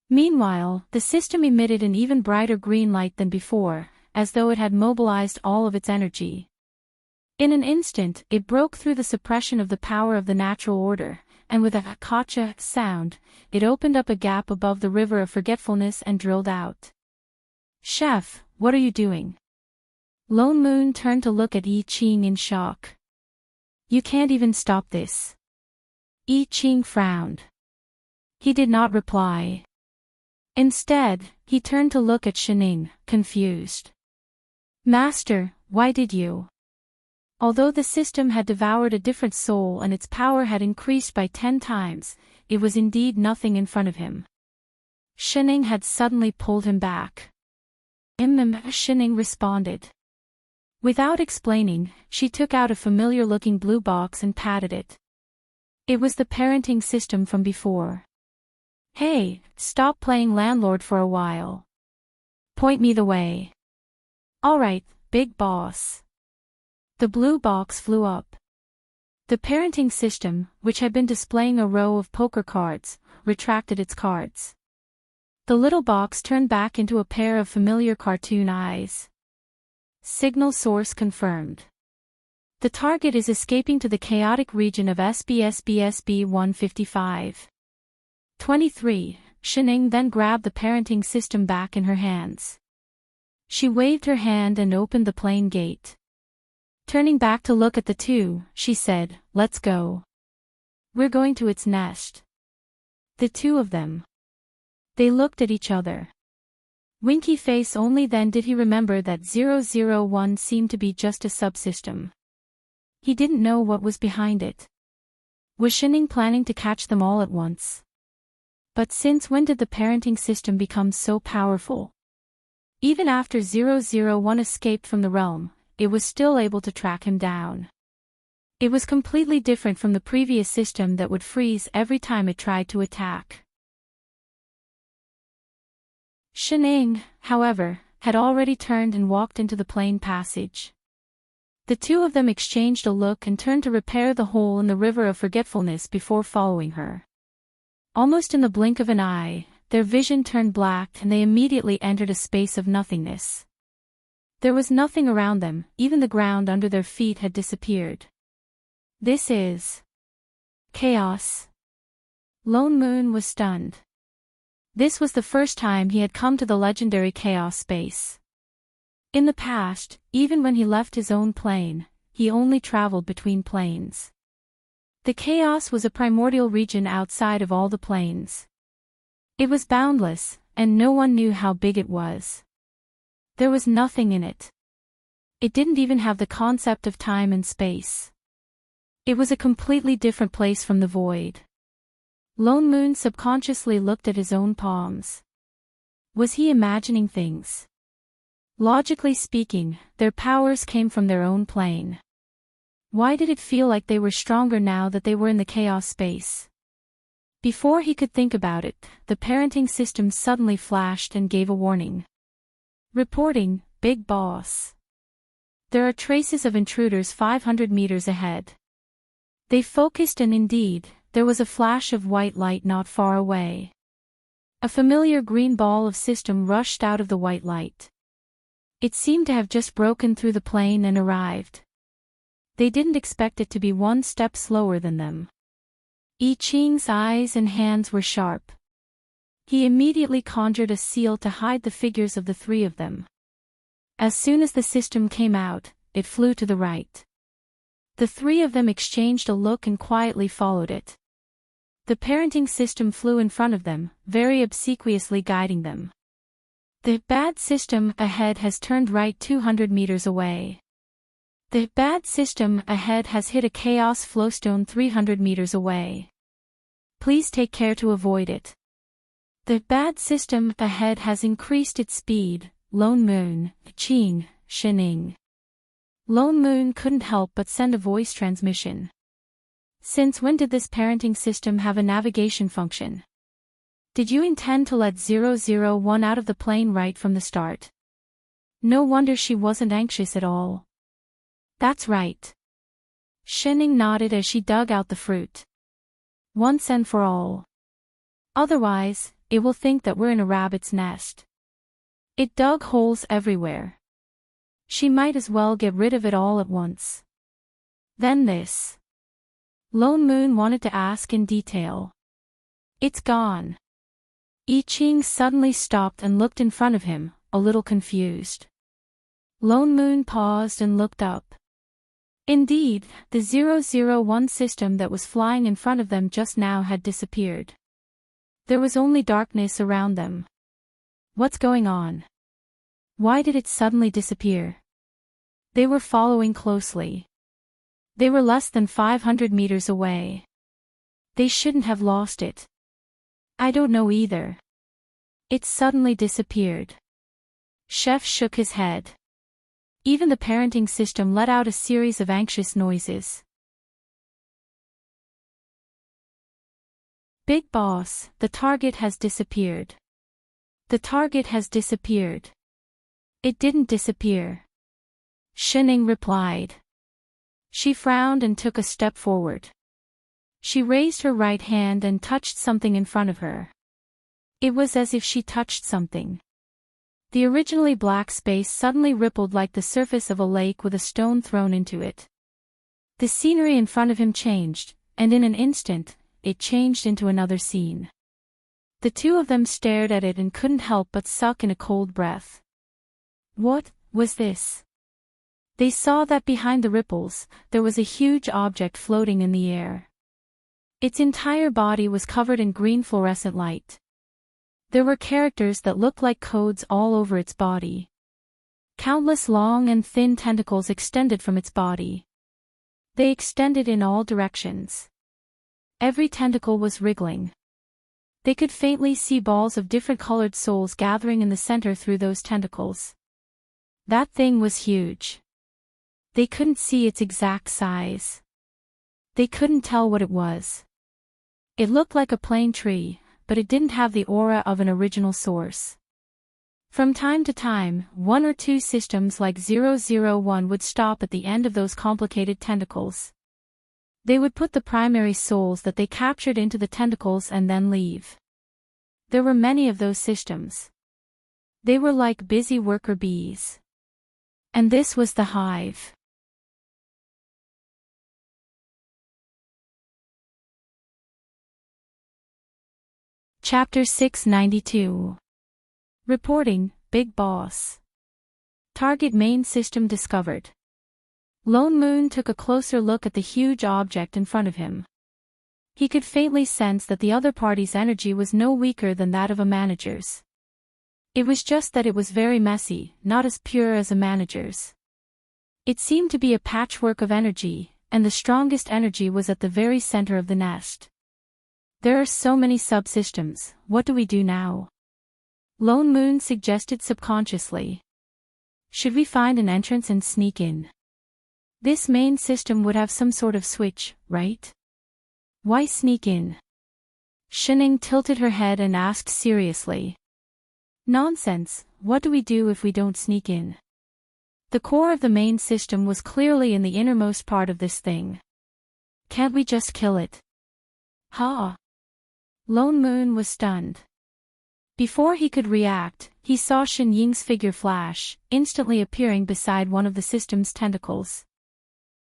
Meanwhile, the system emitted an even brighter green light than before, as though it had mobilized all of its energy. In an instant, it broke through the suppression of the power of the natural order, and with a kacha sound, it opened up a gap above the river of forgetfulness and drilled out. Chef, what are you doing? Lone Moon turned to look at Yi Qing in shock. You can't even stop this. Yi Qing frowned. He did not reply. Instead, he turned to look at Shining, confused. Master, why did you? Although the system had devoured a different soul and its power had increased by 10 times, it was indeed nothing in front of him. Shining had suddenly pulled him back. Shining responded. Without explaining, she took out a familiar-looking blue box and patted it. It was the parenting system from before. Hey, stop playing landlord for a while. Point me the way. All right, big boss. The blue box flew up. The parenting system, which had been displaying a row of poker cards, retracted its cards. The little box turned back into a pair of familiar cartoon eyes. Signal source confirmed. The target is escaping to the chaotic region of SBSBSB 155. 23. Shining then grabbed the parenting system back in her hands. She waved her hand and opened the plane gate. Turning back to look at the two, she said, "Let's go. We're going to its nest." The two of them. They looked at each other. Winky face. Only then did he remember that 001 seemed to be just a subsystem. He didn't know what was behind it. Was Shining planning to catch them all at once? But since when did the parenting system become so powerful? Even after 001 escaped from the realm, it was still able to track him down. It was completely different from the previous system that would freeze every time it tried to attack. Shining, however, had already turned and walked into the plane passage. The two of them exchanged a look and turned to repair the hole in the river of forgetfulness before following her. Almost in the blink of an eye, their vision turned black and they immediately entered a space of nothingness. There was nothing around them, even the ground under their feet had disappeared. This is chaos. Lone Moon was stunned. This was the first time he had come to the legendary chaos space. In the past, even when he left his own plane, he only traveled between planes. The chaos was a primordial region outside of all the planes. It was boundless, and no one knew how big it was. There was nothing in it. It didn't even have the concept of time and space. It was a completely different place from the void. Lone Moon subconsciously looked at his own palms. Was he imagining things? Logically speaking, their powers came from their own plane. Why did it feel like they were stronger now that they were in the chaos space? Before he could think about it, the parenting system suddenly flashed and gave a warning. Reporting, Big Boss. There are traces of intruders 500 meters ahead. They focused and indeed, there was a flash of white light not far away. A familiar green ball of system rushed out of the white light. It seemed to have just broken through the plane and arrived. They didn't expect it to be one step slower than them. Yi Qing's eyes and hands were sharp. He immediately conjured a seal to hide the figures of the three of them. As soon as the system came out, it flew to the right. The three of them exchanged a look and quietly followed it. The parenting system flew in front of them, very obsequiously guiding them. The bad system ahead has turned right 200 meters away. The bad system ahead has hit a chaos flowstone 300 meters away. Please take care to avoid it. The bad system ahead has increased its speed. Lone Moon, Qing, Shining. Lone Moon couldn't help but send a voice transmission. Since when did this parenting system have a navigation function? Did you intend to let 001 out of the plane right from the start? No wonder she wasn't anxious at all. That's right. Shining nodded as she dug out the fruit. Once and for all. Otherwise, it will think that we're in a rabbit's nest. It dug holes everywhere. She might as well get rid of it all at once. Then this. Lone Moon wanted to ask in detail. It's gone. I Ching suddenly stopped and looked in front of him, a little confused. Lone Moon paused and looked up. Indeed, the 001 system that was flying in front of them just now had disappeared. There was only darkness around them. What's going on? Why did it suddenly disappear? They were following closely. They were less than 500 meters away. They shouldn't have lost it. I don't know either. It suddenly disappeared. Chef shook his head. Even the parenting system let out a series of anxious noises. Big boss, the target has disappeared. The target has disappeared. It didn't disappear. Shining replied. She frowned and took a step forward. She raised her right hand and touched something in front of her. It was as if she touched something. The originally black space suddenly rippled like the surface of a lake with a stone thrown into it. The scenery in front of him changed, and in an instant, it changed into another scene. The two of them stared at it and couldn't help but suck in a cold breath. What was this? They saw that behind the ripples, there was a huge object floating in the air. Its entire body was covered in green fluorescent light. There were characters that looked like codes all over its body. Countless long and thin tentacles extended from its body. They extended in all directions. Every tentacle was wriggling. They could faintly see balls of different colored souls gathering in the center through those tentacles. That thing was huge. They couldn't see its exact size. They couldn't tell what it was. It looked like a plain tree, but it didn't have the aura of an original source. From time to time, one or two systems like 001 would stop at the end of those complicated tentacles. They would put the primary souls that they captured into the tentacles and then leave. There were many of those systems. They were like busy worker bees. And this was the hive. Chapter 692. Reporting, Big Boss. Target main system discovered. Lone Moon took a closer look at the huge object in front of him. He could faintly sense that the other party's energy was no weaker than that of a manager's. It was just that it was very messy, not as pure as a manager's. It seemed to be a patchwork of energy, and the strongest energy was at the very center of the nest. There are so many subsystems, what do we do now? Lone Moon suggested subconsciously. Should we find an entrance and sneak in? This main system would have some sort of switch, right? Why sneak in? Shining tilted her head and asked seriously. Nonsense, what do we do if we don't sneak in? The core of the main system was clearly in the innermost part of this thing. Can't we just kill it? Ha! Lone Moon was stunned. Before he could react, he saw Shen Ying's figure flash, instantly appearing beside one of the system's tentacles.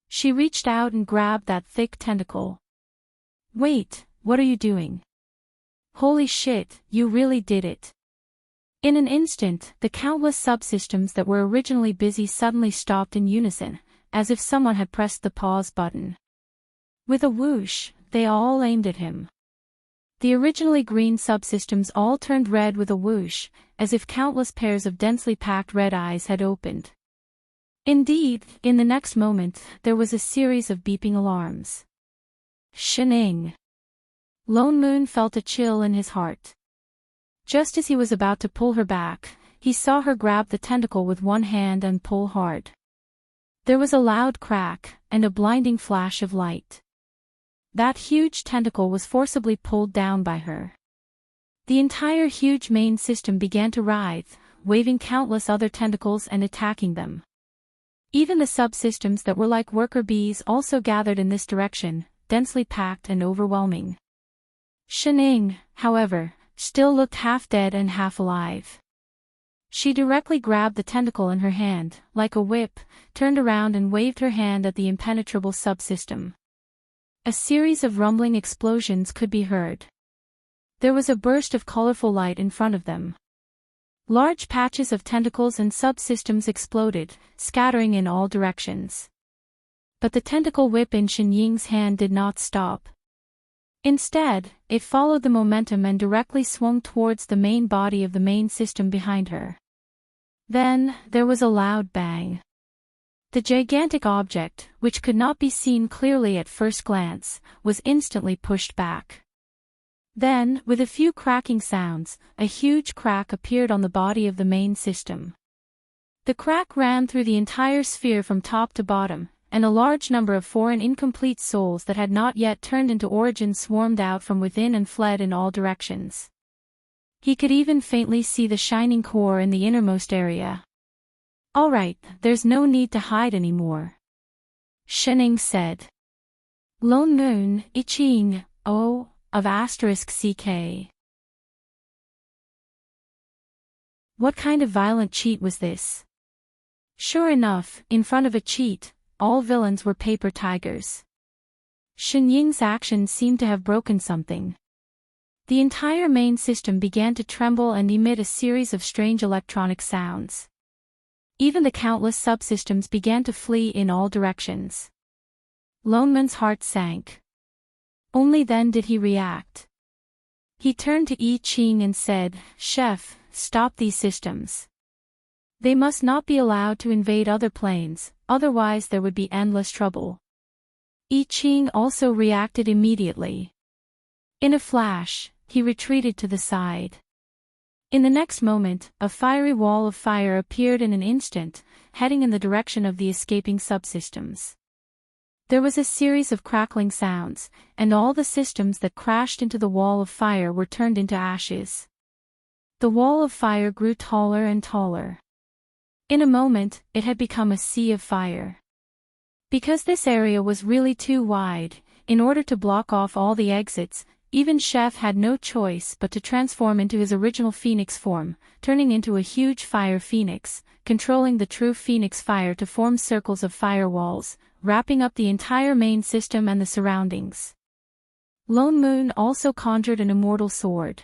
She reached out and grabbed that thick tentacle. Wait, what are you doing? Holy shit, you really did it. In an instant, the countless subsystems that were originally busy suddenly stopped in unison, as if someone had pressed the pause button. With a whoosh, they all aimed at him. The originally green subsystems all turned red with a whoosh, as if countless pairs of densely packed red eyes had opened. Indeed, in the next moment, there was a series of beeping alarms. Shining. Lone Moon felt a chill in his heart. Just as he was about to pull her back, he saw her grab the tentacle with one hand and pull hard. There was a loud crack, and a blinding flash of light. That huge tentacle was forcibly pulled down by her. The entire huge main system began to writhe, waving countless other tentacles and attacking them. Even the subsystems that were like worker bees also gathered in this direction, densely packed and overwhelming. Shening, however, still looked half dead and half alive. She directly grabbed the tentacle in her hand, like a whip, turned around and waved her hand at the impenetrable subsystem. A series of rumbling explosions could be heard. There was a burst of colorful light in front of them. Large patches of tentacles and subsystems exploded, scattering in all directions. But the tentacle whip in Shenying's hand did not stop. Instead, it followed the momentum and directly swung towards the main body of the main system behind her. Then, there was a loud bang. The gigantic object, which could not be seen clearly at first glance, was instantly pushed back. Then, with a few cracking sounds, a huge crack appeared on the body of the main system. The crack ran through the entire sphere from top to bottom, and a large number of foreign incomplete souls that had not yet turned into origin swarmed out from within and fled in all directions. He could even faintly see the shining core in the innermost area. "All right, there's no need to hide anymore," Shening said. Lone Moon, Iching, O, of *CK. What kind of violent cheat was this? Sure enough, in front of a cheat, all villains were paper tigers. Shenying's actions seemed to have broken something. The entire main system began to tremble and emit a series of strange electronic sounds. Even the countless subsystems began to flee in all directions. Lone Moon's heart sank. Only then did he react. He turned to I Ching and said, "Chef, stop these systems. They must not be allowed to invade other planes, otherwise there would be endless trouble." I Ching also reacted immediately. In a flash, he retreated to the side. In the next moment, a fiery wall of fire appeared in an instant, heading in the direction of the escaping subsystems. There was a series of crackling sounds, and all the systems that crashed into the wall of fire were turned into ashes. The wall of fire grew taller and taller. In a moment, it had become a sea of fire. Because this area was really too wide, in order to block off all the exits, even Chef had no choice but to transform into his original phoenix form, turning into a huge fire phoenix, controlling the true phoenix fire to form circles of firewalls, wrapping up the entire main system and the surroundings. Lone Moon also conjured an immortal sword.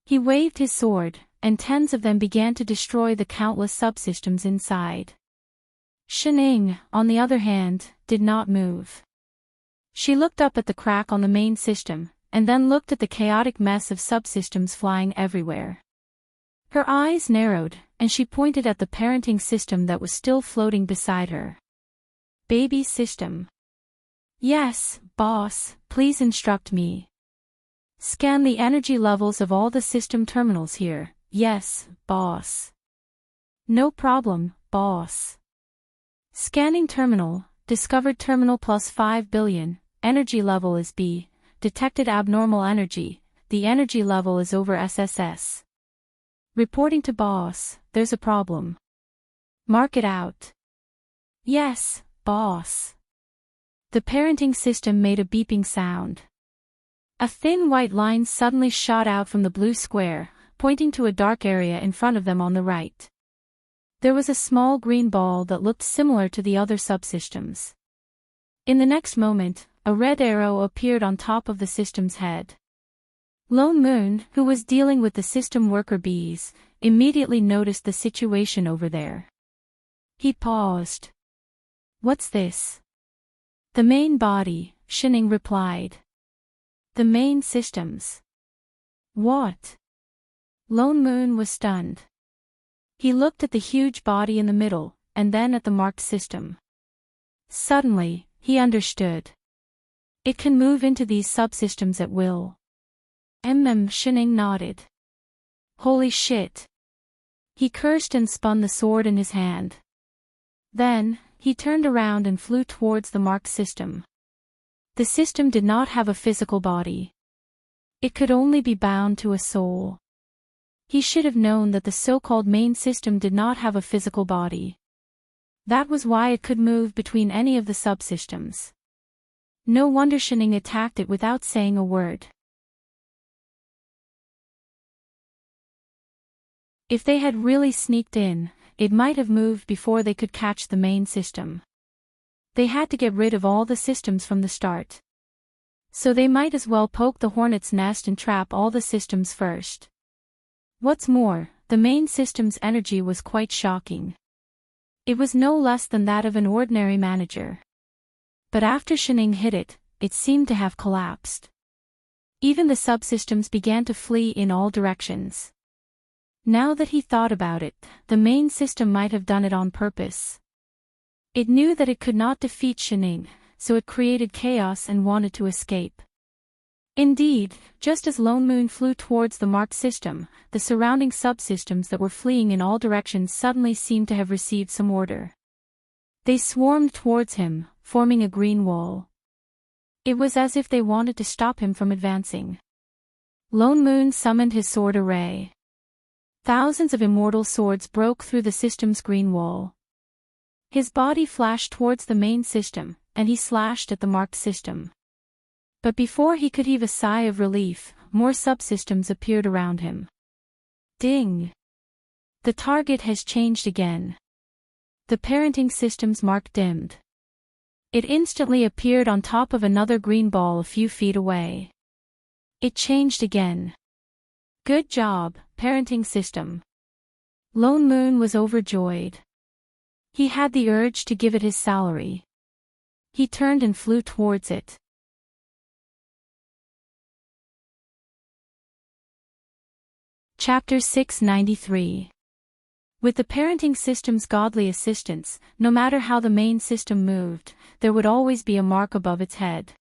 He waved his sword, and tens of them began to destroy the countless subsystems inside. Shening, on the other hand, did not move. She looked up at the crack on the main system, and then looked at the chaotic mess of subsystems flying everywhere. Her eyes narrowed, and she pointed at the parenting system that was still floating beside her. "Baby system." "Yes, boss, please instruct me." "Scan the energy levels of all the system terminals here." "Yes, boss." "No problem, boss." Scanning terminal, discovered terminal plus 5 billion, energy level is B. Detected abnormal energy, the energy level is over SSS. Reporting to boss, there's a problem. Mark it out. "Yes, boss." The parenting system made a beeping sound. A thin white line suddenly shot out from the blue square, pointing to a dark area in front of them on the right. There was a small green ball that looked similar to the other subsystems. In the next moment, a red arrow appeared on top of the system's head. Lone Moon, who was dealing with the system worker bees, immediately noticed the situation over there. He paused. "What's this?" "The main body," Shening replied. "The main systems." "What?" Lone Moon was stunned. He looked at the huge body in the middle, and then at the marked system. Suddenly, he understood. It can move into these subsystems at will. Shening nodded. Holy shit. He cursed and spun the sword in his hand. Then, he turned around and flew towards the marked system. The system did not have a physical body. It could only be bound to a soul. He should have known that the so-called main system did not have a physical body. That was why it could move between any of the subsystems. No wonder Shining attacked it without saying a word. If they had really sneaked in, it might have moved before they could catch the main system. They had to get rid of all the systems from the start. So they might as well poke the hornet's nest and trap all the systems first. What's more, the main system's energy was quite shocking. It was no less than that of an ordinary manager. But after Shining hit it, it seemed to have collapsed. Even the subsystems began to flee in all directions. Now that he thought about it, the main system might have done it on purpose. It knew that it could not defeat Shining, so it created chaos and wanted to escape. Indeed, just as Lone Moon flew towards the marked system, the surrounding subsystems that were fleeing in all directions suddenly seemed to have received some order. They swarmed towards him, forming a green wall. It was as if they wanted to stop him from advancing. Lone Moon summoned his sword array. Thousands of immortal swords broke through the system's green wall. His body flashed towards the main system, and he slashed at the marked system. But before he could heave a sigh of relief, more subsystems appeared around him. Ding! The target has changed again. The parenting system's mark dimmed. It instantly appeared on top of another green ball a few feet away. It changed again. Good job, parenting system. Lone Moon was overjoyed. He had the urge to give it his salary. He turned and flew towards it. Chapter 693. With the parenting system's godly assistance, no matter how the main system moved, there would always be a mark above its head.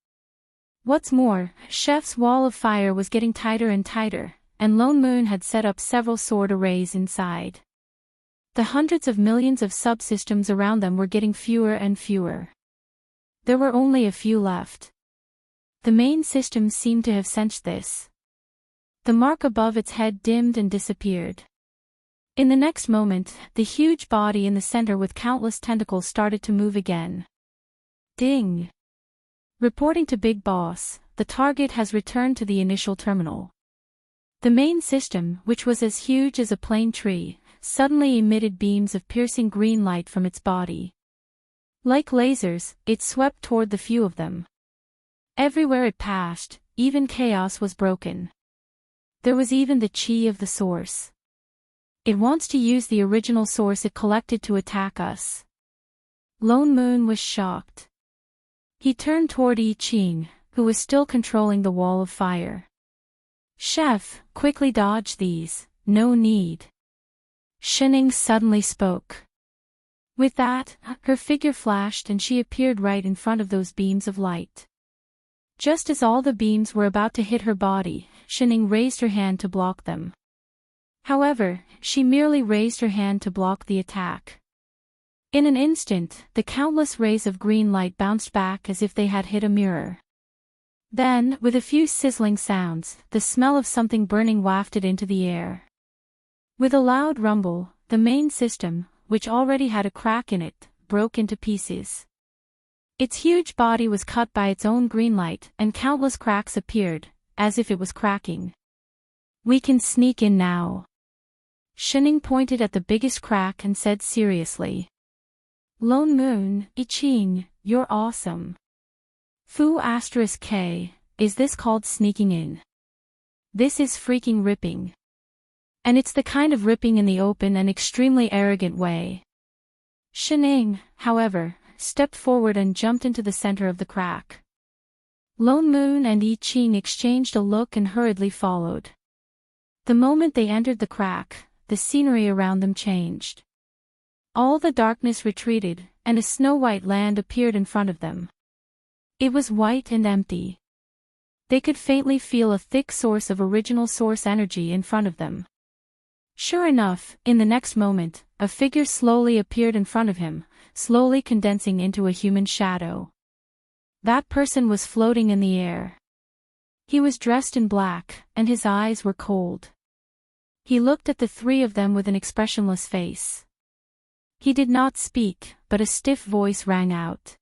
What's more, Chef's wall of fire was getting tighter and tighter, and Lone Moon had set up several sword arrays inside. The hundreds of millions of subsystems around them were getting fewer and fewer. There were only a few left. The main system seemed to have sensed this. The mark above its head dimmed and disappeared. In the next moment, the huge body in the center with countless tentacles started to move again. Ding! Reporting to Big Boss, the target has returned to the initial terminal. The main system, which was as huge as a plane tree, suddenly emitted beams of piercing green light from its body. Like lasers, it swept toward the few of them. Everywhere it passed, even chaos was broken. There was even the chi of the source. It wants to use the original source it collected to attack us. Lone Moon was shocked. He turned toward I Ching, who was still controlling the wall of fire. Chef, quickly dodge these, no need. Shining suddenly spoke. With that, her figure flashed and she appeared right in front of those beams of light. Just as all the beams were about to hit her body, Shining raised her hand to block them. However, she merely raised her hand to block the attack. In an instant, the countless rays of green light bounced back as if they had hit a mirror. Then, with a few sizzling sounds, the smell of something burning wafted into the air. With a loud rumble, the main system, which already had a crack in it, broke into pieces. Its huge body was cut by its own green light, and countless cracks appeared, as if it was cracking. We can sneak in now. Shining pointed at the biggest crack and said seriously. Lone Moon, I Ching, you're awesome. Fu *K, is this called sneaking in? This is freaking ripping. And it's the kind of ripping in the open and extremely arrogant way. Shining, however, stepped forward and jumped into the center of the crack. Lone Moon and I Ching exchanged a look and hurriedly followed. The moment they entered the crack, the scenery around them changed. All the darkness retreated, and a snow-white land appeared in front of them. It was white and empty. They could faintly feel a thick source of original source energy in front of them. Sure enough, in the next moment, a figure slowly appeared in front of him, slowly condensing into a human shadow. That person was floating in the air. He was dressed in black, and his eyes were cold. He looked at the three of them with an expressionless face. He did not speak, but a stiff voice rang out.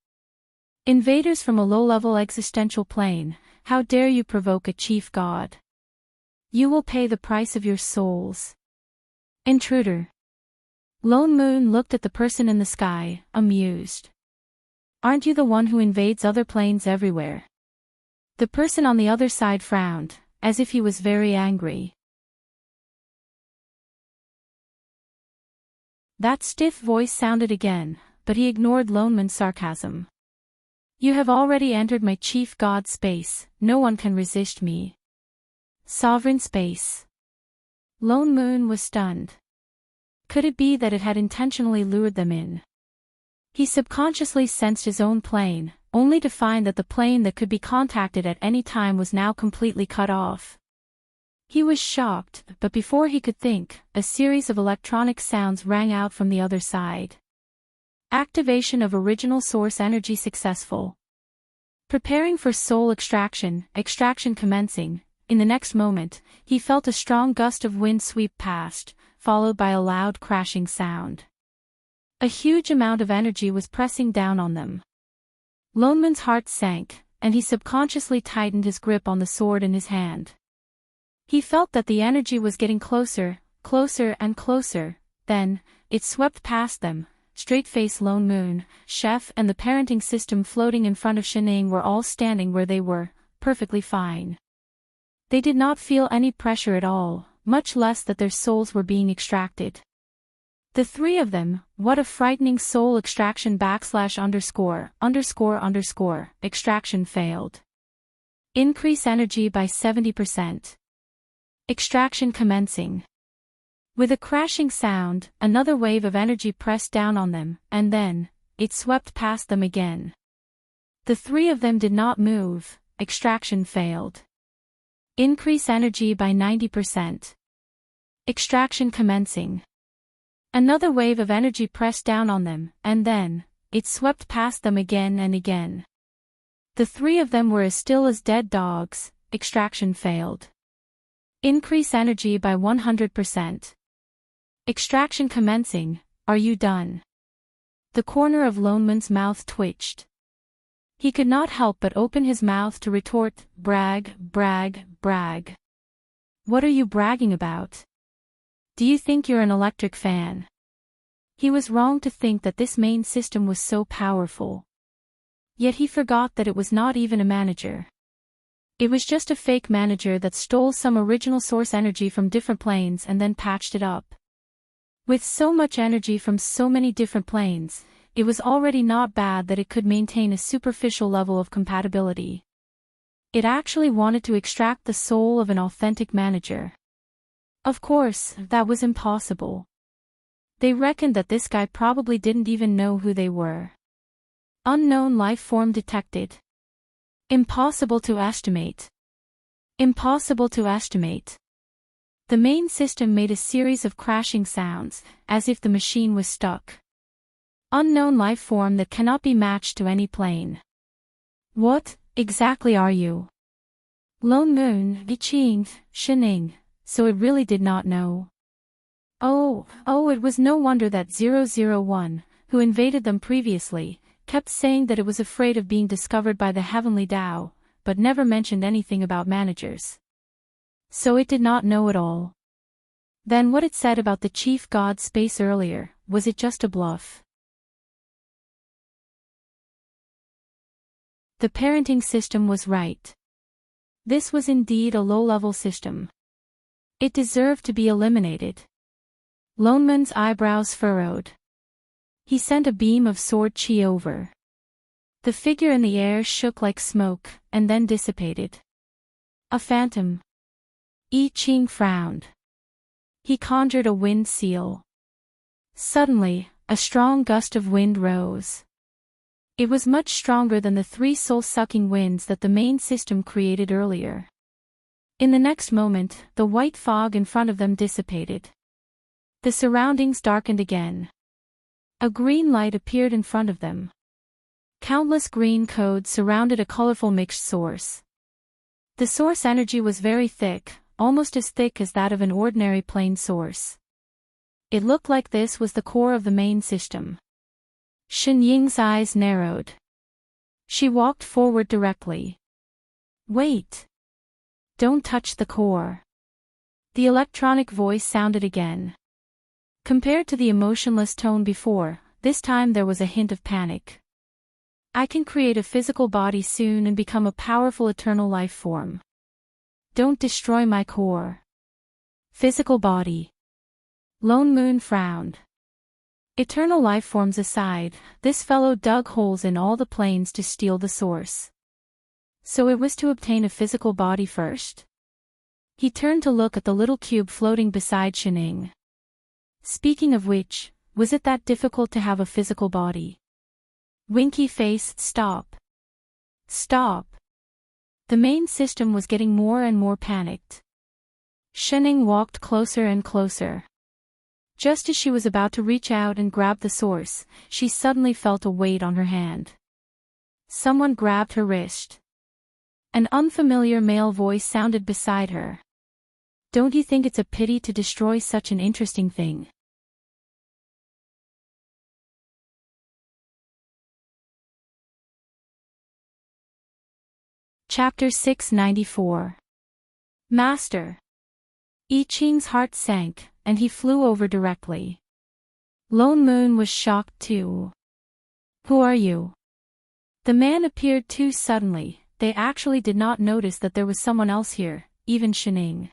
Invaders from a low-level existential plane, how dare you provoke a chief god? You will pay the price of your souls. Intruder. Lone Moon looked at the person in the sky, amused. Aren't you the one who invades other planes everywhere? The person on the other side frowned, as if he was very angry. That stiff voice sounded again, but he ignored Lone Moon's sarcasm. You have already entered my chief god space, no one can resist me. Sovereign space. Lone Moon was stunned. Could it be that it had intentionally lured them in? He subconsciously sensed his own plane, only to find that the plane that could be contacted at any time was now completely cut off. He was shocked, but before he could think, a series of electronic sounds rang out from the other side. Activation of original source energy successful. Preparing for soul extraction commencing. In the next moment, he felt a strong gust of wind sweep past, followed by a loud crashing sound. A huge amount of energy was pressing down on them. Lone Moon's heart sank, and he subconsciously tightened his grip on the sword in his hand. He felt that the energy was getting closer, closer and closer, then, it swept past them. Straight-faced Lone Moon, Chef and the parenting system floating in front of Shining were all standing where they were, perfectly fine. They did not feel any pressure at all, much less that their souls were being extracted. The three of them, what a frightening soul extraction / _ extraction failed. Increase energy by 70%. Extraction commencing. With a crashing sound, another wave of energy pressed down on them, and then, it swept past them again. The three of them did not move, extraction failed. Increase energy by 90%. Extraction commencing. Another wave of energy pressed down on them, and then, it swept past them again and again. The three of them were as still as dead dogs, extraction failed. Increase energy by 100%. Extraction commencing, are you done? The corner of Lone Moon's mouth twitched. He could not help but open his mouth to retort, brag, brag, brag. What are you bragging about? Do you think you're an electric fan? He was wrong to think that this main system was so powerful. Yet he forgot that it was not even a manager. It was just a fake manager that stole some original source energy from different planes and then patched it up. With so much energy from so many different planes, it was already not bad that it could maintain a superficial level of compatibility. It actually wanted to extract the soul of an authentic manager. Of course, that was impossible. They reckoned that this guy probably didn't even know who they were. Unknown life form detected. Impossible to estimate. Impossible to estimate. The main system made a series of crashing sounds, as if the machine was stuck. Unknown life form that cannot be matched to any plane. What, exactly are you? Lone Moon, Iching, Shining, so it really did not know. Oh, it was no wonder that 001, who invaded them previously, kept saying that it was afraid of being discovered by the Heavenly Tao, but never mentioned anything about managers. So it did not know it all. Then what it said about the chief god space earlier, was it just a bluff? The parenting system was right. This was indeed a low-level system. It deserved to be eliminated. Lone Moon's eyebrows furrowed. He sent a beam of sword chi over. The figure in the air shook like smoke, and then dissipated. A phantom. I Ching frowned. He conjured a wind seal. Suddenly, a strong gust of wind rose. It was much stronger than the 3 soul-sucking winds that the main system created earlier. In the next moment, the white fog in front of them dissipated. The surroundings darkened again. A green light appeared in front of them. Countless green codes surrounded a colorful mixed source. The source energy was very thick, almost as thick as that of an ordinary plane source. It looked like this was the core of the main system. Shen Ying's eyes narrowed. She walked forward directly. Wait. Don't touch the core. The electronic voice sounded again. Compared to the emotionless tone before, this time there was a hint of panic. I can create a physical body soon and become a powerful eternal life form. Don't destroy my core. Physical body. Lone Moon frowned. Eternal life forms aside, this fellow dug holes in all the planes to steal the source. So it was to obtain a physical body first? He turned to look at the little cube floating beside Shening. Speaking of which, was it that difficult to have a physical body? Winky face, stop. Stop. The main system was getting more and more panicked. Shening walked closer and closer. Just as she was about to reach out and grab the source, she suddenly felt a weight on her hand. Someone grabbed her wrist. An unfamiliar male voice sounded beside her. Don't you think it's a pity to destroy such an interesting thing? Chapter 694. Master. I Ching's heart sank, and he flew over directly. Lone Moon was shocked too. Who are you? The man appeared too suddenly. They actually did not notice that there was someone else here, even Shening.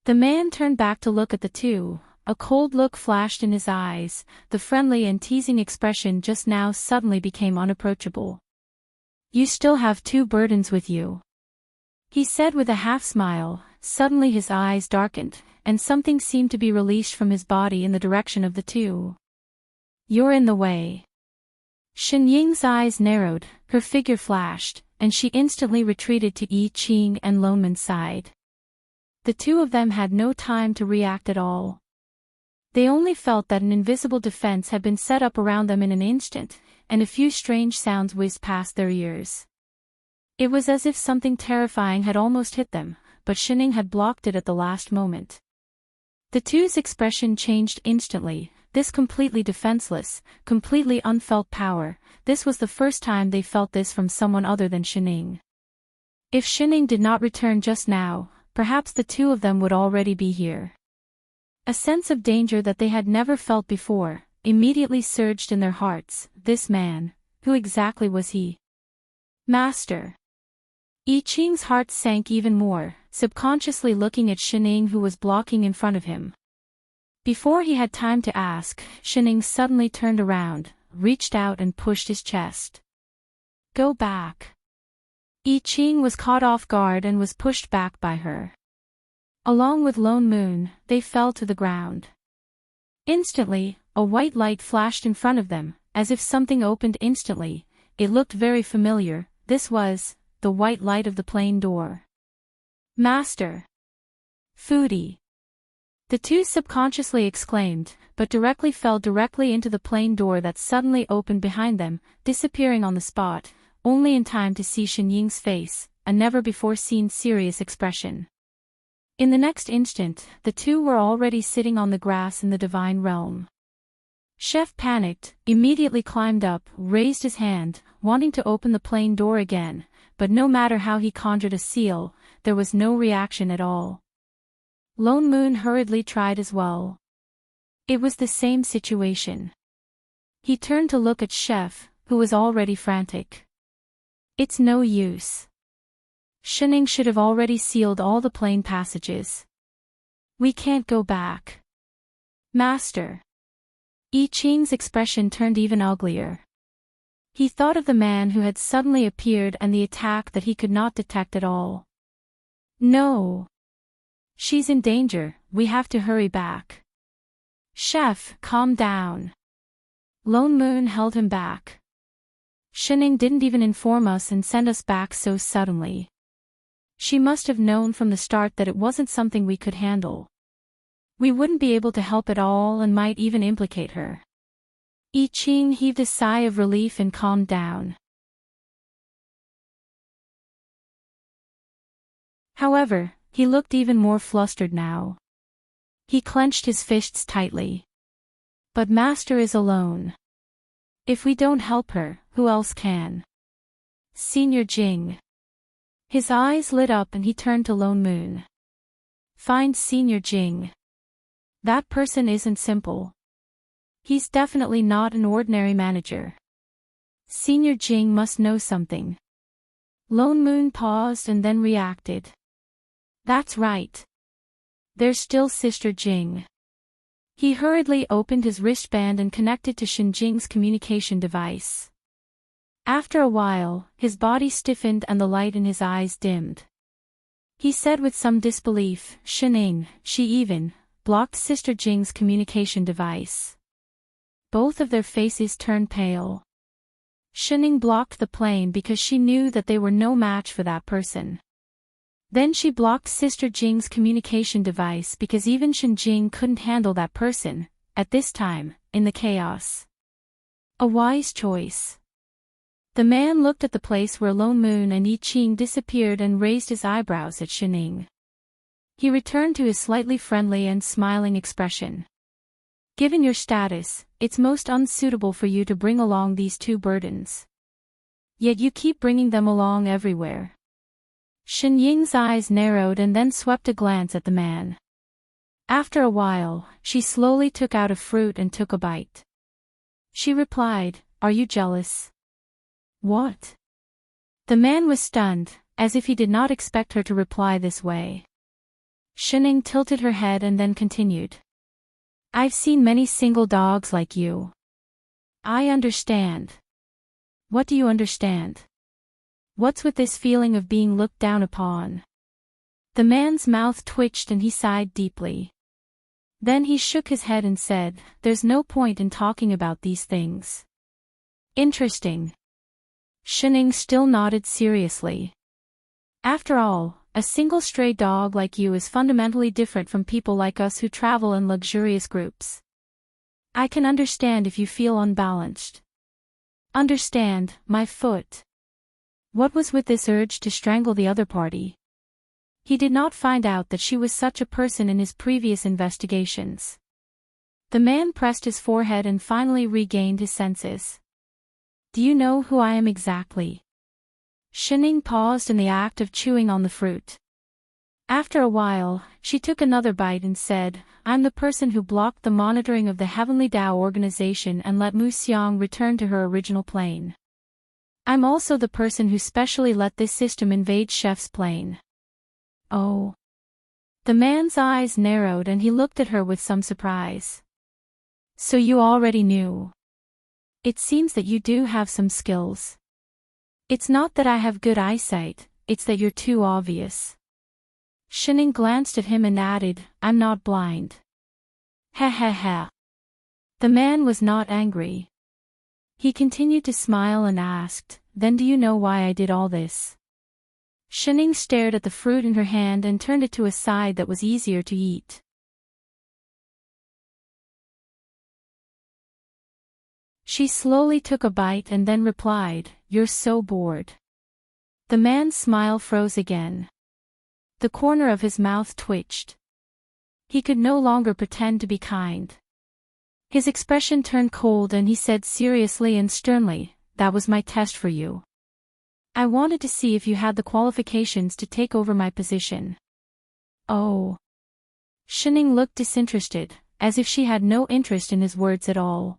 The man turned back to look at the two. A cold look flashed in his eyes. The friendly and teasing expression just now suddenly became unapproachable. You still have two burdens with you, he said with a half-smile. Suddenly his eyes darkened, and something seemed to be released from his body in the direction of the two. You're in the way. Shen Ying's eyes narrowed, her figure flashed, and she instantly retreated to I Ching and Lone Moon's side. The two of them had no time to react at all. They only felt that an invisible defense had been set up around them in an instant, and a few strange sounds whizzed past their ears. It was as if something terrifying had almost hit them, but Shening had blocked it at the last moment. The two's expression changed instantly. This completely defenseless, completely unfelt power, this was the first time they felt this from someone other than Shening. If Shening did not return just now, perhaps the two of them would already be here. A sense of danger that they had never felt before immediately surged in their hearts. This man, who exactly was he? Master. I Ching's heart sank even more, subconsciously looking at Shening who was blocking in front of him. Before he had time to ask, Shening suddenly turned around, reached out and pushed his chest. Go back. I Ching was caught off guard and was pushed back by her. Along with Lone Moon, they fell to the ground. Instantly, a white light flashed in front of them, as if something opened instantly. It looked very familiar. This was the white light of the plane door. Master. Foodie. The two subconsciously exclaimed, but directly fell directly into the plane door that suddenly opened behind them, disappearing on the spot, only in time to see Shen Ying's face, a never-before-seen serious expression. In the next instant, the two were already sitting on the grass in the divine realm. Chef panicked, immediately climbed up, raised his hand, wanting to open the plane door again, but no matter how he conjured a seal, there was no reaction at all. Lone Moon hurriedly tried as well. It was the same situation. He turned to look at Chef, who was already frantic. It's no use. Shening should have already sealed all the plane passages. We can't go back. Master. I Ching's expression turned even uglier. He thought of the man who had suddenly appeared and the attack that he could not detect at all. No. She's in danger, we have to hurry back. Chef, calm down. Lone Moon held him back. Shening didn't even inform us and send us back so suddenly. She must have known from the start that it wasn't something we could handle. We wouldn't be able to help at all and might even implicate her. I Ching heaved a sigh of relief and calmed down. However, he looked even more flustered now. He clenched his fists tightly. But Master is alone. If we don't help her, who else can? Senior Jing. His eyes lit up and he turned to Lone Moon. Find Senior Jing. That person isn't simple. He's definitely not an ordinary manager. Senior Jing must know something. Lone Moon paused and then reacted. That's right. There's still Sister Jing. He hurriedly opened his wristband and connected to Shin Jing's communication device. After a while, his body stiffened and the light in his eyes dimmed. He said with some disbelief, Shining, she even blocked Sister Jing's communication device. Both of their faces turned pale. Shining blocked the plane because she knew that they were no match for that person. Then she blocked Sister Jing's communication device because even Shin Jing couldn't handle that person, at this time, in the chaos. A wise choice. The man looked at the place where Lone Moon and Yi Qing disappeared and raised his eyebrows at Shining. He returned to his slightly friendly and smiling expression. Given your status, it's most unsuitable for you to bring along these two burdens. Yet you keep bringing them along everywhere. Shin Ying's eyes narrowed and then swept a glance at the man. After a while, she slowly took out a fruit and took a bite. She replied, "Are you jealous?" "What?" The man was stunned, as if he did not expect her to reply this way. Shining tilted her head and then continued. "I've seen many single dogs like you. I understand." "What do you understand? What's with this feeling of being looked down upon?" The man's mouth twitched and he sighed deeply. Then he shook his head and said, "There's no point in talking about these things." "Interesting." Shining still nodded seriously. "After all, a single stray dog like you is fundamentally different from people like us who travel in luxurious groups. I can understand if you feel unbalanced." "Understand, my foot." What was with this urge to strangle the other party? He did not find out that she was such a person in his previous investigations. The man pressed his forehead and finally regained his senses. "Do you know who I am exactly?" Shining paused in the act of chewing on the fruit. After a while, she took another bite and said, "I'm the person who blocked the monitoring of the Heavenly Tao organization and let Mu Xiang return to her original plane. I'm also the person who specially let this system invade Chef's plane." "Oh." The man's eyes narrowed and he looked at her with some surprise. "So you already knew. It seems that you do have some skills. It's not that I have good eyesight, it's that you're too obvious." Shining glanced at him and added, "I'm not blind." "Ha ha ha." The man was not angry. He continued to smile and asked, "Then do you know why I did all this?" Shining stared at the fruit in her hand and turned it to a side that was easier to eat. She slowly took a bite and then replied, "You're so bored." The man's smile froze again. The corner of his mouth twitched. He could no longer pretend to be kind. His expression turned cold and he said seriously and sternly, "That was my test for you. I wanted to see if you had the qualifications to take over my position." "Oh." Shining looked disinterested, as if she had no interest in his words at all.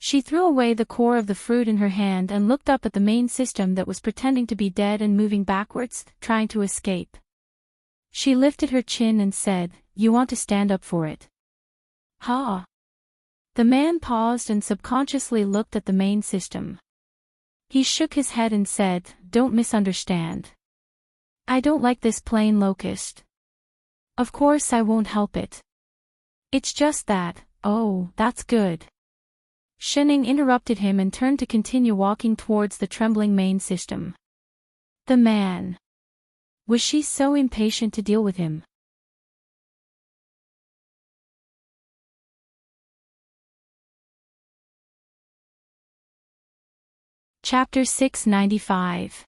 She threw away the core of the fruit in her hand and looked up at the main system that was pretending to be dead and moving backwards, trying to escape. She lifted her chin and said, "You want to stand up for it?" "Ha." The man paused and subconsciously looked at the main system. He shook his head and said, "Don't misunderstand. I don't like this plain locust. Of course I won't help it. It's just that." "Oh, that's good." Shining interrupted him and turned to continue walking towards the trembling main system. The man. Was she so impatient to deal with him? Chapter 695.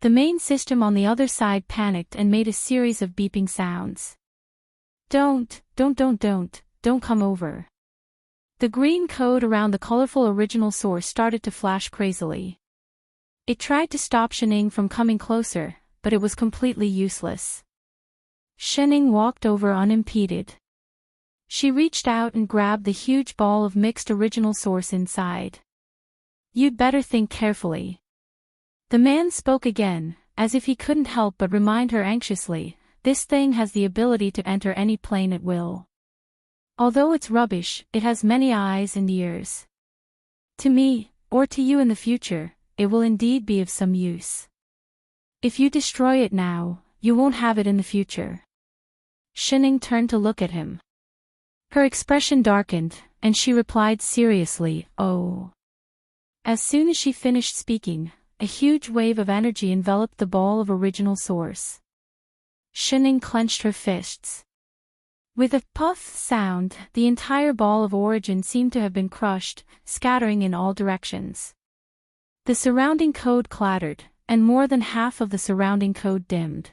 The main system on the other side panicked and made a series of beeping sounds. Don't come over." The green code around the colorful original source started to flash crazily. It tried to stop Shining from coming closer, but it was completely useless. Shining walked over unimpeded. She reached out and grabbed the huge ball of mixed original source inside. "You'd better think carefully." The man spoke again, as if he couldn't help but remind her anxiously, "This thing has the ability to enter any plane at will. Although it's rubbish, it has many eyes and ears. To me, or to you in the future, it will indeed be of some use. If you destroy it now, you won't have it in the future." Shining turned to look at him. Her expression darkened, and she replied seriously, "Oh." As soon as she finished speaking, a huge wave of energy enveloped the ball of original source. Shining clenched her fists. With a puff sound, the entire ball of origin seemed to have been crushed, scattering in all directions. The surrounding code clattered, and more than half of the surrounding code dimmed.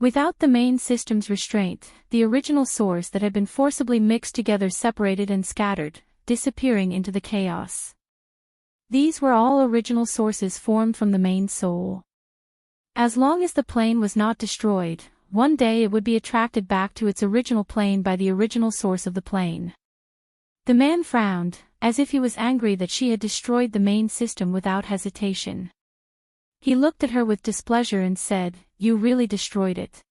Without the main system's restraint, the original source that had been forcibly mixed together separated and scattered, disappearing into the chaos. These were all original sources formed from the main soul. As long as the plane was not destroyed, one day it would be attracted back to its original plane by the original source of the plane. The man frowned, as if he was angry that she had destroyed the main system without hesitation. He looked at her with displeasure and said, "You really destroyed it.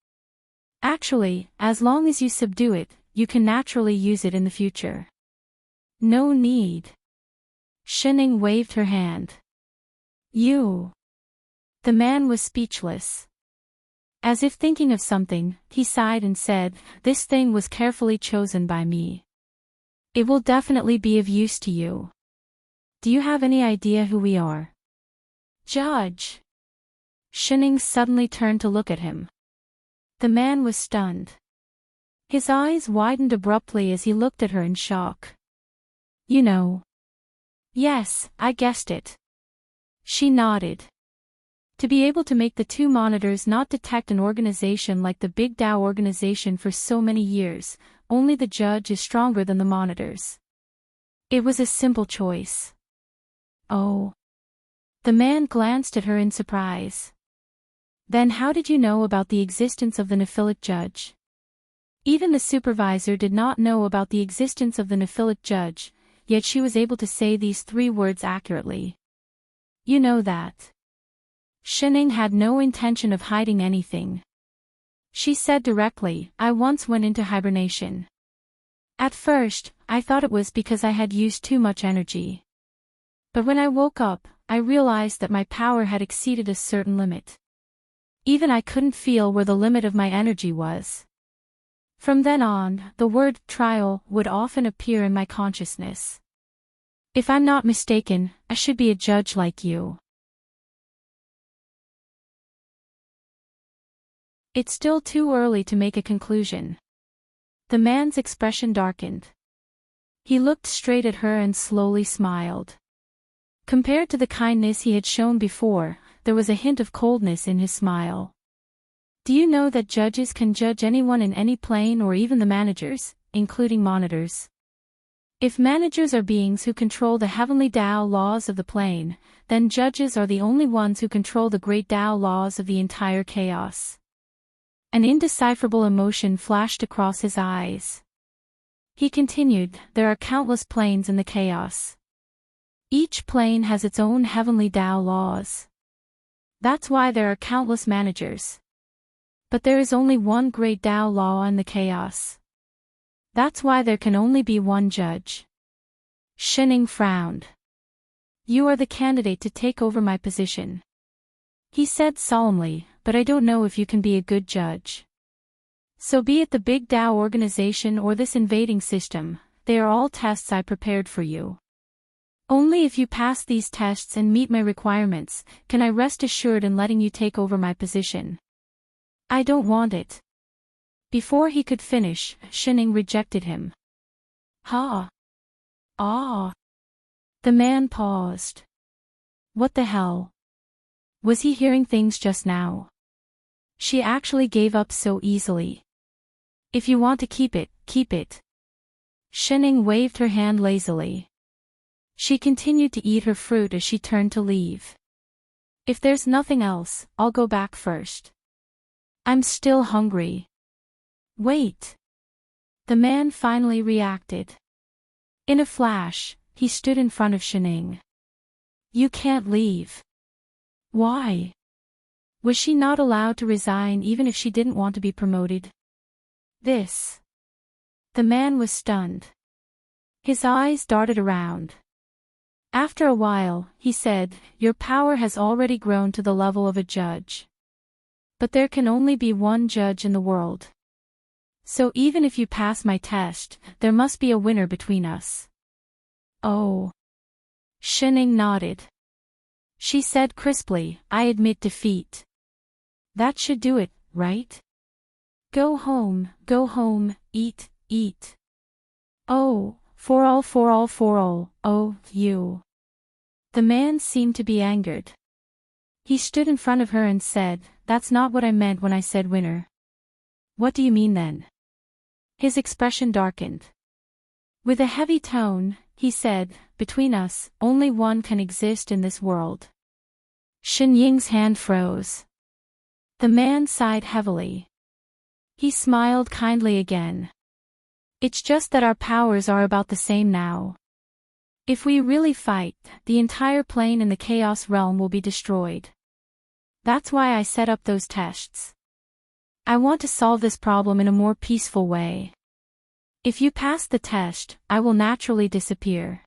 Actually, as long as you subdue it, you can naturally use it in the future. No need." Shining waved her hand. "You." The man was speechless. As if thinking of something, he sighed and said, "This thing was carefully chosen by me. It will definitely be of use to you. Do you have any idea who we are?" "Judge." Shining suddenly turned to look at him. The man was stunned. His eyes widened abruptly as he looked at her in shock. "You know." "Yes, I guessed it." She nodded. To be able to make the two monitors not detect an organization like the Big Tao organization for so many years, only the judge is stronger than the monitors. It was a simple choice. "Oh." The man glanced at her in surprise. "Then how did you know about the existence of the Nephilic judge?" Even the supervisor did not know about the existence of the Nephilic judge, yet she was able to say these 3 words accurately. "You know that." Shining had no intention of hiding anything. She said directly, "I once went into hibernation. At first, I thought it was because I had used too much energy. But when I woke up, I realized that my power had exceeded a certain limit. Even I couldn't feel where the limit of my energy was. From then on, the word trial would often appear in my consciousness. If I'm not mistaken, I should be a judge like you." It's still too early to make a conclusion. The man's expression darkened. He looked straight at her and slowly smiled. Compared to the kindness he had shown before, there was a hint of coldness in his smile. "Do you know that judges can judge anyone in any plane or even the managers, including monitors? If managers are beings who control the heavenly Tao laws of the plane, then judges are the only ones who control the great Tao laws of the entire chaos." An indecipherable emotion flashed across his eyes. He continued, "There are countless planes in the chaos. Each plane has its own heavenly Tao laws. That's why there are countless managers. But there is only one great Tao law in the chaos. That's why there can only be one judge." Shining frowned. "You are the candidate to take over my position," he said solemnly, "but I don't know if you can be a good judge. So be it the Big Tao organization or this invading system, they are all tests I prepared for you. Only if you pass these tests and meet my requirements, can I rest assured in letting you take over my position. I don't want it." Before he could finish, Shining rejected him. "Ha! Ah!" The man paused. What the hell? Was he hearing things just now? She actually gave up so easily. "If you want to keep it, keep it." Shining waved her hand lazily. She continued to eat her fruit as she turned to leave. If there's nothing else, I'll go back first. I'm still hungry. Wait. The man finally reacted. In a flash, he stood in front of Shining. You can't leave. Why? Was she not allowed to resign even if she didn't want to be promoted? This. The man was stunned. His eyes darted around. After a while, he said, Your power has already grown to the level of a judge. But there can only be one judge in the world. So even if you pass my test, there must be a winner between us. Oh. Shining nodded. She said crisply, I admit defeat. That should do it, right? Go home, eat, eat. Oh, for all, oh, you. The man seemed to be angered. He stood in front of her and said, That's not what I meant when I said winner. What do you mean then? His expression darkened. With a heavy tone, he said, Between us, only one can exist in this world. Shen Ying's hand froze. The man sighed heavily. He smiled kindly again. It's just that our powers are about the same now. If we really fight, the entire plane in the Chaos Realm will be destroyed. That's why I set up those tests. I want to solve this problem in a more peaceful way. If you pass the test, I will naturally disappear.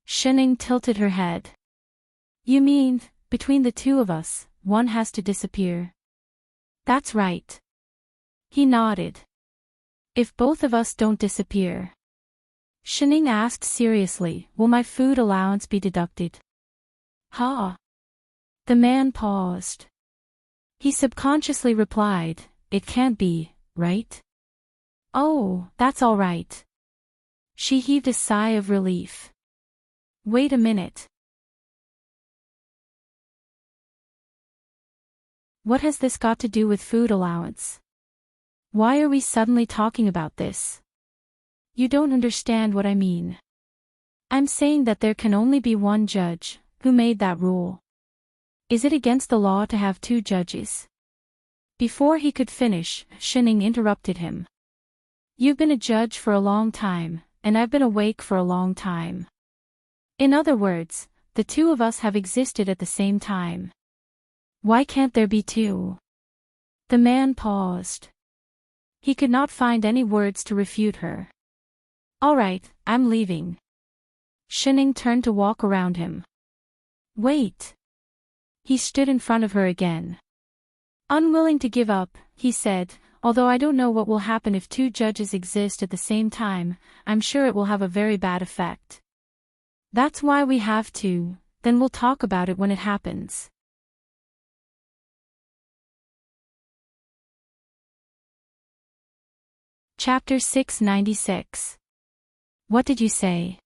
Shining tilted her head. You mean, between the two of us, one has to disappear? That's right. He nodded. If both of us don't disappear. Shining asked seriously, Will my food allowance be deducted? Ha! The man paused. He subconsciously replied, It can't be, right? Oh, that's all right. She heaved a sigh of relief. Wait a minute. What has this got to do with food allowance? Why are we suddenly talking about this? You don't understand what I mean. I'm saying that there can only be one judge. Who made that rule? Is it against the law to have two judges? Before he could finish, Shining interrupted him. You've been a judge for a long time, and I've been awake for a long time. In other words, the two of us have existed at the same time. Why can't there be two? The man paused. He could not find any words to refute her. All right, I'm leaving. Shining turned to walk around him. Wait. He stood in front of her again. Unwilling to give up, he said, Although I don't know what will happen if two judges exist at the same time, I'm sure it will have a very bad effect. That's why we have to, then we'll talk about it when it happens. Chapter 696. What did you say?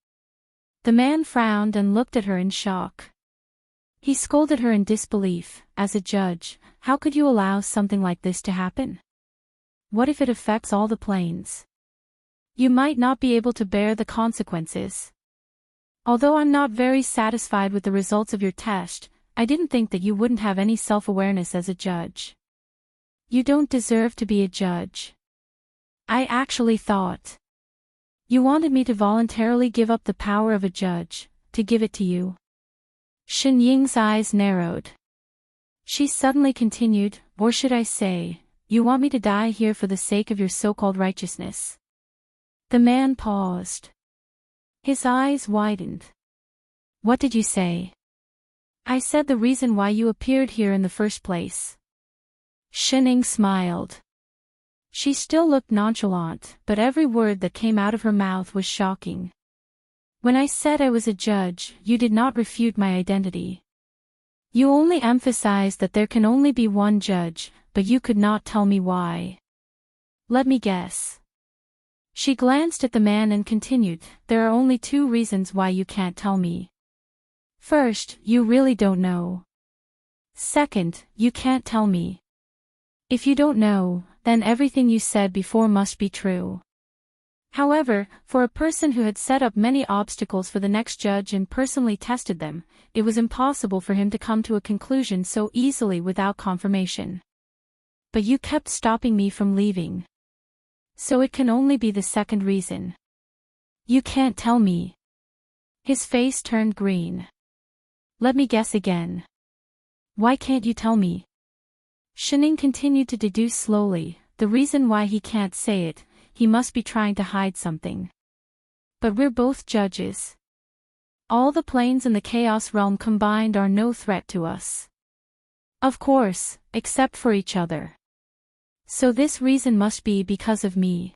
The man frowned and looked at her in shock. He scolded her in disbelief. As a judge, how could you allow something like this to happen? What if it affects all the planes? You might not be able to bear the consequences. Although I'm not very satisfied with the results of your test, I didn't think that you wouldn't have any self-awareness as a judge. You don't deserve to be a judge. I actually thought you wanted me to voluntarily give up the power of a judge, to give it to you. Shen Ying's eyes narrowed. She suddenly continued, Or should I say, you want me to die here for the sake of your so-called righteousness? The man paused. His eyes widened. What did you say? I said the reason why you appeared here in the first place. Shining smiled. She still looked nonchalant, but every word that came out of her mouth was shocking. When I said I was a judge, you did not refute my identity. You only emphasized that there can only be one judge, but you could not tell me why. Let me guess. She glanced at the man and continued, There are only two reasons why you can't tell me. First, you really don't know. Second, you can't tell me. If you don't know, then everything you said before must be true. However, for a person who had set up many obstacles for the next judge and personally tested them, it was impossible for him to come to a conclusion so easily without confirmation. But you kept stopping me from leaving. So it can only be the second reason. You can't tell me. His face turned green. Let me guess again. Why can't you tell me? Shining continued to deduce slowly, the reason why he can't say it, he must be trying to hide something. But we're both judges. All the planes in the Chaos Realm combined are no threat to us. Of course, except for each other. So this reason must be because of me.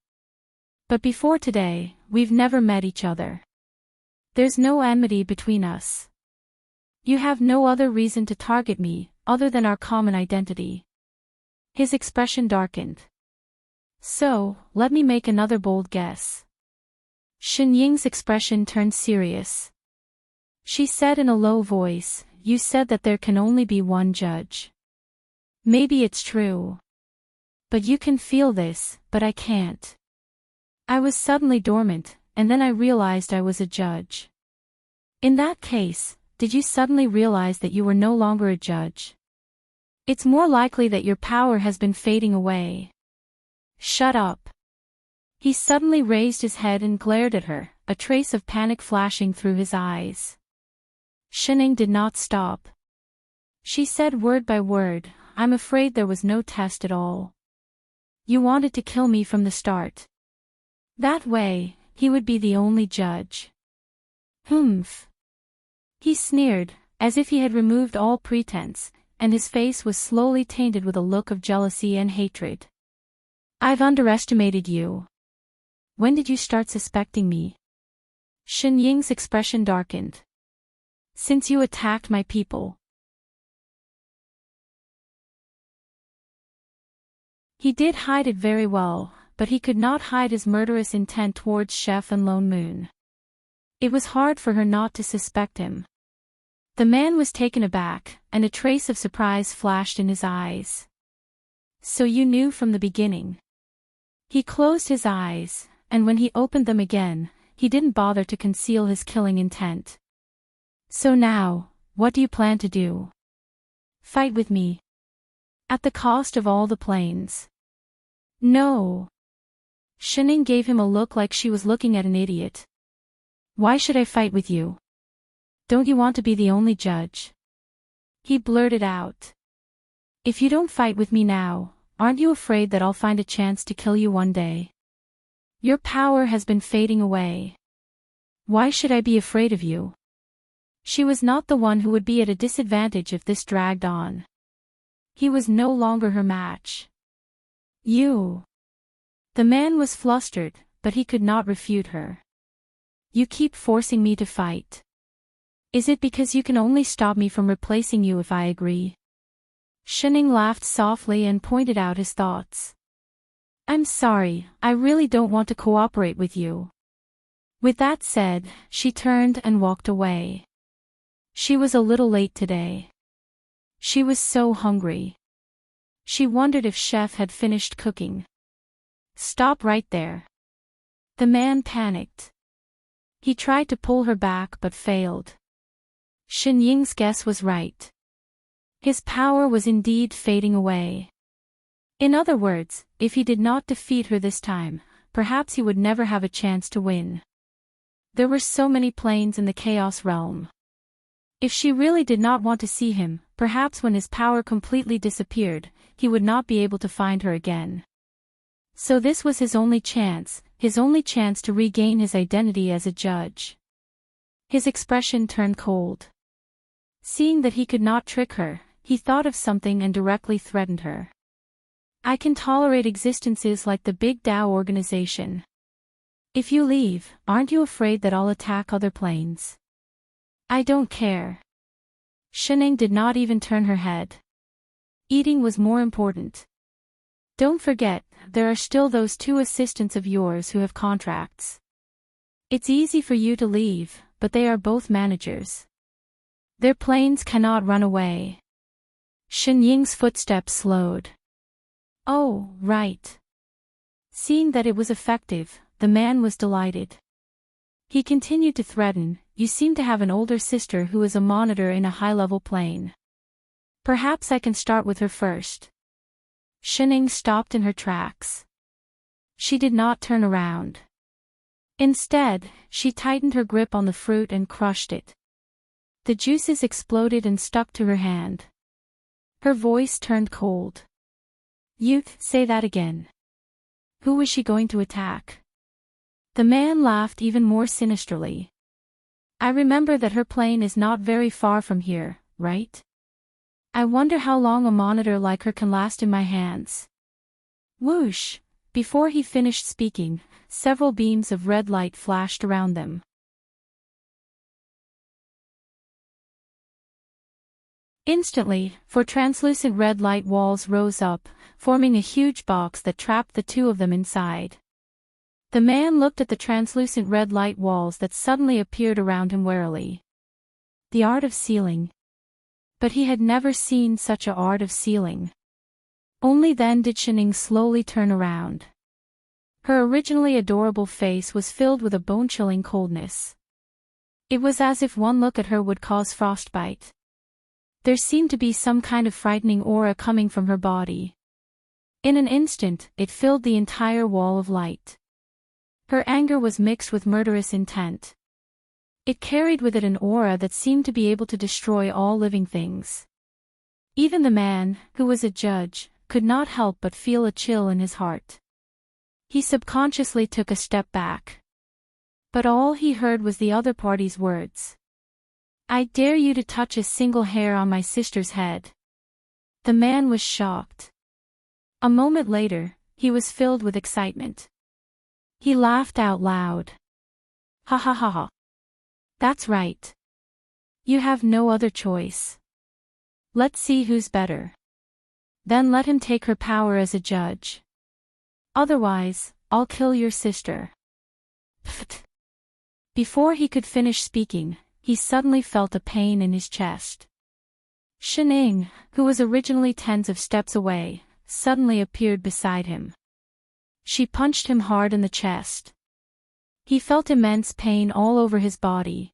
But before today, we've never met each other. There's no enmity between us. You have no other reason to target me, other than our common identity. His expression darkened. So, let me make another bold guess. Shen Ying's expression turned serious. She said in a low voice, you said that there can only be one judge. Maybe it's true. But you can feel this, but I can't. I was suddenly dormant, and then I realized I was a judge. In that case, did you suddenly realize that you were no longer a judge? It's more likely that your power has been fading away. Shut up. He suddenly raised his head and glared at her, a trace of panic flashing through his eyes. Shining did not stop. She said word by word, I'm afraid there was no test at all. You wanted to kill me from the start. That way, he would be the only judge. Humph. He sneered, as if he had removed all pretense, and his face was slowly tainted with a look of jealousy and hatred. I've underestimated you. When did you start suspecting me? Shen Ying's expression darkened. Since you attacked my people. He did hide it very well, but he could not hide his murderous intent towards Chef and Lone Moon. It was hard for her not to suspect him. The man was taken aback, and a trace of surprise flashed in his eyes. So you knew from the beginning. He closed his eyes, and when he opened them again, he didn't bother to conceal his killing intent. So now, what do you plan to do? Fight with me? At the cost of all the planes? No. Shining gave him a look like she was looking at an idiot. Why should I fight with you? Don't you want to be the only judge? He blurted out. If you don't fight with me now, aren't you afraid that I'll find a chance to kill you one day? Your power has been fading away. Why should I be afraid of you? She was not the one who would be at a disadvantage if this dragged on. He was no longer her match. You. The man was flustered, but he could not refute her. You keep forcing me to fight. Is it because you can only stop me from replacing you if I agree? Shining laughed softly and pointed out his thoughts. I'm sorry, I really don't want to cooperate with you. With that said, she turned and walked away. She was a little late today. She was so hungry. She wondered if Chef had finished cooking. Stop right there. The man panicked. He tried to pull her back but failed. Shen Ying's guess was right. His power was indeed fading away. In other words, if he did not defeat her this time, perhaps he would never have a chance to win. There were so many planes in the Chaos Realm. If she really did not want to see him, perhaps when his power completely disappeared, he would not be able to find her again. So this was his only chance to regain his identity as a judge. His expression turned cold. Seeing that he could not trick her, he thought of something and directly threatened her. I can tolerate existences like the Big Tao organization. If you leave, aren't you afraid that I'll attack other planes? I don't care. Shining did not even turn her head. Eating was more important. Don't forget, there are still those 2 assistants of yours who have contracts. It's easy for you to leave, but they are both managers. Their planes cannot run away. Shen Ying's footsteps slowed. Oh, right. Seeing that it was effective, the man was delighted. He continued to threaten, "You seem to have an older sister who is a monitor in a high-level plane. Perhaps I can start with her first." Shining stopped in her tracks. She did not turn around. Instead, she tightened her grip on the fruit and crushed it. The juices exploded and stuck to her hand. Her voice turned cold. "Youth, say that again. Who was she going to attack?" The man laughed even more sinisterly. "I remember that her plane is not very far from here, right? I wonder how long a monitor like her can last in my hands." Whoosh! Before he finished speaking, several beams of red light flashed around them. Instantly, four translucent red light walls rose up, forming a huge box that trapped the two of them inside. The man looked at the translucent red light walls that suddenly appeared around him warily. The art of sealing. But he had never seen such an art of sealing. Only then did Shining slowly turn around. Her originally adorable face was filled with a bone-chilling coldness. It was as if one look at her would cause frostbite. There seemed to be some kind of frightening aura coming from her body. In an instant, it filled the entire wall of light. Her anger was mixed with murderous intent. It carried with it an aura that seemed to be able to destroy all living things. Even the man, who was a judge, could not help but feel a chill in his heart. He subconsciously took a step back. But all he heard was the other party's words. "I dare you to touch a single hair on my sister's head." The man was shocked. A moment later, he was filled with excitement. He laughed out loud. "Ha ha ha ha. That's right. You have no other choice. Let's see who's better. Then let him take her power as a judge. Otherwise, I'll kill your sister." Pfft. Before he could finish speaking, he suddenly felt a pain in his chest. Shining, who was originally tens of steps away, suddenly appeared beside him. She punched him hard in the chest. He felt immense pain all over his body.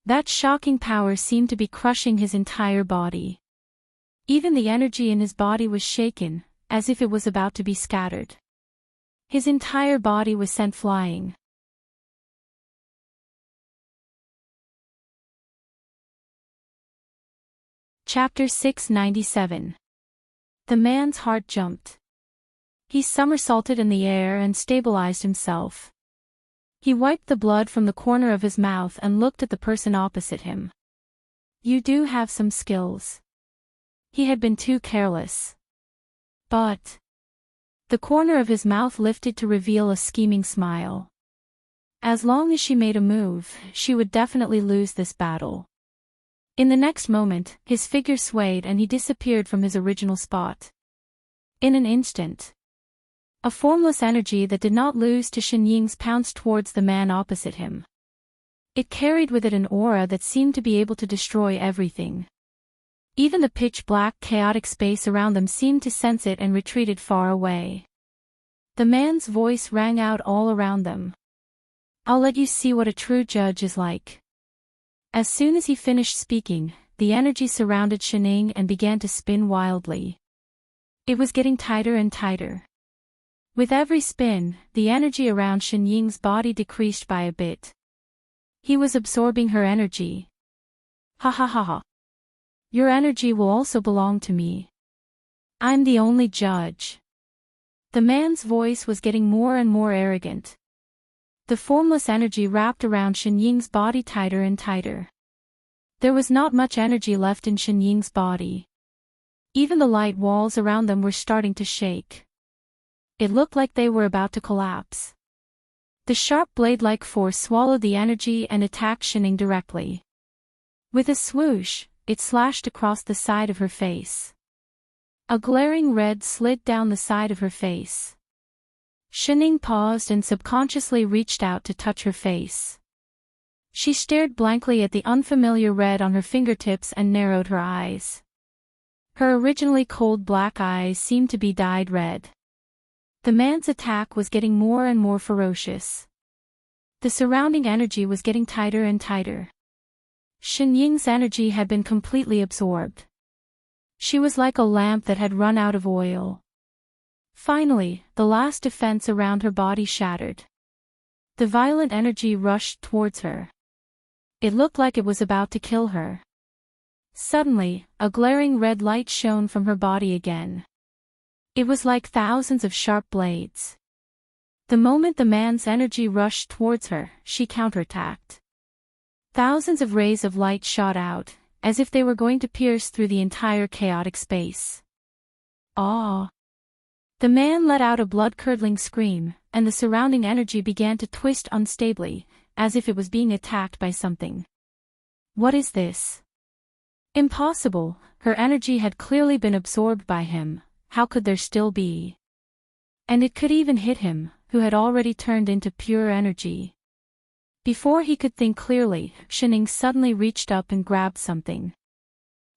That shocking power seemed to be crushing his entire body. Even the energy in his body was shaken, as if it was about to be scattered. His entire body was sent flying. Chapter 697. The man's heart jumped. He somersaulted in the air and stabilized himself. He wiped the blood from the corner of his mouth and looked at the person opposite him. "You do have some skills." He had been too careless. But the corner of his mouth lifted to reveal a scheming smile. As long as she made a move, she would definitely lose this battle. In the next moment, his figure swayed and he disappeared from his original spot. In an instant, a formless energy that did not lose to Shinying's pounced towards the man opposite him. It carried with it an aura that seemed to be able to destroy everything. Even the pitch-black chaotic space around them seemed to sense it and retreated far away. The man's voice rang out all around them. "I'll let you see what a true judge is like." As soon as he finished speaking, the energy surrounded Shining and began to spin wildly. It was getting tighter and tighter. With every spin, the energy around Shinying's body decreased by a bit. He was absorbing her energy. "Ha ha ha ha. Your energy will also belong to me. I'm the only judge." The man's voice was getting more and more arrogant. The formless energy wrapped around Shinying's body tighter and tighter. There was not much energy left in Shinying's body. Even the light walls around them were starting to shake. It looked like they were about to collapse. The sharp blade-like force swallowed the energy and attacked Shining directly. With a swoosh, it slashed across the side of her face. A glaring red slid down the side of her face. Shining paused and subconsciously reached out to touch her face. She stared blankly at the unfamiliar red on her fingertips and narrowed her eyes. Her originally cold black eyes seemed to be dyed red. The man's attack was getting more and more ferocious. The surrounding energy was getting tighter and tighter. Shen Ying's energy had been completely absorbed. She was like a lamp that had run out of oil. Finally, the last defense around her body shattered. The violent energy rushed towards her. It looked like it was about to kill her. Suddenly, a glaring red light shone from her body again. It was like thousands of sharp blades. The moment the man's energy rushed towards her, she counterattacked. Thousands of rays of light shot out, as if they were going to pierce through the entire chaotic space. Ah! The man let out a blood-curdling scream, and the surrounding energy began to twist unstably, as if it was being attacked by something. What is this? Impossible, her energy had clearly been absorbed by him, how could there still be? And it could even hit him, who had already turned into pure energy. Before he could think clearly, Shen Ying suddenly reached up and grabbed something.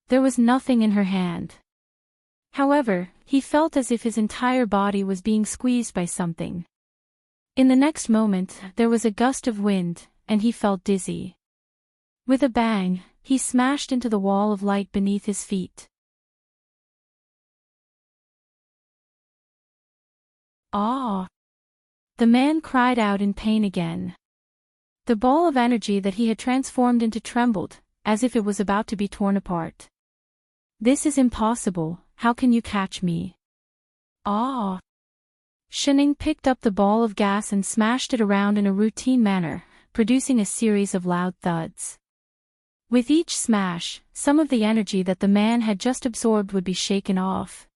There was nothing in her hand. However, he felt as if his entire body was being squeezed by something. In the next moment, there was a gust of wind, and he felt dizzy. With a bang, he smashed into the wall of light beneath his feet. Ah! The man cried out in pain again. The ball of energy that he had transformed into trembled, as if it was about to be torn apart. This is impossible, how can you catch me? Ah! Shen Ying picked up the ball of gas and smashed it around in a routine manner, producing a series of loud thuds. With each smash, some of the energy that the man had just absorbed would be shaken off.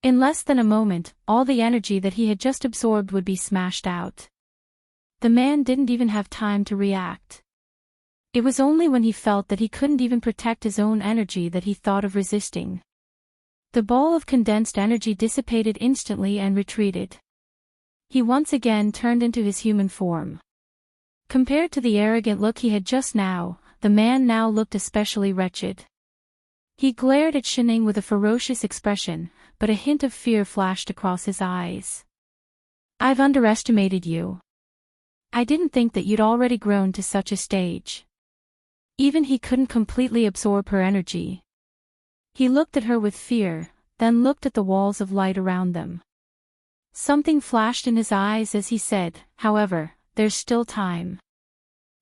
In less than a moment, all the energy that he had just absorbed would be smashed out. The man didn't even have time to react. It was only when he felt that he couldn't even protect his own energy that he thought of resisting. The ball of condensed energy dissipated instantly and retreated. He once again turned into his human form. Compared to the arrogant look he had just now, the man now looked especially wretched. He glared at Shen Ying with a ferocious expression, but a hint of fear flashed across his eyes. I've underestimated you. I didn't think that you'd already grown to such a stage. Even he couldn't completely absorb her energy. He looked at her with fear, then looked at the walls of light around them. Something flashed in his eyes as he said, however, there's still time.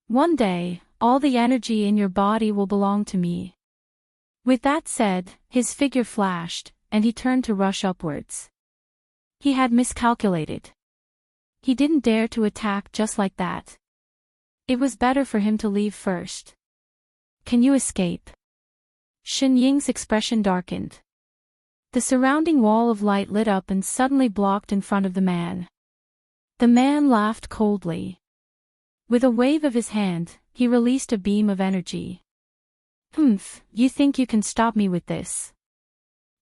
One day, all the energy in your body will belong to me. With that said, his figure flashed, and he turned to rush upwards. He had miscalculated. He didn't dare to attack just like that. It was better for him to leave first. Can you escape? Shen Ying's expression darkened. The surrounding wall of light lit up and suddenly blocked in front of the man. The man laughed coldly. With a wave of his hand, he released a beam of energy. You think you can stop me with this?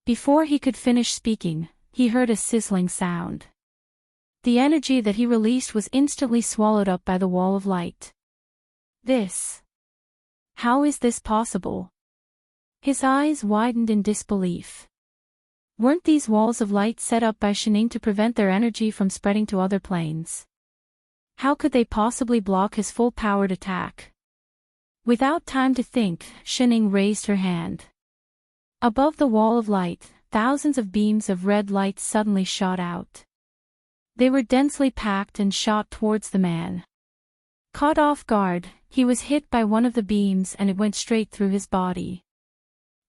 Before he could finish speaking, he heard a sizzling sound. The energy that he released was instantly swallowed up by the wall of light. How is this possible? His eyes widened in disbelief. Weren't these walls of light set up by Shen Ying to prevent their energy from spreading to other planes? How could they possibly block his full-powered attack? Without time to think, Shen Ying raised her hand. Above the wall of light, thousands of beams of red light suddenly shot out. They were densely packed and shot towards the man. Caught off guard, he was hit by one of the beams and it went straight through his body.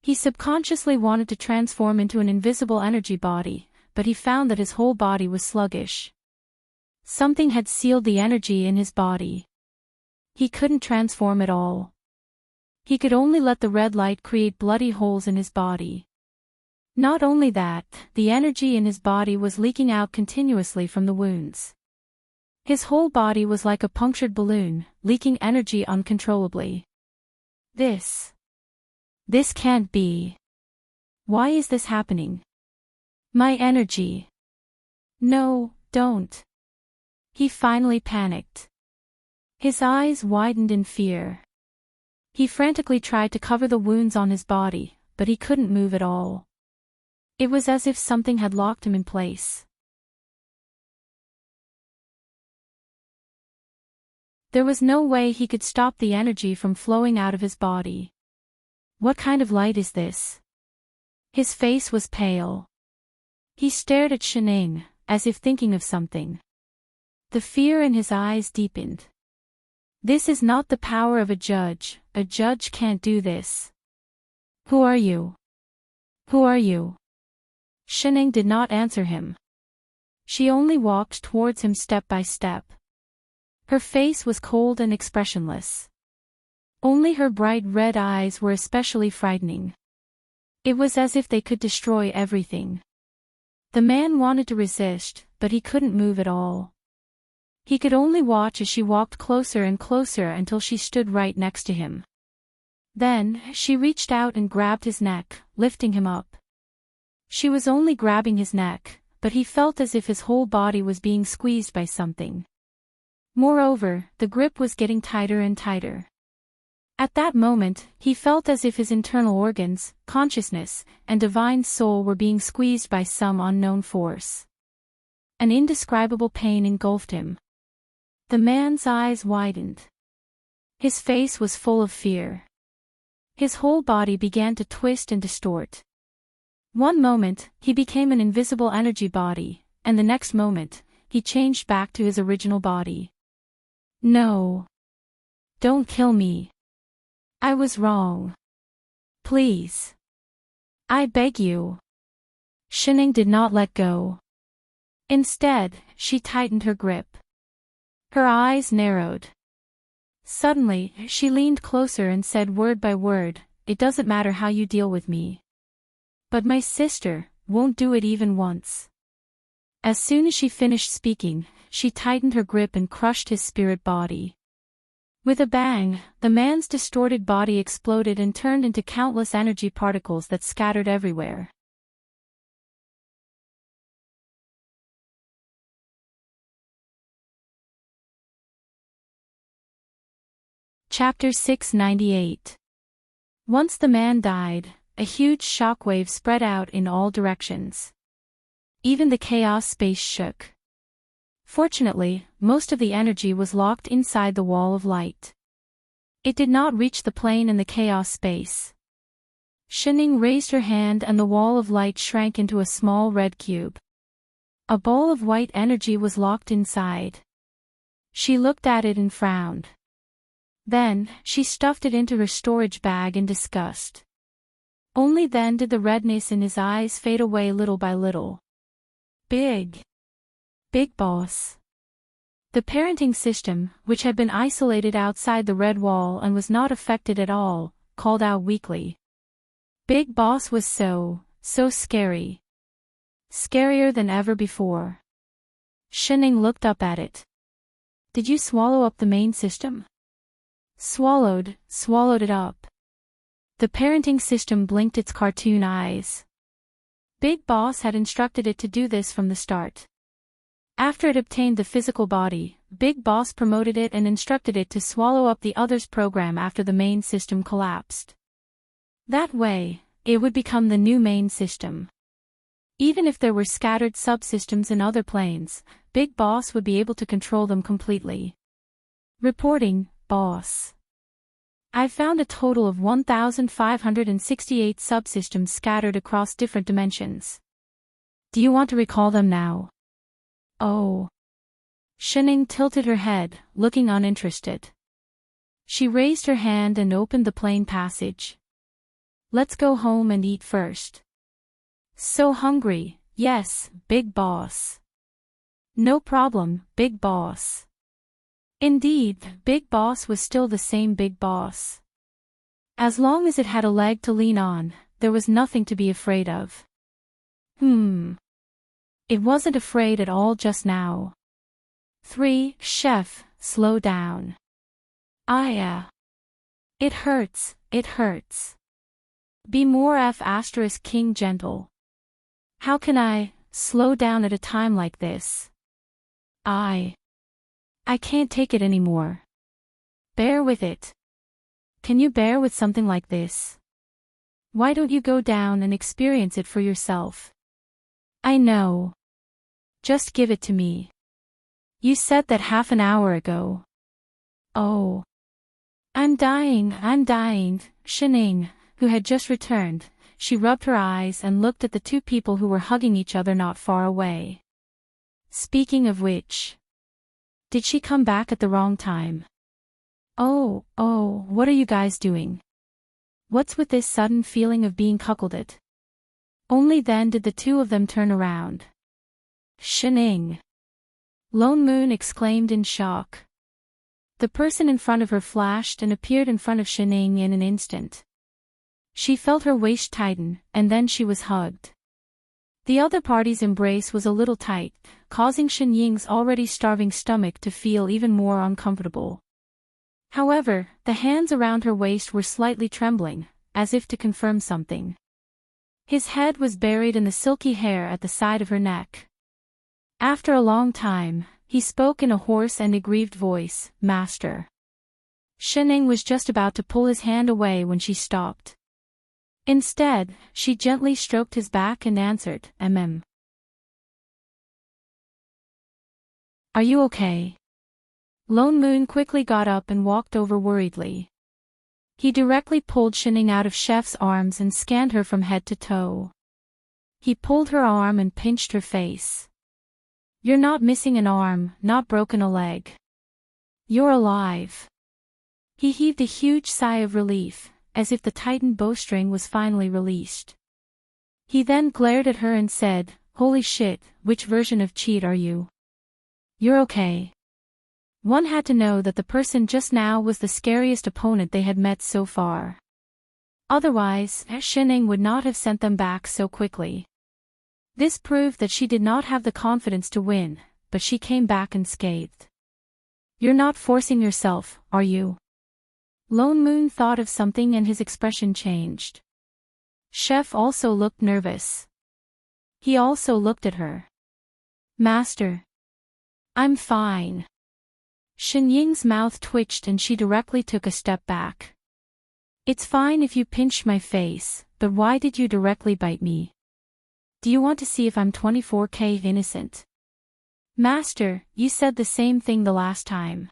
He subconsciously wanted to transform into an invisible energy body, but he found that his whole body was sluggish. Something had sealed the energy in his body. He couldn't transform at all. He could only let the red light create bloody holes in his body. Not only that, the energy in his body was leaking out continuously from the wounds. His whole body was like a punctured balloon, leaking energy uncontrollably. This can't be. Why is this happening? My energy. No, don't. He finally panicked. His eyes widened in fear. He frantically tried to cover the wounds on his body, but he couldn't move at all. It was as if something had locked him in place. There was no way he could stop the energy from flowing out of his body. What kind of light is this? His face was pale. He stared at Shining, as if thinking of something. The fear in his eyes deepened. This is not the power of a judge can't do this. Who are you? Who are you? Shining did not answer him. She only walked towards him step by step. Her face was cold and expressionless. Only her bright red eyes were especially frightening. It was as if they could destroy everything. The man wanted to resist, but he couldn't move at all. He could only watch as she walked closer and closer until she stood right next to him. Then, she reached out and grabbed his neck, lifting him up. She was only grabbing his neck, but he felt as if his whole body was being squeezed by something. Moreover, the grip was getting tighter and tighter. At that moment, he felt as if his internal organs, consciousness, and divine soul were being squeezed by some unknown force. An indescribable pain engulfed him. The man's eyes widened. His face was full of fear. His whole body began to twist and distort. One moment, he became an invisible energy body, and the next moment, he changed back to his original body. No. Don't kill me. I was wrong. Please. I beg you. Shining did not let go. Instead, she tightened her grip. Her eyes narrowed. Suddenly, she leaned closer and said word by word, "It doesn't matter how you deal with me. But my sister won't do it even once." As soon as she finished speaking, she tightened her grip and crushed his spirit body. With a bang, the man's distorted body exploded and turned into countless energy particles that scattered everywhere. Chapter 698. Once the man died, a huge shockwave spread out in all directions. Even the chaos space shook. Fortunately, most of the energy was locked inside the wall of light. It did not reach the plane in the chaos space. Shining raised her hand and the wall of light shrank into a small red cube. A ball of white energy was locked inside. She looked at it and frowned. Then, she stuffed it into her storage bag in disgust. Only then did the redness in his eyes fade away little by little. Big Boss. The parenting system, which had been isolated outside the red wall and was not affected at all, called out weakly. Big Boss was so scary. Scarier than ever before. Shining looked up at it. Did you swallow up the main system? Swallowed it up. The parenting system blinked its cartoon eyes. Big Boss had instructed it to do this from the start. After it obtained the physical body, Big Boss promoted it and instructed it to swallow up the other's program after the main system collapsed. That way, it would become the new main system. Even if there were scattered subsystems in other planes, Big Boss would be able to control them completely. Reporting, Boss. I've found a total of 1,568 subsystems scattered across different dimensions. Do you want to recall them now? Oh. Shining tilted her head, looking uninterested. She raised her hand and opened the plane passage. Let's go home and eat first. So hungry, yes, Big Boss. No problem, Big Boss. Indeed, Big Boss was still the same Big Boss. As long as it had a leg to lean on, there was nothing to be afraid of. It wasn't afraid at all just now. 3. Chef, slow down. It hurts. Be more King gentle. How can I slow down at a time like this? I can't take it anymore. Bear with it. Can you bear with something like this? Why don't you go down and experience it for yourself? I know. Just give it to me. You said that half an hour ago. Oh. I'm dying, Shining, who had just returned, she rubbed her eyes and looked at the two people who were hugging each other not far away. Speaking of which, did she come back at the wrong time? Oh, what are you guys doing? What's with this sudden feeling of being cuckolded? Only then did the two of them turn around. Shining! Lone Moon exclaimed in shock. The person in front of her flashed and appeared in front of Shining in an instant. She felt her waist tighten, and then she was hugged. The other party's embrace was a little tight, causing Shinying's already starving stomach to feel even more uncomfortable. However, the hands around her waist were slightly trembling, as if to confirm something. His head was buried in the silky hair at the side of her neck. After a long time, he spoke in a hoarse and aggrieved voice, "Master." Shining was just about to pull his hand away when she stopped. Instead, she gently stroked his back and answered, "Mm." "Are you okay?" Lone Moon quickly got up and walked over worriedly. He directly pulled Shining out of Chef's arms and scanned her from head to toe. He pulled her arm and pinched her face. "You're not missing an arm, not broken a leg. You're alive." He heaved a huge sigh of relief, as if the tightened bowstring was finally released. He then glared at her and said, "Holy shit, which version of cheat are you? You're okay." One had to know that the person just now was the scariest opponent they had met so far. Otherwise, Shining would not have sent them back so quickly. This proved that she did not have the confidence to win, but she came back unscathed. "You're not forcing yourself, are you?" Lone Moon thought of something and his expression changed. Chef also looked nervous. He also looked at her. "Master. I'm fine." Shinying's mouth twitched and she directly took a step back. "It's fine if you pinched my face, but why did you directly bite me? Do you want to see if I'm 24K innocent?" "Master, you said the same thing the last time."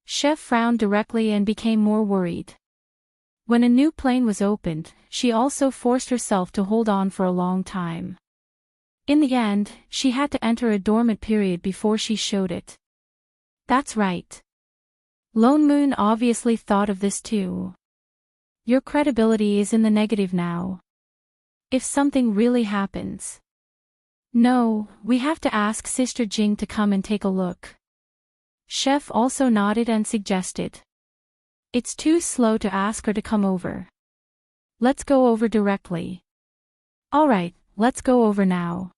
Chef frowned directly and became more worried. When a new plane was opened, she also forced herself to hold on for a long time. In the end, she had to enter a dormant period before she showed it. That's right. Lone Moon obviously thought of this too. Your credibility is in the negative now. If something really happens. No, we have to ask Sister Jing to come and take a look. Chef also nodded and suggested. It's too slow to ask her to come over. Let's go over directly. Alright, let's go over now.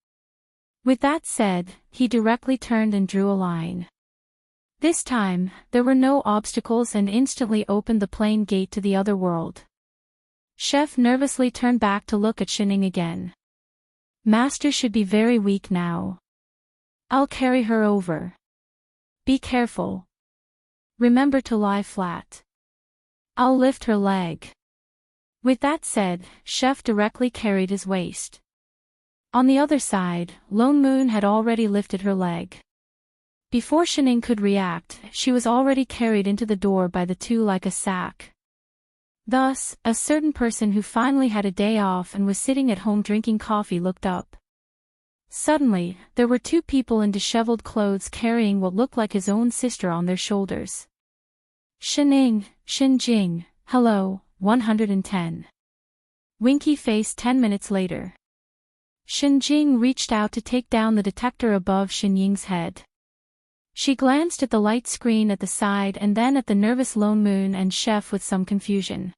With that said, he directly turned and drew a line. This time, there were no obstacles and instantly opened the plane gate to the other world. Chef nervously turned back to look at Shining again. Master should be very weak now. I'll carry her over. Be careful. Remember to lie flat. I'll lift her leg. With that said, Chef directly carried his waist. On the other side, Lone Moon had already lifted her leg. Before Shining could react, she was already carried into the door by the two like a sack. Thus, a certain person who finally had a day off and was sitting at home drinking coffee looked up. Suddenly, there were two people in disheveled clothes carrying what looked like his own sister on their shoulders. Shining, Xinjing, hello, 110. Winky face 10 minutes later. Xinjing reached out to take down the detector above Xinying's head. She glanced at the light screen at the side and then at the nervous Lone Moon and Chef with some confusion.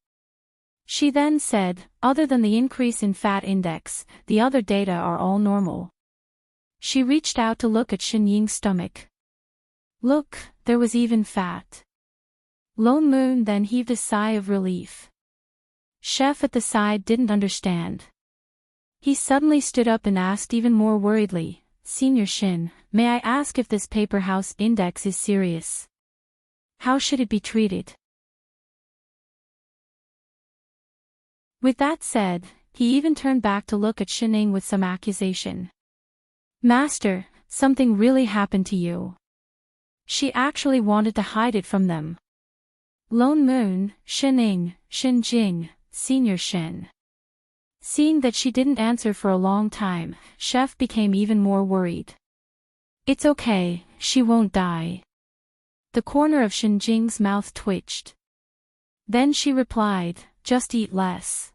She then said, other than the increase in fat index, the other data are all normal. She reached out to look at Xinying's stomach. Look, there was even fat. Lone Moon then heaved a sigh of relief. Chef at the side didn't understand. He suddenly stood up and asked even more worriedly, Senior Shin, may I ask if this paper house index is serious? How should it be treated? With that said, he even turned back to look at Shining with some accusation. Master, something really happened to you. She actually wanted to hide it from them. Lone Moon, Shining, Xinjing, Senior Shin. Seeing that she didn't answer for a long time, Chef became even more worried. It's okay, she won't die. The corner of Xinjing's mouth twitched. Then she replied, just eat less.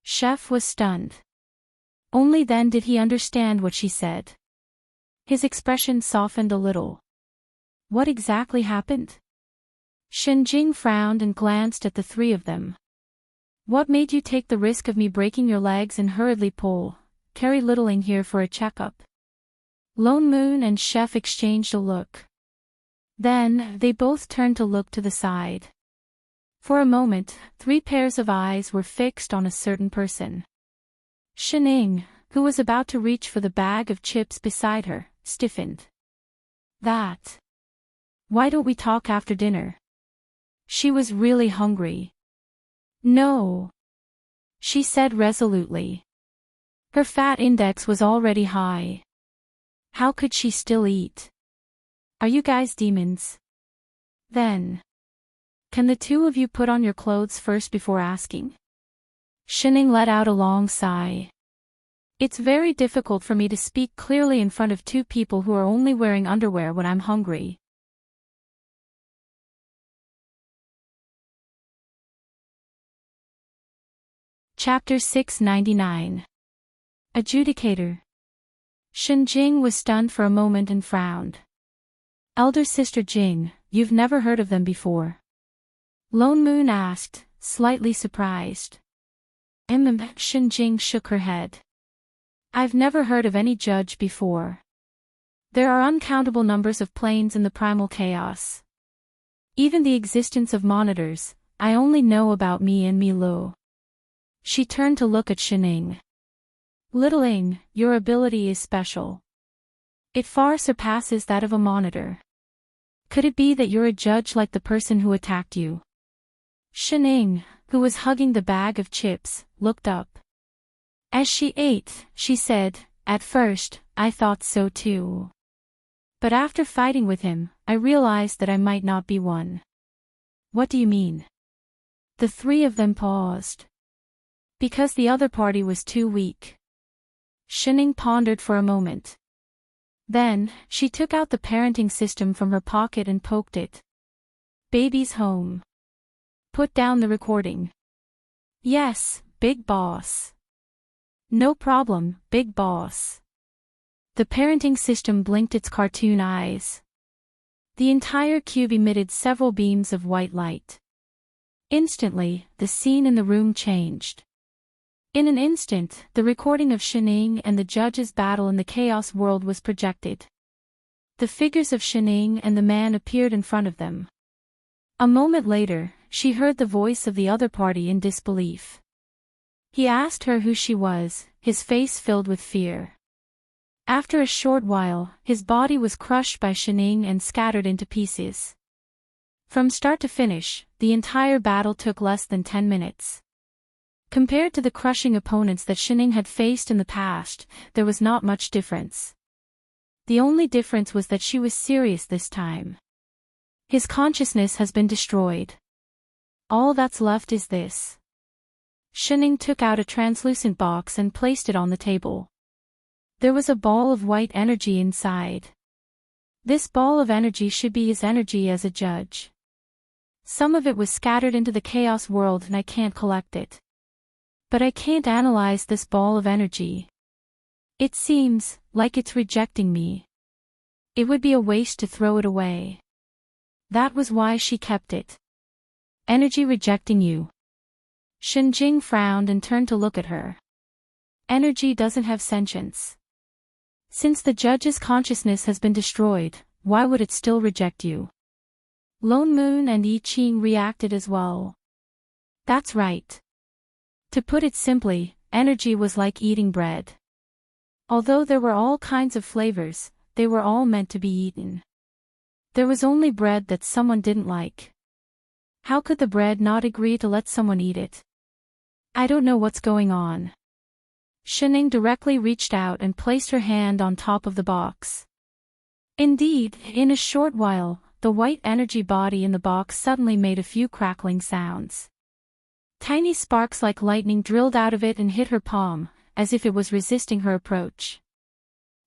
Chef was stunned. Only then did he understand what she said. His expression softened a little. What exactly happened? Xinjing frowned and glanced at the three of them. What made you take the risk of me breaking your legs and hurriedly carry Littling here for a checkup? Lone Moon and Chef exchanged a look. Then, they both turned to look to the side. For a moment, 3 pairs of eyes were fixed on a certain person. Shining, who was about to reach for the bag of chips beside her, stiffened. That. Why don't we talk after dinner? She was really hungry. No. She said resolutely. Her fat index was already high. How could she still eat? Are you guys demons? Then. Can the 2 of you put on your clothes first before asking? Shining let out a long sigh. It's very difficult for me to speak clearly in front of 2 people who are only wearing underwear when I'm hungry. Chapter 699. Adjudicator. Xinjing was stunned for a moment and frowned. Elder Sister Jing, you've never heard of them before? Lone Moon asked, slightly surprised. Xinjing shook her head. I've never heard of any judge before. There are uncountable numbers of planes in the primal chaos. Even the existence of monitors, I only know about me and Milo. She turned to look at Shining. Littling, your ability is special. It far surpasses that of a monitor. Could it be that you're a judge like the person who attacked you? Shining, who was hugging the bag of chips, looked up. As she ate, she said, at first, I thought so too. But after fighting with him, I realized that I might not be one. What do you mean? The 3 of them paused. Because the other party was too weak. Shining pondered for a moment. Then, she took out the parenting system from her pocket and poked it. Baby's home. Put down the recording. Yes, Big Boss. No problem, Big Boss. The parenting system blinked its cartoon eyes. The entire cube emitted several beams of white light. Instantly, the scene in the room changed. In an instant, the recording of Shining and the judge's battle in the Chaos World was projected. The figures of Shining and the man appeared in front of them. A moment later, she heard the voice of the other party in disbelief. He asked her who she was, his face filled with fear. After a short while, his body was crushed by Shining and scattered into pieces. From start to finish, the entire battle took less than 10 minutes. Compared to the crushing opponents that Shining had faced in the past, there was not much difference. The only difference was that she was serious this time. His consciousness has been destroyed. All that's left is this. Shining took out a translucent box and placed it on the table. There was a ball of white energy inside. This ball of energy should be his energy as a judge. Some of it was scattered into the chaos world and I can't collect it. But I can't analyze this ball of energy. It seems like it's rejecting me. It would be a waste to throw it away. That was why she kept it. Energy rejecting you. Xinjing frowned and turned to look at her. Energy doesn't have sentience. Since the judge's consciousness has been destroyed, why would it still reject you? Lone Moon and I Ching reacted as well. That's right. To put it simply, energy was like eating bread. Although there were all kinds of flavors, they were all meant to be eaten. There was only bread that someone didn't like. How could the bread not agree to let someone eat it? I don't know what's going on. Shining directly reached out and placed her hand on top of the box. Indeed, in a short while, the white energy body in the box suddenly made a few crackling sounds. Tiny sparks like lightning drilled out of it and hit her palm, as if it was resisting her approach.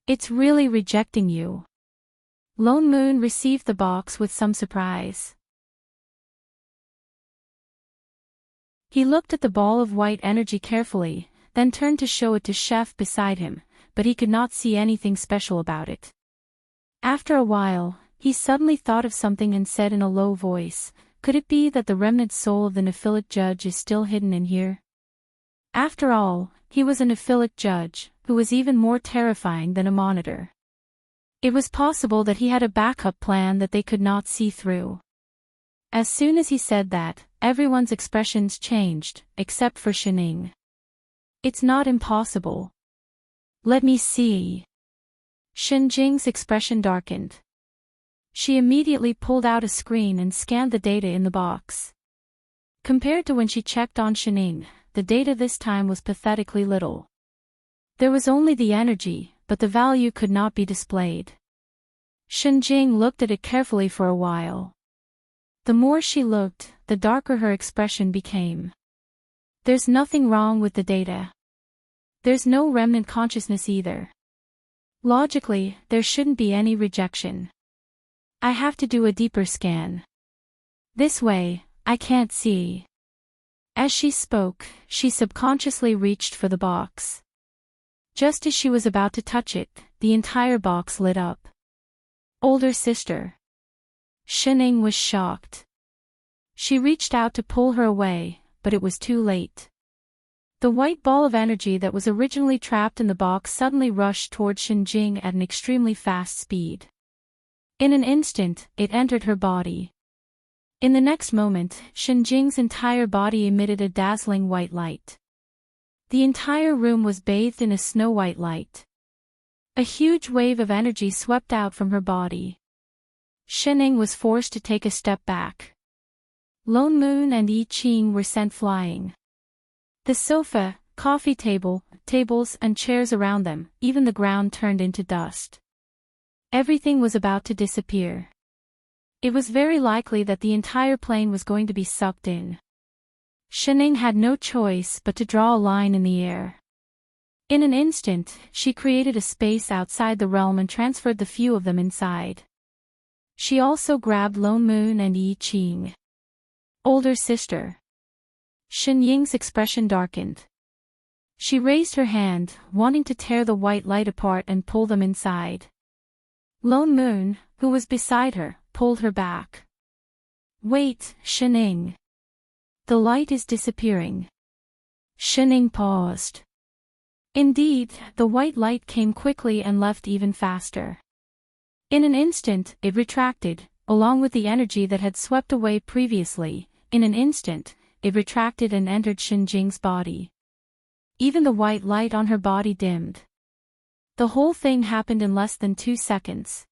"It's really rejecting you." Lone Moon received the box with some surprise. He looked at the ball of white energy carefully, then turned to show it to Chef beside him, but he could not see anything special about it. After a while, he suddenly thought of something and said in a low voice, "Could it be that the remnant soul of the Nephilic judge is still hidden in here?" After all, he was a Nephilic judge, who was even more terrifying than a monitor. It was possible that he had a backup plan that they could not see through. As soon as he said that, everyone's expressions changed, except for Shining. "It's not impossible. Let me see." Shinjing's expression darkened. She immediately pulled out a screen and scanned the data in the box. Compared to when she checked on Shining, the data this time was pathetically little. There was only the energy, but the value could not be displayed. Shinjing looked at it carefully for a while. The more she looked, the darker her expression became. "There's nothing wrong with the data. There's no remnant consciousness either. Logically, there shouldn't be any rejection. I have to do a deeper scan. This way, I can't see." As she spoke, she subconsciously reached for the box. Just as she was about to touch it, the entire box lit up. "Older sister." Shining was shocked. She reached out to pull her away, but it was too late. The white ball of energy that was originally trapped in the box suddenly rushed toward Shinjing at an extremely fast speed. In an instant, it entered her body. In the next moment, Shinjing's entire body emitted a dazzling white light. The entire room was bathed in a snow-white light. A huge wave of energy swept out from her body. Shining was forced to take a step back. Lone Moon and I Ching were sent flying. The sofa, coffee table, tables and chairs around them, even the ground turned into dust. Everything was about to disappear. It was very likely that the entire plane was going to be sucked in. Shining had no choice but to draw a line in the air. In an instant, she created a space outside the realm and transferred the few of them inside. She also grabbed Lone Moon and I Ching. "Older sister." Shinying's expression darkened. She raised her hand, wanting to tear the white light apart and pull them inside. Lone Moon, who was beside her, pulled her back. "Wait, Shining. The light is disappearing." Shining paused. Indeed, the white light came quickly and left even faster. In an instant, it retracted, along with the energy that had swept away previously. In an instant, it retracted and entered Shinjing's body. Even the white light on her body dimmed. The whole thing happened in less than 2 seconds.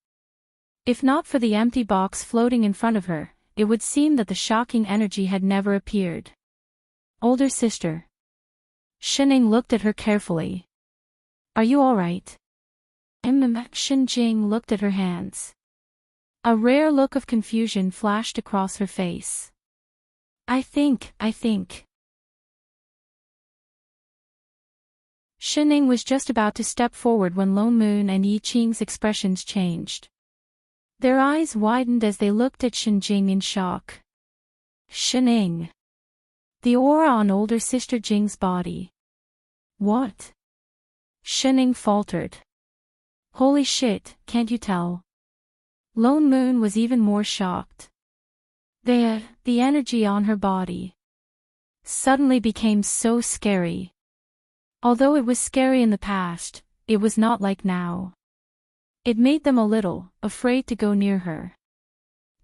If not for the empty box floating in front of her, it would seem that the shocking energy had never appeared. "Older sister." Shining looked at her carefully. "Are you all right?" Shinjing looked at her hands. A rare look of confusion flashed across her face. I think. Shining was just about to step forward when Lone Moon and I Ching's expressions changed. Their eyes widened as they looked at Shinjing in shock. "Shining." The aura on older sister Jing's body. "What?" Shining faltered. "Holy shit, can't you tell?" Lone Moon was even more shocked. The energy on her body suddenly became so scary. Although it was scary in the past, it was not like now. It made them a little afraid to go near her.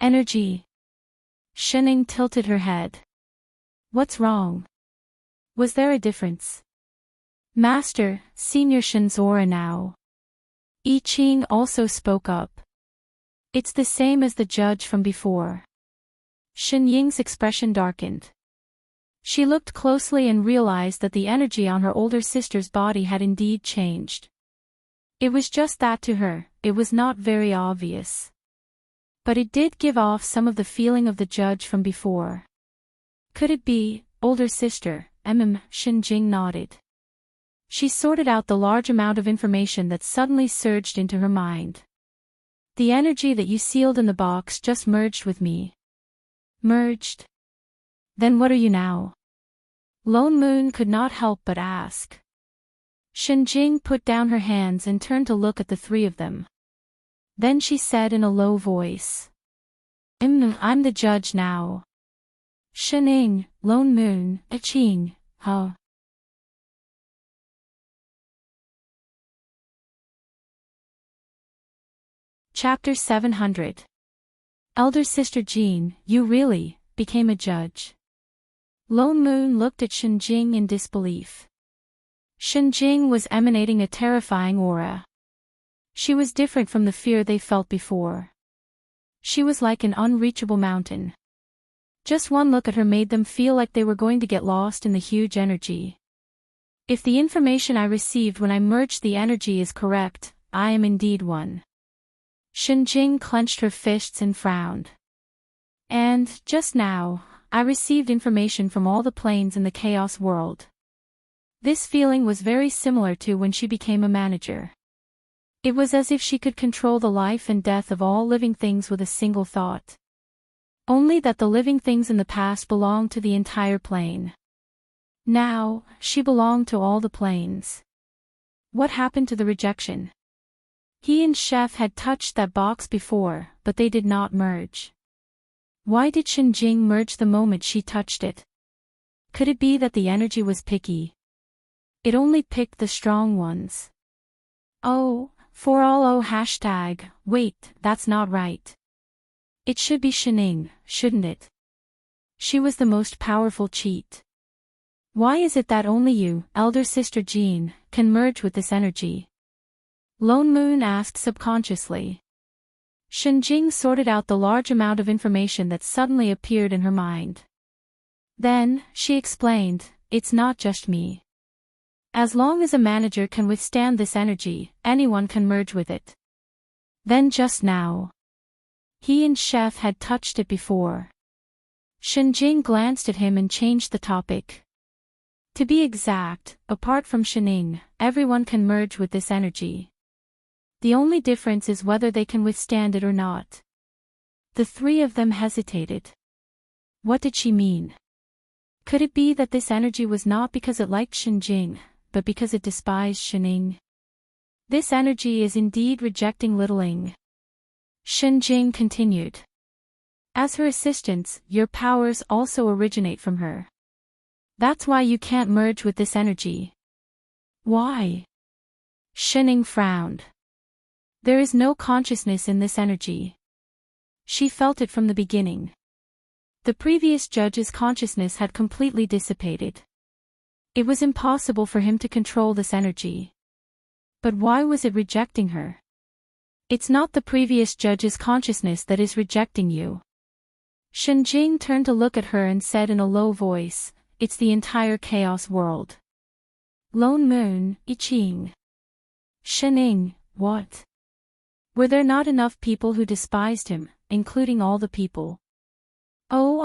"Energy." Shining tilted her head. "What's wrong? Was there a difference?" "Master, Senior Shin's aura now." I Ching also spoke up. "It's the same as the judge from before." Shinying's expression darkened. She looked closely and realized that the energy on her older sister's body had indeed changed. It was just that to her, it was not very obvious. But it did give off some of the feeling of the judge from before. Could it be, older sister? Shinjing nodded. She sorted out the large amount of information that suddenly surged into her mind. The energy that you sealed in the box just merged with me. Merged? Then what are you now? Lone Moon could not help but ask. Shinjing put down her hands and turned to look at the three of them. Then she said in a low voice. I'm the judge now. Shining, Lone Moon, Qing, huh? Chapter 700. Elder Sister Jean, you really became a judge. Lone Moon looked at Shinjing in disbelief. Shinjing was emanating a terrifying aura. She was different from the fear they felt before. She was like an unreachable mountain. Just one look at her made them feel like they were going to get lost in the huge energy. If the information I received when I merged the energy is correct, I am indeed one. Shinjing clenched her fists and frowned. And, just now, I received information from all the planes in the chaos world. This feeling was very similar to when she became a manager. It was as if she could control the life and death of all living things with a single thought. Only that the living things in the past belonged to the entire plane. Now, she belonged to all the planes. What happened to the rejection? He and Chef had touched that box before, but they did not merge. Why did Shinjing merge the moment she touched it? Could it be that the energy was picky? It only picked the strong ones. Oh, for all hashtag, wait, that's not right. It should be Shining, shouldn't it? She was the most powerful cheat. Why is it that only you, Elder Sister Jean, can merge with this energy? Lone Moon asked subconsciously. Shinjing sorted out the large amount of information that suddenly appeared in her mind. Then, she explained, it's not just me. As long as a manager can withstand this energy, anyone can merge with it. Then just now. He and Chef had touched it before. Shinjing glanced at him and changed the topic. To be exact, apart from Shining, everyone can merge with this energy. The only difference is whether they can withstand it or not. The three of them hesitated. What did she mean? Could it be that this energy was not because it liked Shinjing, but because it despised Shining? This energy is indeed rejecting Littling. Shinjing continued. As her assistants, your powers also originate from her. That's why you can't merge with this energy. Why? Shining frowned. There is no consciousness in this energy. She felt it from the beginning. The previous judge's consciousness had completely dissipated. It was impossible for him to control this energy. But why was it rejecting her? It's not the previous judge's consciousness that is rejecting you. Shinjing turned to look at her and said in a low voice, it's the entire chaos world. Lone Moon, Qing. Shining, what? Were there not enough people who despised him, including all the people? Oh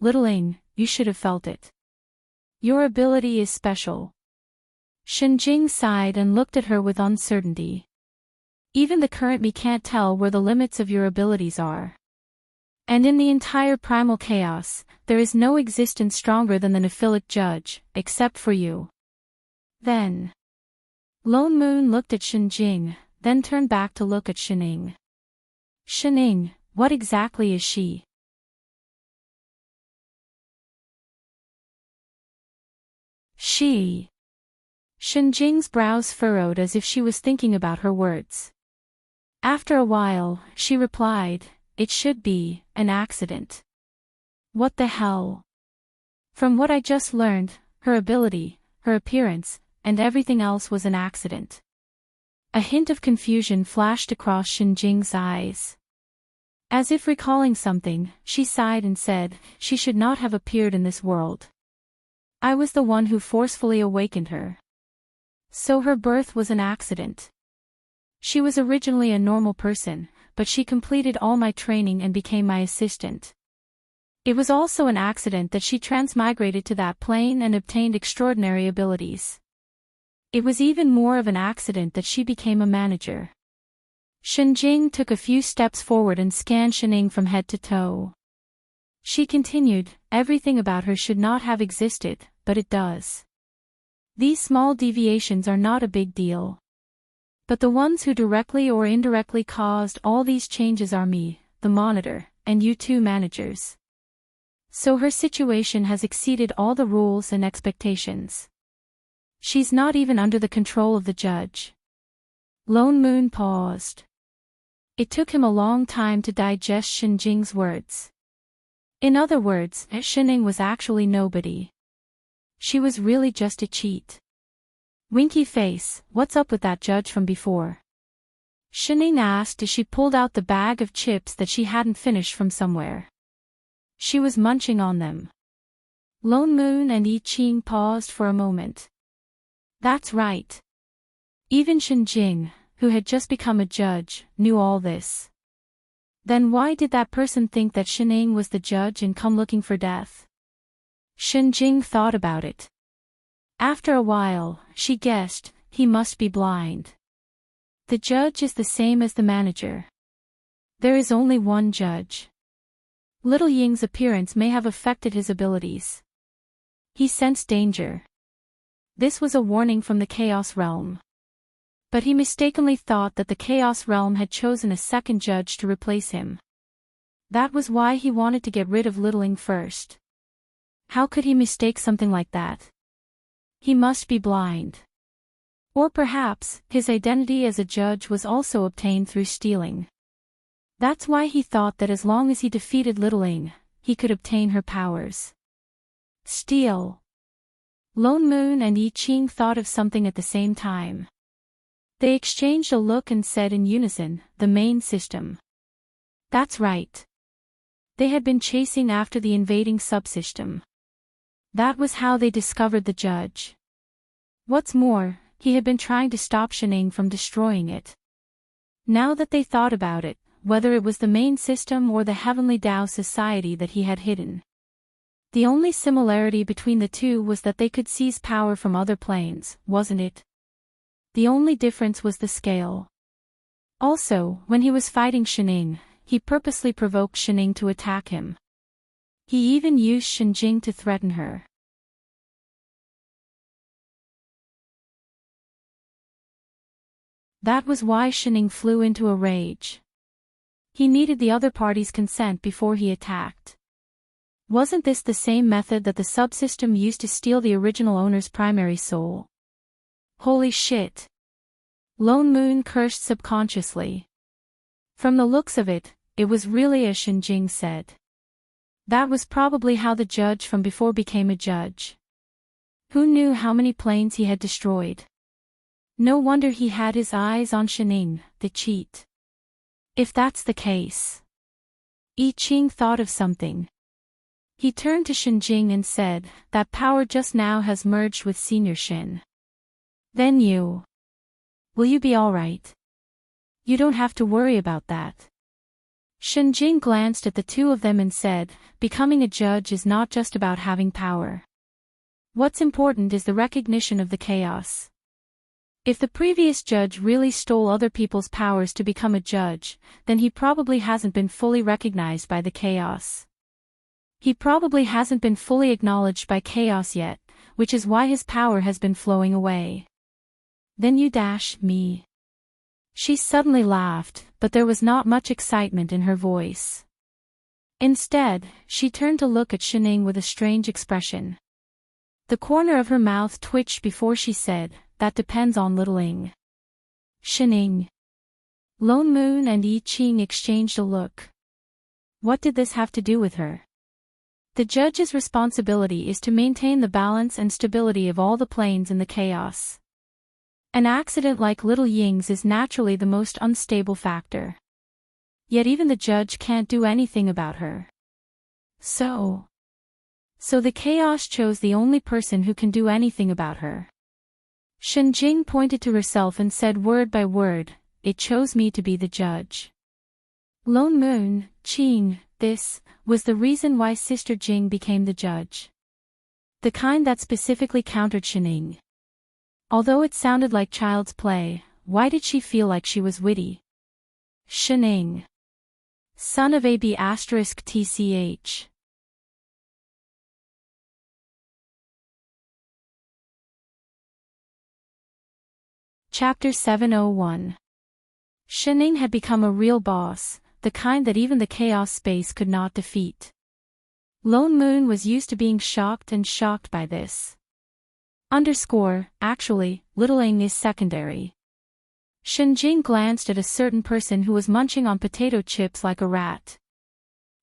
Littling, you should have felt it. Your ability is special. Shinjing sighed and looked at her with uncertainty. Even the current me can't tell where the limits of your abilities are. And in the entire primal chaos, there is no existence stronger than the Nephilic Judge, except for you. Then. Lone Moon looked at Shinjing, then turned back to look at Shining. Shining, what exactly is she? She. Shinjing's brows furrowed as if she was thinking about her words. After a while, she replied, it should be an accident. What the hell? From what I just learned, her ability, her appearance, and everything else was an accident. A hint of confusion flashed across Shinjing's eyes. As if recalling something, she sighed and said, she should not have appeared in this world. I was the one who forcefully awakened her. So her birth was an accident. She was originally a normal person, but she completed all my training and became my assistant. It was also an accident that she transmigrated to that plane and obtained extraordinary abilities. It was even more of an accident that she became a manager. Shenjing took a few steps forward and scanned Shining from head to toe. She continued, everything about her should not have existed, but it does. These small deviations are not a big deal. But the ones who directly or indirectly caused all these changes are me, the monitor, and you two managers. So her situation has exceeded all the rules and expectations. She's not even under the control of the judge. Lone Moon paused. It took him a long time to digest Shenjing's words. In other words, Shining was actually nobody. She was really just a cheat. Winky face, what's up with that judge from before? Shining asked as she pulled out the bag of chips that she hadn't finished from somewhere. She was munching on them. Lone Moon and I Ching paused for a moment. That's right. Even Shenjing, who had just become a judge, knew all this. Then why did that person think that Shining was the judge and come looking for death? Shenjing thought about it. After a while, she guessed, he must be blind. The judge is the same as the manager. There is only one judge. Little Ying's appearance may have affected his abilities. He sensed danger. This was a warning from the Chaos Realm. But he mistakenly thought that the Chaos Realm had chosen a second judge to replace him. That was why he wanted to get rid of Little Ying first. How could he mistake something like that? He must be blind. Or perhaps, his identity as a judge was also obtained through stealing. That's why he thought that as long as he defeated Little Ying, he could obtain her powers. Steal. Lone Moon and I Ching thought of something at the same time. They exchanged a look and said in unison, the main system. That's right. They had been chasing after the invading subsystem. That was how they discovered the judge. What's more, he had been trying to stop Shining from destroying it. Now that they thought about it, whether it was the main system or the Heavenly Tao Society that he had hidden. The only similarity between the two was that they could seize power from other planes, wasn't it? The only difference was the scale. Also, when he was fighting Shining, he purposely provoked Shining to attack him. He even used Shenjing to threaten her. That was why Shining flew into a rage. He needed the other party's consent before he attacked. Wasn't this the same method that the subsystem used to steal the original owner's primary soul? Holy shit! Lone Moon cursed subconsciously. From the looks of it, it was really as Shenjing said. That was probably how the judge from before became a judge. Who knew how many planes he had destroyed? No wonder he had his eyes on Shining, the cheat. If that's the case. I Ching thought of something. He turned to Shenjing and said, that power just now has merged with Senior Shin. Then you. Will you be alright? You don't have to worry about that. Shenjing glanced at the two of them and said, becoming a judge is not just about having power. What's important is the recognition of the chaos. If the previous judge really stole other people's powers to become a judge, then he probably hasn't been fully recognized by the chaos. He probably hasn't been fully acknowledged by chaos yet, which is why his power has been flowing away. Then you dash me. She suddenly laughed, but there was not much excitement in her voice. Instead, she turned to look at Shining with a strange expression. The corner of her mouth twitched before she said, that depends on Little Ying. Shining. Lone Moon and I Ching exchanged a look. What did this have to do with her? The judge's responsibility is to maintain the balance and stability of all the planes in the chaos. An accident like Little Ying's is naturally the most unstable factor. Yet even the judge can't do anything about her. So the chaos chose the only person who can do anything about her. Shenjing pointed to herself and said word by word, it chose me to be the judge. Lone Moon, Qing, this was the reason why Sister Jing became the judge. The kind that specifically countered Shining. Although it sounded like child's play, why did she feel like she was witty? Shining. Son of AB *TCH. Chapter 701. Shining had become a real boss, the kind that even the chaos space could not defeat. Lone Moon was used to being shocked by this. Actually, little Ing is secondary. Shenjing glanced at a certain person who was munching on potato chips like a rat.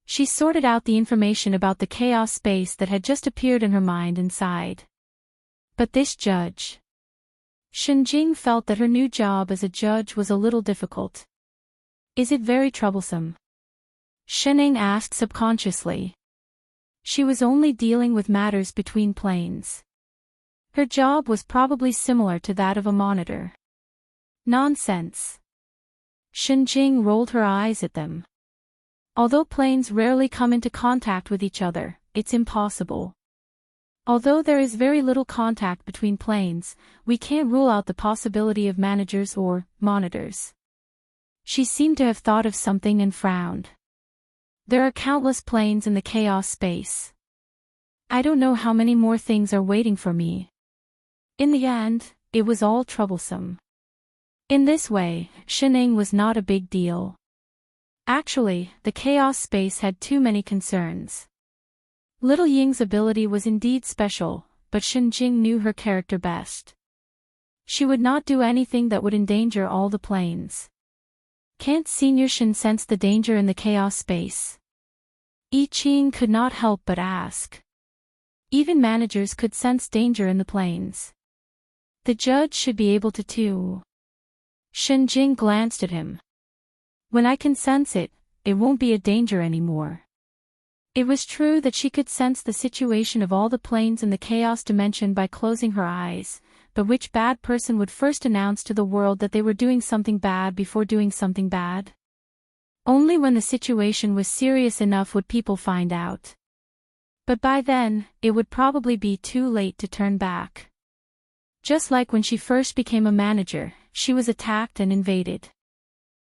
She sorted out the information about the chaos space that had just appeared in her mind and sighed. But this judge. Shenjing felt that her new job as a judge was a little difficult. Is it very troublesome? Shening asked subconsciously. She was only dealing with matters between planes. Her job was probably similar to that of a monitor. Nonsense. Shenjing rolled her eyes at them. Although planes rarely come into contact with each other, it's impossible. Although there is very little contact between planes, we can't rule out the possibility of managers or monitors. She seemed to have thought of something and frowned. There are countless planes in the chaos space. I don't know how many more things are waiting for me. In the end, it was all troublesome. In this way, Shining was not a big deal. Actually, the chaos space had too many concerns. Little Ying's ability was indeed special, but Shenjing knew her character best. She would not do anything that would endanger all the planes. Can't Senior Shen sense the danger in the chaos space? I Ching could not help but ask. Even managers could sense danger in the planes. The judge should be able to too. Shenjing glanced at him. When I can sense it, it won't be a danger anymore. It was true that she could sense the situation of all the planes in the chaos dimension by closing her eyes, but which bad person would first announce to the world that they were doing something bad before doing something bad? Only when the situation was serious enough would people find out. But by then, it would probably be too late to turn back. Just like when she first became a manager, she was attacked and invaded.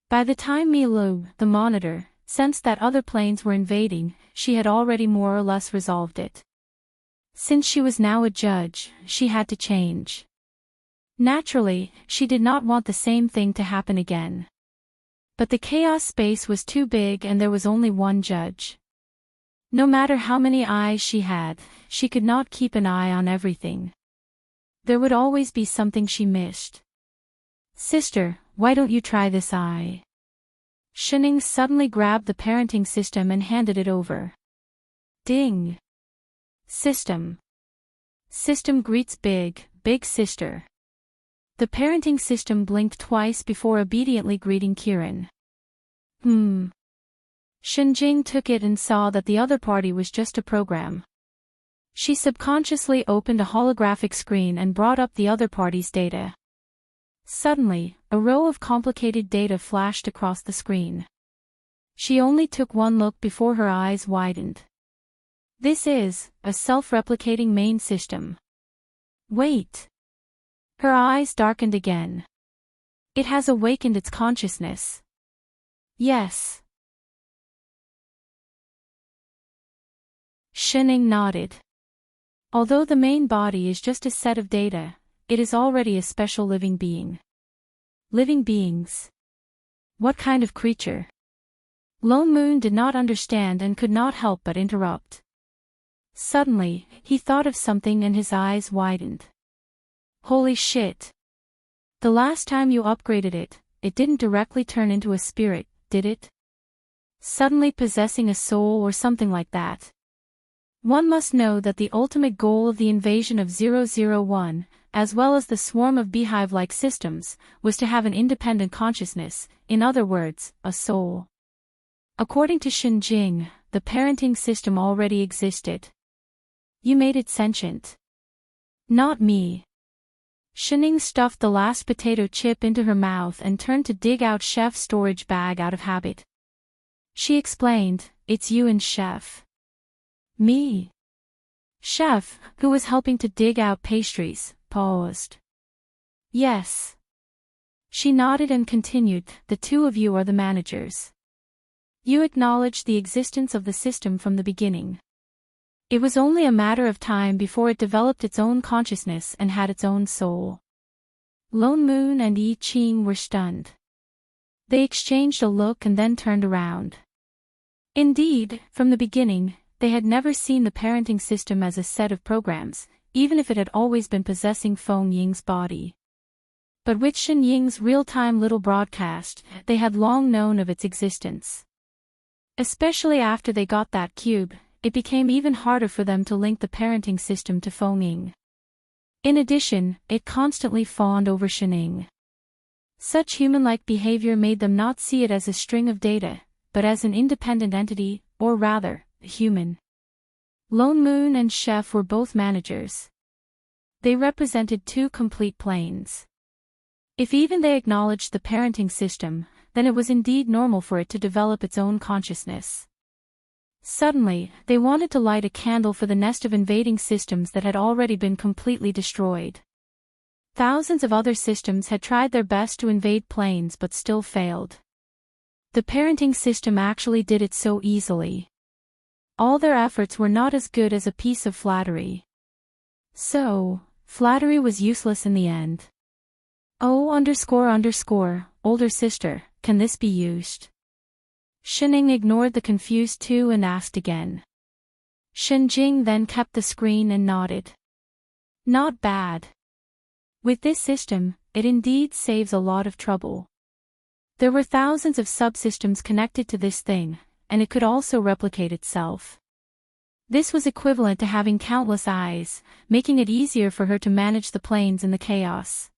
By the time Milu, the monitor, sensed that other planes were invading, she had already more or less resolved it. Since she was now a judge, she had to change. Naturally, she did not want the same thing to happen again. But the chaos space was too big and there was only one judge. No matter how many eyes she had, she could not keep an eye on everything. There would always be something she missed. Sister, why don't you try this eye? Shining suddenly grabbed the parenting system and handed it over. Ding. System. System greets big sister. The parenting system blinked twice before obediently greeting Kiran. Shenjing took it and saw that the other party was just a program. She subconsciously opened a holographic screen and brought up the other party's data. Suddenly, a row of complicated data flashed across the screen. She only took one look before her eyes widened. This is a self-replicating main system. Wait. Her eyes darkened again. It has awakened its consciousness. Yes. Shining nodded. Although the main body is just a set of data, it is already a special living being. Living beings. What kind of creature? Lone Moon did not understand and could not help but interrupt. Suddenly, he thought of something and his eyes widened. Holy shit. The last time you upgraded it, it didn't directly turn into a spirit, did it? Suddenly possessing a soul or something like that. One must know that the ultimate goal of the invasion of 001, as well as the swarm of beehive-like systems, was to have an independent consciousness, in other words, a soul. According to Shenjing, the parenting system already existed. You made it sentient. Not me. Shining stuffed the last potato chip into her mouth and turned to dig out Chef's storage bag out of habit. She explained, "It's you and Chef." "Me?" Chef, who was helping to dig out pastries, paused. "Yes." She nodded and continued, "The two of you are the managers. You acknowledged the existence of the system from the beginning. It was only a matter of time before it developed its own consciousness and had its own soul." Lone Moon and Yi Qing were stunned. They exchanged a look and then turned around. Indeed, from the beginning, they had never seen the parenting system as a set of programs, even if it had always been possessing Feng Ying's body. But with Shen Ying's real-time little broadcast, they had long known of its existence. Especially after they got that cube, it became even harder for them to link the parenting system to Feng Ying. In addition, it constantly fawned over Shening. Such human-like behavior made them not see it as a string of data, but as an independent entity, or rather, a human. Lone Moon and Chef were both managers. They represented two complete planes. If even they acknowledged the parenting system, then it was indeed normal for it to develop its own consciousness. Suddenly, they wanted to light a candle for the nest of invading systems that had already been completely destroyed. Thousands of other systems had tried their best to invade planes but still failed. The parenting system actually did it so easily. All their efforts were not as good as a piece of flattery. So, flattery was useless in the end. "Oh__, older sister, can this be used?" Shening ignored the confused two and asked again. Shenjing then kept the screen and nodded. "Not bad. With this system, it indeed saves a lot of trouble." There were thousands of subsystems connected to this thing, and it could also replicate itself. This was equivalent to having countless eyes, making it easier for her to manage the planes in the chaos.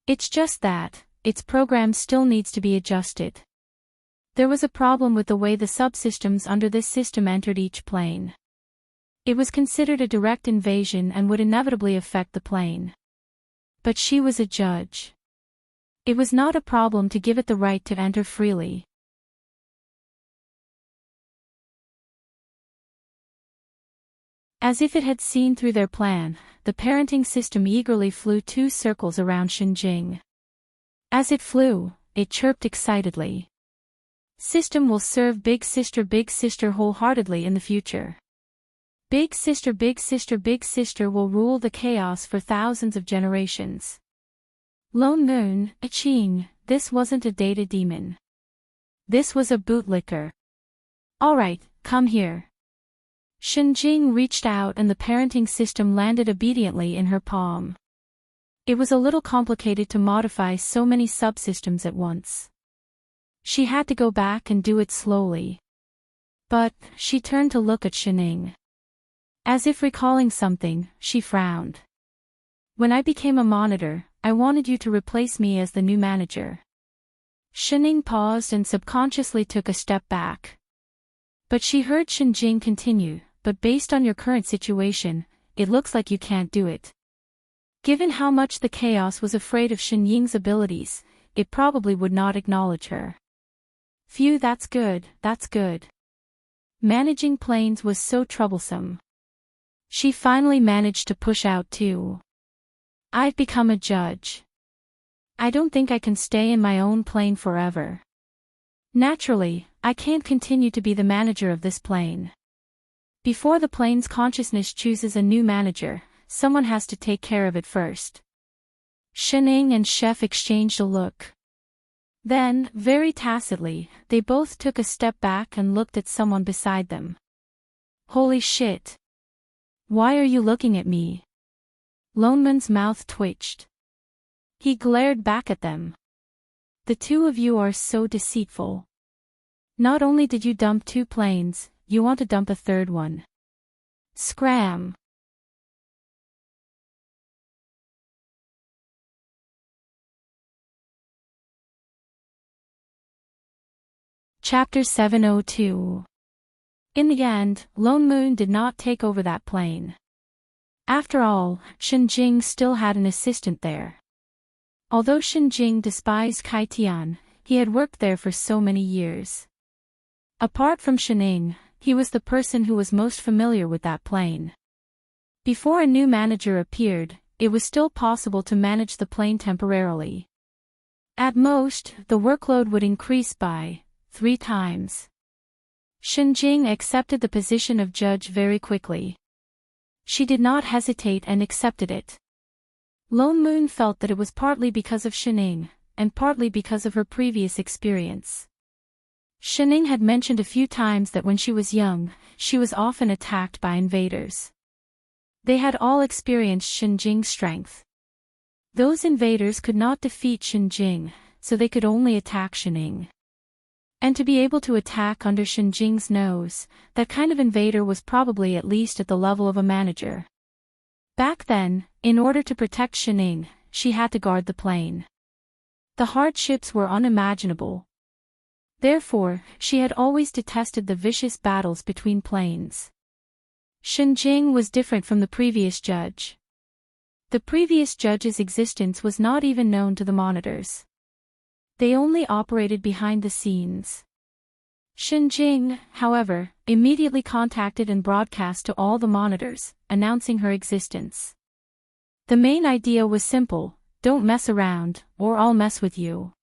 It's just that, its program still needs to be adjusted. There was a problem with the way the subsystems under this system entered each plane. It was considered a direct invasion and would inevitably affect the plane. But she was a judge. It was not a problem to give it the right to enter freely. As if it had seen through their plan, the parenting system eagerly flew 2 circles around Shenjing. As it flew, it chirped excitedly. "System will serve Big Sister wholeheartedly in the future. Big Sister will rule the chaos for thousands of generations." Lone Moon, Qing, this wasn't a data demon. This was a bootlicker. "Alright, come here." Shenjing reached out and the parenting system landed obediently in her palm. It was a little complicated to modify so many subsystems at once. She had to go back and do it slowly. But, she turned to look at Shening. As if recalling something, she frowned. "When I became a monitor, I wanted you to replace me as the new manager." Shening paused and subconsciously took a step back. But she heard Shenjing continue, "But based on your current situation, it looks like you can't do it." Given how much the chaos was afraid of Shenying's abilities, it probably would not acknowledge her. Phew, that's good. Managing planes was so troublesome. She finally managed to push out too. "I've become a judge. I don't think I can stay in my own plane forever. Naturally, I can't continue to be the manager of this plane. Before the plane's consciousness chooses a new manager, someone has to take care of it first." Shening and Chef exchanged a look. Then, very tacitly, they both took a step back and looked at someone beside them. "Holy shit. Why are you looking at me?" Lone Moon's mouth twitched. He glared back at them. "The two of you are so deceitful. Not only did you dump 2 planes, you want to dump a 3rd one. Scram." Chapter 702. In the end, Lone Moon did not take over that plane. After all, Shenjing still had an assistant there. Although Shenjing despised Kai Tian, he had worked there for so many years. Apart from Shening, he was the person who was most familiar with that plane. Before a new manager appeared, it was still possible to manage the plane temporarily. At most, the workload would increase by 3 times. Shenjing accepted the position of judge very quickly. She did not hesitate and accepted it. Lone Moon felt that it was partly because of Shening, and partly because of her previous experience. Shening had mentioned a few times that when she was young, she was often attacked by invaders. They had all experienced Shenjing's strength. Those invaders could not defeat Shenjing, so they could only attack Shening. And to be able to attack under Shenjing's nose, that kind of invader was probably at least at the level of a manager. Back then, in order to protect Shening, she had to guard the plane. The hardships were unimaginable. Therefore, she had always detested the vicious battles between planes. Shenjing was different from the previous judge. The previous judge's existence was not even known to the monitors. They only operated behind the scenes. Shenjing, however, immediately contacted and broadcast to all the monitors, announcing her existence. The main idea was simple: don't mess around, or I'll mess with you.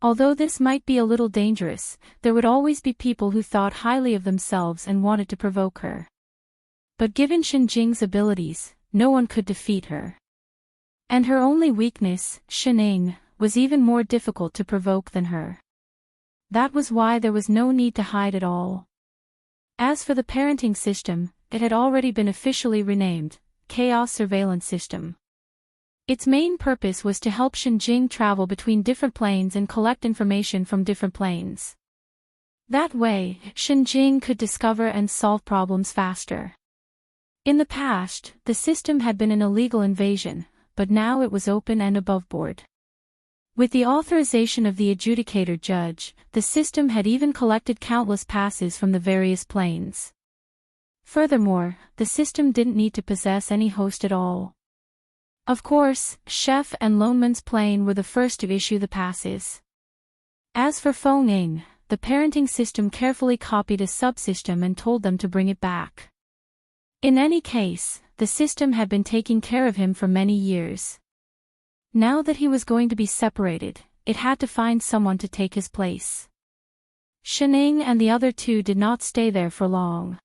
Although this might be a little dangerous, there would always be people who thought highly of themselves and wanted to provoke her. But given Shenjing's abilities, no one could defeat her. And her only weakness, Shening, was even more difficult to provoke than her. That was why there was no need to hide at all. As for the parenting system, it had already been officially renamed Chaos Surveillance System. Its main purpose was to help Shenjing travel between different planes and collect information from different planes. That way, Shenjing could discover and solve problems faster. In the past, the system had been an illegal invasion, but now it was open and aboveboard. With the authorization of the adjudicator judge, the system had even collected countless passes from the various planes. Furthermore, the system didn't need to possess any host at all. Of course, Chef and Loneman's plane were the first to issue the passes. As for Feng, the parenting system carefully copied a subsystem and told them to bring it back. In any case, the system had been taking care of him for many years. Now that he was going to be separated, it had to find someone to take his place. Shening and the other two did not stay there for long.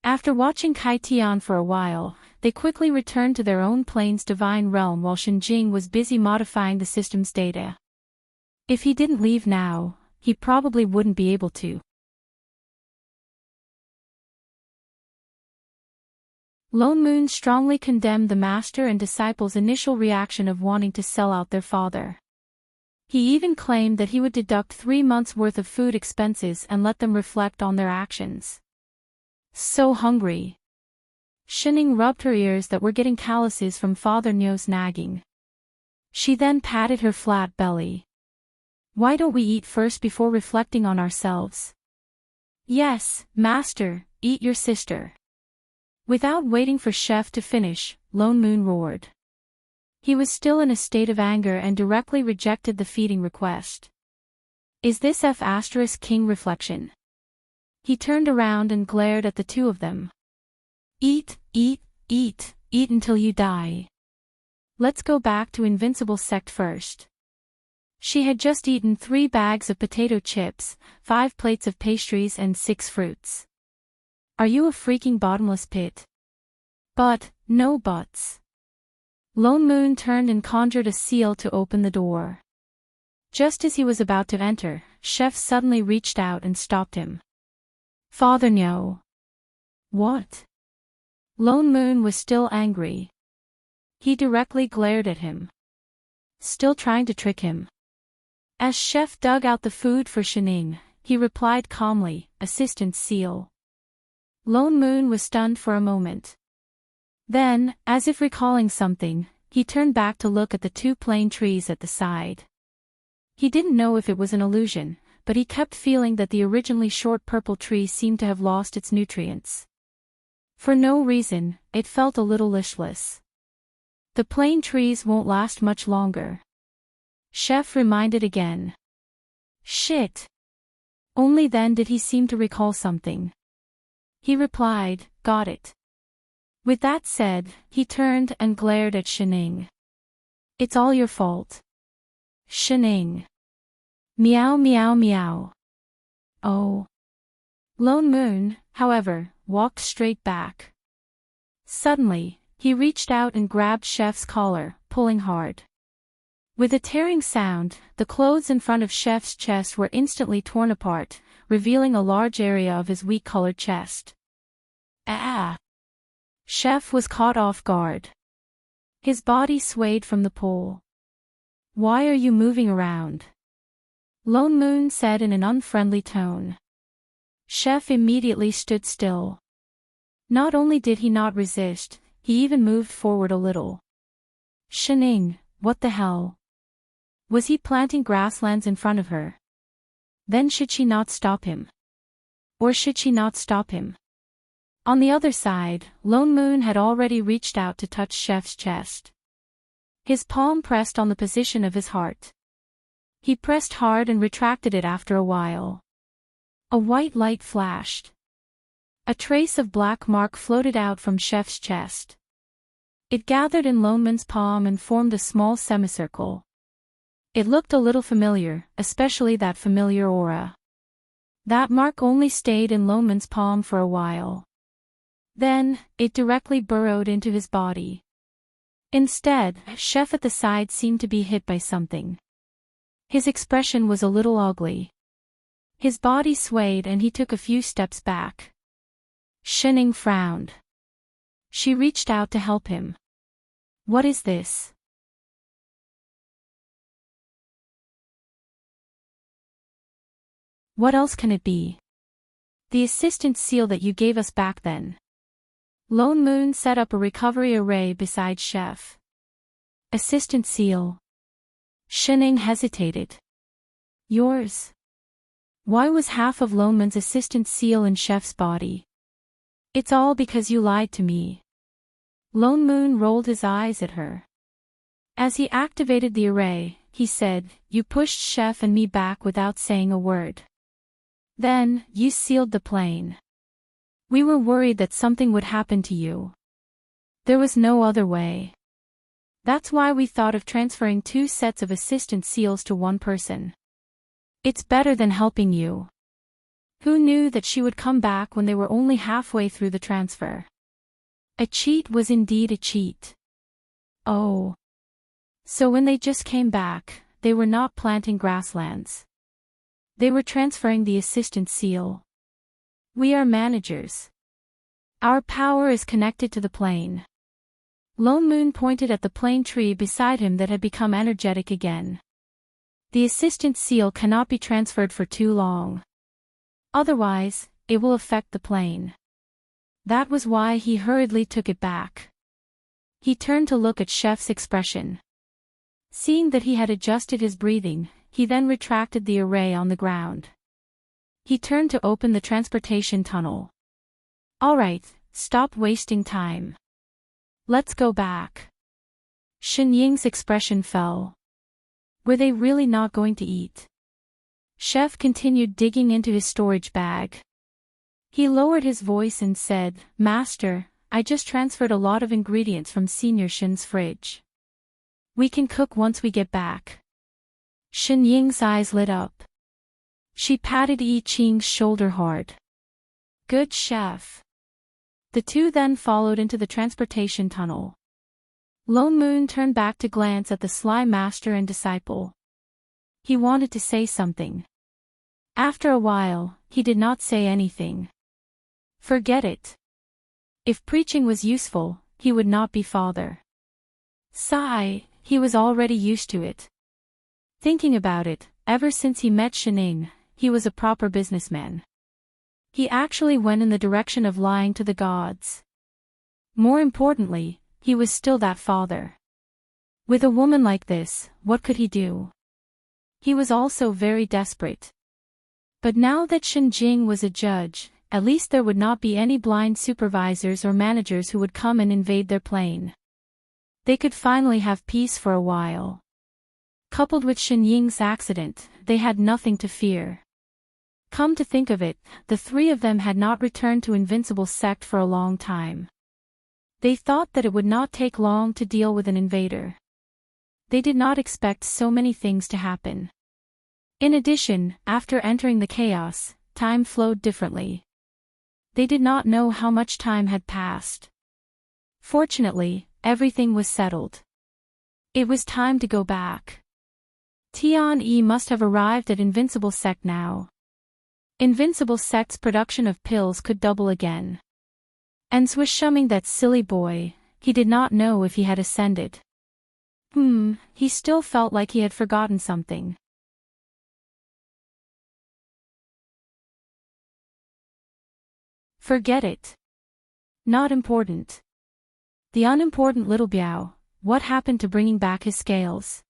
After watching Kai Tian for a while, they quickly returned to their own plane's divine realm while Shenjing was busy modifying the system's data. If he didn't leave now, he probably wouldn't be able to. Lone Moon strongly condemned the master and disciples' initial reaction of wanting to sell out their father. He even claimed that he would deduct 3 months' worth of food expenses and let them reflect on their actions. So hungry. Shening rubbed her ears that were getting calluses from Father Nyo's nagging. She then patted her flat belly. Why don't we eat first before reflecting on ourselves? Yes, master, eat your sister. Without waiting for Chef to finish, Lone Moon roared. He was still in a state of anger and directly rejected the feeding request. Is this F*King reflection? He turned around and glared at the two of them. Eat, eat, eat, eat until you die. Let's go back to Invincible Sect first. She had just eaten 3 bags of potato chips, 5 plates of pastries and 6 fruits. Are you a freaking bottomless pit? But, no buts. Lone Moon turned and conjured a seal to open the door. Just as he was about to enter, Chef suddenly reached out and stopped him. Father Nyo. What? Lone Moon was still angry. He directly glared at him. Still trying to trick him. As Chef dug out the food for Shening, he replied calmly, Assistant Seal. Lone Moon was stunned for a moment. Then, as if recalling something, he turned back to look at the 2 plane trees at the side. He didn't know if it was an illusion, but he kept feeling that the originally short purple tree seemed to have lost its nutrients. For no reason, it felt a little listless. The plane trees won't last much longer. Chef reminded again. Shit. Only then did he seem to recall something. He replied, got it. With that said, he turned and glared at Shining. It's all your fault. Shining. Meow meow meow. Oh. Lone Moon, however, walked straight back. Suddenly, he reached out and grabbed Chef's collar, pulling hard. With a tearing sound, the clothes in front of Chef's chest were instantly torn apart, revealing a large area of his wheat-colored chest. Ah! Chef was caught off guard. His body swayed from the pull. Why are you moving around? Lone Moon said in an unfriendly tone. Chef immediately stood still. Not only did he not resist, he even moved forward a little. Shining, what the hell? Was he planting grasslands in front of her? Then should she not stop him? Or should she not stop him? On the other side, Lone Moon had already reached out to touch Chef's chest. His palm pressed on the position of his heart. He pressed hard and retracted it after a while. A white light flashed. A trace of black mark floated out from Chef's chest. It gathered in Lone Moon's palm and formed a small semicircle. It looked a little familiar, especially that familiar aura. That mark only stayed in Lone Moon's palm for a while. Then, it directly burrowed into his body. Instead, Chef at the side seemed to be hit by something. His expression was a little ugly. His body swayed and he took a few steps back. Shining frowned. She reached out to help him. What is this? What else can it be? The assistant seal that you gave us back then. Lone Moon set up a recovery array beside Chef. Assistant seal. Shining hesitated. Yours? Why was half of Lone Moon's assistant seal in Chef's body? It's all because you lied to me. Lone Moon rolled his eyes at her. As he activated the array, he said, you pushed Chef and me back without saying a word. Then, you sealed the plane. We were worried that something would happen to you. There was no other way. That's why we thought of transferring 2 sets of assistant seals to one person. It's better than helping you. Who knew that she would come back when they were only halfway through the transfer? A cheat was indeed a cheat. Oh. So when they just came back, they were not planting grasslands. They were transferring the assistant seal. We are managers. Our power is connected to the plane. Lone Moon pointed at the plane tree beside him that had become energetic again. The assistant seal cannot be transferred for too long. Otherwise, it will affect the plane. That was why he hurriedly took it back. He turned to look at Chef's expression. Seeing that he had adjusted his breathing, he then retracted the array on the ground. He turned to open the transportation tunnel. All right, stop wasting time. Let's go back. Shen Ying's expression fell. Were they really not going to eat? Chef continued digging into his storage bag. He lowered his voice and said, Master, I just transferred a lot of ingredients from Senior Shen's fridge. We can cook once we get back. Shen Ying's eyes lit up. She patted Yi Qing's shoulder hard. Good chef. The two then followed into the transportation tunnel. Lone Moon turned back to glance at the sly master and disciple. He wanted to say something. After a while, he did not say anything. Forget it. If preaching was useful, he would not be father. Sigh, he was already used to it. Thinking about it, ever since he met Shining, he was a proper businessman. He actually went in the direction of lying to the gods. More importantly, he was still that father. With a woman like this, what could he do? He was also very desperate. But now that Shen Jing was a judge, at least there would not be any blind supervisors or managers who would come and invade their plane. They could finally have peace for a while. Coupled with Shen Ying's accident, they had nothing to fear. Come to think of it, the three of them had not returned to Invincible Sect for a long time. They thought that it would not take long to deal with an invader. They did not expect so many things to happen. In addition, after entering the chaos, time flowed differently. They did not know how much time had passed. Fortunately, everything was settled. It was time to go back. Tian must have arrived at Invincible Sect now. Invincible Sect's production of pills could double again. And swishing that silly boy, he did not know if he had ascended. He still felt like he had forgotten something. Forget it. Not important. The unimportant little Biao, what happened to bringing back his scales?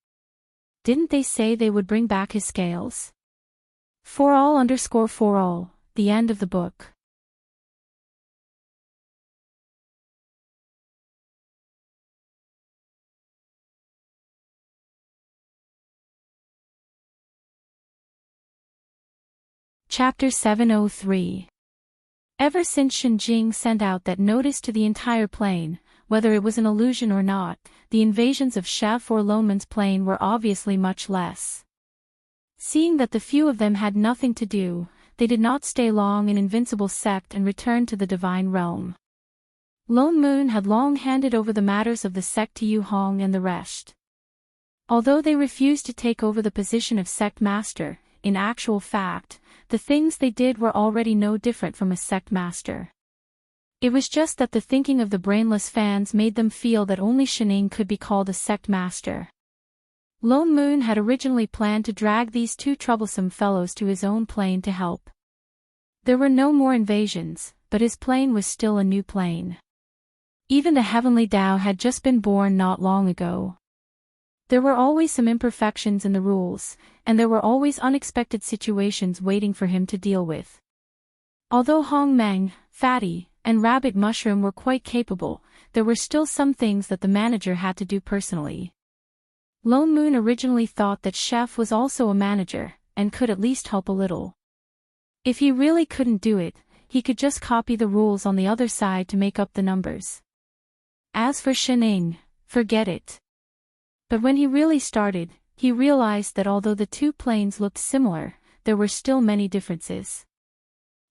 Didn't they say they would bring back his scales? For all, the end of the book. Chapter 703. Ever since Shen Jing sent out that notice to the entire plane, whether it was an illusion or not, the invasions of Chef or Loneman's plane were obviously much less. Seeing that the few of them had nothing to do, they did not stay long in Invincible Sect and returned to the Divine Realm. Lone Moon had long handed over the matters of the sect to Yu Hong and the rest. Although they refused to take over the position of sect master, in actual fact, the things they did were already no different from a sect master. It was just that the thinking of the brainless fans made them feel that only Shening could be called a sect master. Lone Moon had originally planned to drag these two troublesome fellows to his own plane to help. There were no more invasions, but his plane was still a new plane. Even the Heavenly Tao had just been born not long ago. There were always some imperfections in the rules, and there were always unexpected situations waiting for him to deal with. Although Hong Meng, Fatty, and Rabbit Mushroom were quite capable, there were still some things that the manager had to do personally. Lone Moon originally thought that Chef was also a manager, and could at least help a little. If he really couldn't do it, he could just copy the rules on the other side to make up the numbers. As for Shening, forget it. But when he really started, he realized that although the two planes looked similar, there were still many differences.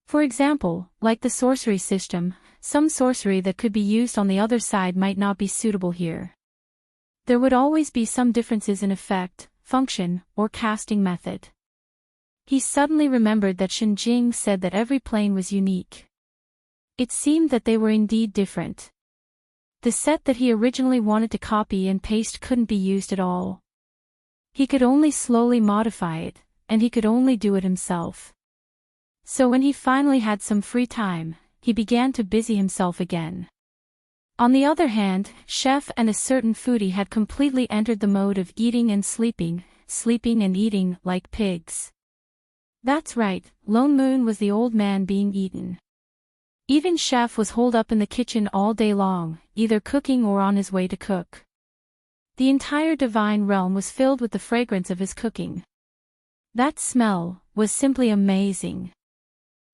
For example, like the sorcery system, some sorcery that could be used on the other side might not be suitable here. There would always be some differences in effect, function, or casting method. He suddenly remembered that Shen Jing said that every plane was unique. It seemed that they were indeed different. The set that he originally wanted to copy and paste couldn't be used at all. He could only slowly modify it, and he could only do it himself. So when he finally had some free time, he began to busy himself again. On the other hand, Chef and a certain foodie had completely entered the mode of eating and sleeping and eating like pigs. That's right, Lone Moon was the old man being eaten. Even Chef was holed up in the kitchen all day long, either cooking or on his way to cook. The entire divine realm was filled with the fragrance of his cooking. That smell was simply amazing.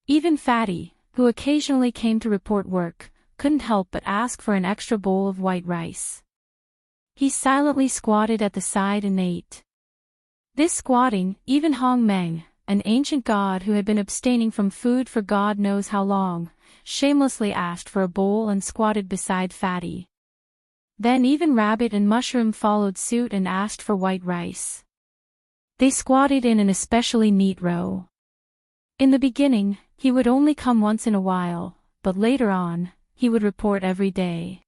Even Fatty, who occasionally came to report work, couldn't help but ask for an extra bowl of white rice. He silently squatted at the side and ate. This squatting, even Hong Meng, an ancient god who had been abstaining from food for God knows how long, shamelessly asked for a bowl and squatted beside Fatty. Then even Rabbit and Mushroom followed suit and asked for white rice. They squatted in an especially neat row. In the beginning, he would only come once in a while, but later on, he would report every day.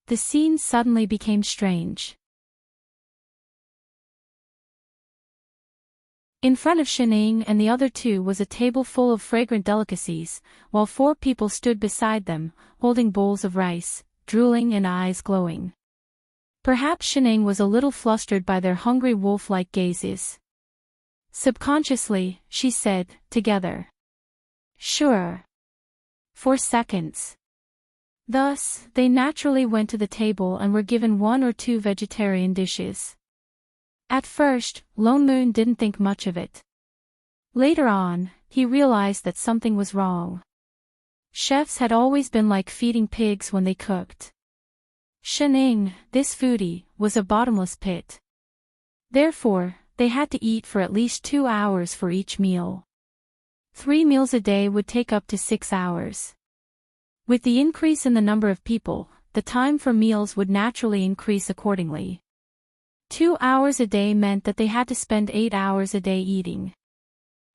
The scene suddenly became strange. In front of Shening and the other two was a table full of fragrant delicacies, while 4 people stood beside them, holding bowls of rice, drooling and eyes glowing. Perhaps Shening was a little flustered by their hungry wolf-like gazes. Subconsciously, she said, together. Sure. for seconds. Thus, they naturally went to the table and were given 1 or 2 vegetarian dishes. At first, Lone Moon didn't think much of it. Later on, he realized that something was wrong. Chefs had always been like feeding pigs when they cooked. Xining, this foodie, was a bottomless pit. Therefore, they had to eat for at least 2 hours for each meal. 3 meals a day would take up to 6 hours. With the increase in the number of people, the time for meals would naturally increase accordingly. 2 hours a day meant that they had to spend 8 hours a day eating.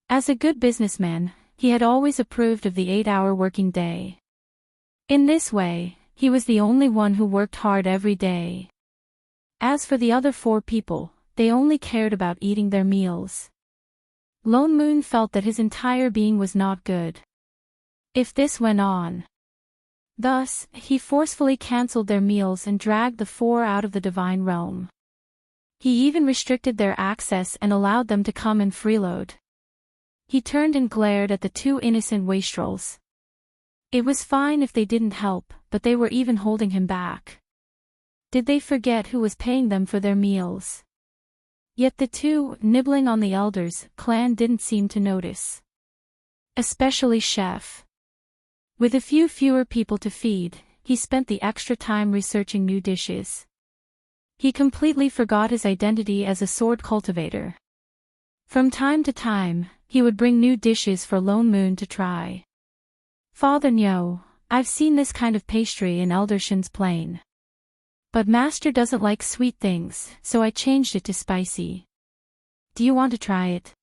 As a good businessman, he had always approved of the 8-hour working day. In this way, he was the only one who worked hard every day. As for the other 4 people, they only cared about eating their meals. Lone Moon felt that his entire being was not good. If this went on. Thus, he forcefully cancelled their meals and dragged the 4 out of the divine realm. He even restricted their access and allowed them to come and freeload. He turned and glared at the 2 innocent wastrels. It was fine if they didn't help, but they were even holding him back. Did they forget who was paying them for their meals? Yet the 2, nibbling on the elders' clan didn't seem to notice. Especially Chef. With a few fewer people to feed, he spent the extra time researching new dishes. He completely forgot his identity as a sword cultivator. From time to time, he would bring new dishes for Lone Moon to try. Father Nyo, I've seen this kind of pastry in Elder Shin's plane. But Master doesn't like sweet things, so I changed it to spicy. Do you want to try it?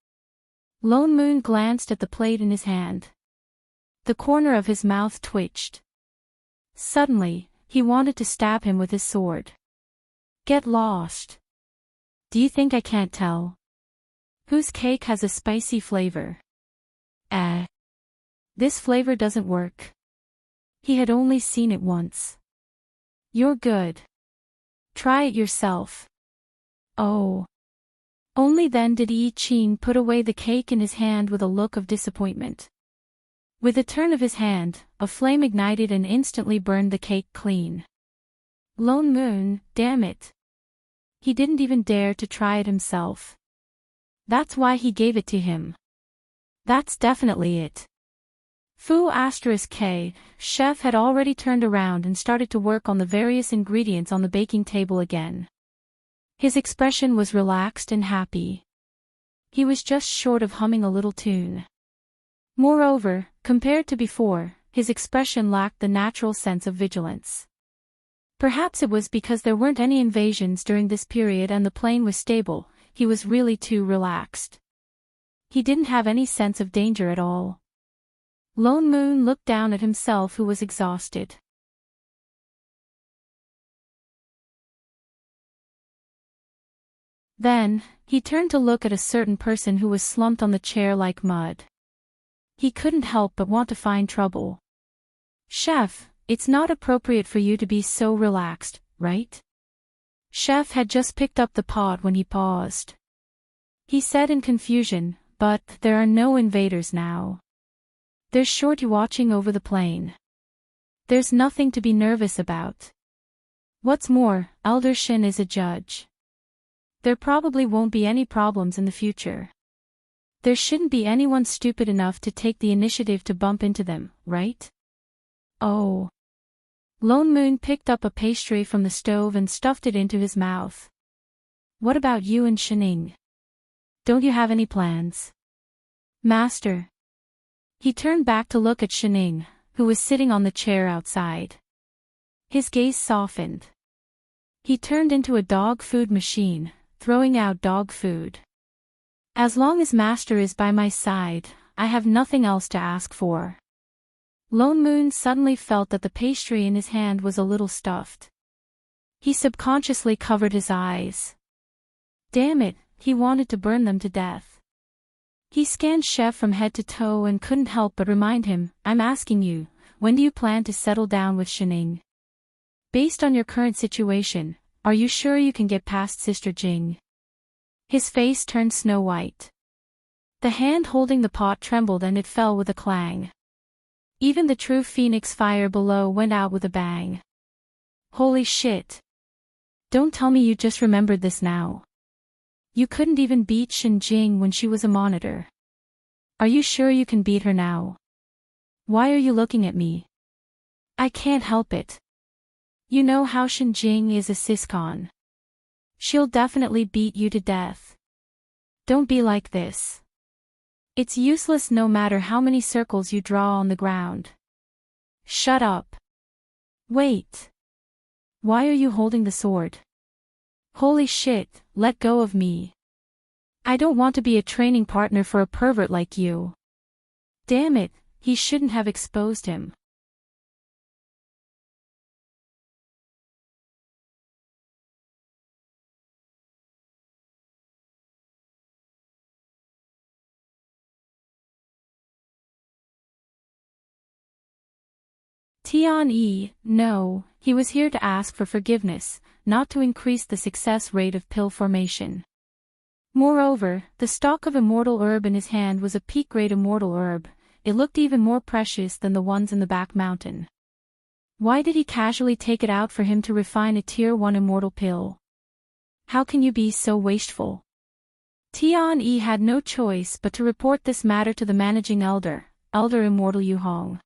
Lone Moon glanced at the plate in his hand. The corner of his mouth twitched. Suddenly, he wanted to stab him with his sword. Get lost. Do you think I can't tell? Whose cake has a spicy flavor? This flavor doesn't work. He had only seen it once. You're good. Try it yourself. Oh. Only then did Yi Qing put away the cake in his hand with a look of disappointment. With a turn of his hand, a flame ignited and instantly burned the cake clean. Lone Moon, damn it. He didn't even dare to try it himself. That's why he gave it to him. That's definitely it. Fu*K, Chef had already turned around and started to work on the various ingredients on the baking table again. His expression was relaxed and happy. He was just short of humming a little tune. Moreover, compared to before, his expression lacked the natural sense of vigilance. Perhaps it was because there weren't any invasions during this period and the plane was stable, he was really too relaxed. He didn't have any sense of danger at all. Lone Moon looked down at himself who was exhausted. Then, he turned to look at a certain person who was slumped on the chair like mud. He couldn't help but want to find trouble. Chef, it's not appropriate for you to be so relaxed, right? Chef had just picked up the pot when he paused. He said in confusion, but there are no invaders now. There's Shorty watching over the plane. There's nothing to be nervous about. What's more, Elder Shin is a judge. There probably won't be any problems in the future. There shouldn't be anyone stupid enough to take the initiative to bump into them, right? Oh. Lone Moon picked up a pastry from the stove and stuffed it into his mouth. What about you and Xining? Don't you have any plans? Master. He turned back to look at Xining, who was sitting on the chair outside. His gaze softened. He turned into a dog food machine, throwing out dog food. As long as Master is by my side, I have nothing else to ask for. Lone Moon suddenly felt that the pastry in his hand was a little stuffed. He subconsciously covered his eyes. Damn it, he wanted to burn them to death. He scanned Chef from head to toe and couldn't help but remind him, I'm asking you, when do you plan to settle down with Xining? Based on your current situation, are you sure you can get past Sister Jing? His face turned snow white. The hand holding the pot trembled and it fell with a clang. Even the true phoenix fire below went out with a bang. Holy shit. Don't tell me you just remembered this now. You couldn't even beat Shen Jing when she was a monitor. Are you sure you can beat her now? Why are you looking at me? I can't help it. You know how Shen Jing is a siscon. She'll definitely beat you to death. Don't be like this. It's useless no matter how many circles you draw on the ground. Shut up. Wait. Why are you holding the sword? Holy shit, let go of me. I don't want to be a training partner for a pervert like you. Damn it, he shouldn't have exposed him. Tian, no, he was here to ask for forgiveness, not to increase the success rate of pill formation. Moreover, the stalk of immortal herb in his hand was a peak-grade immortal herb. It looked even more precious than the ones in the back mountain. Why did he casually take it out for him to refine a tier 1 immortal pill? How can you be so wasteful? Tian had no choice but to report this matter to the managing elder, Elder Immortal Yu Hong.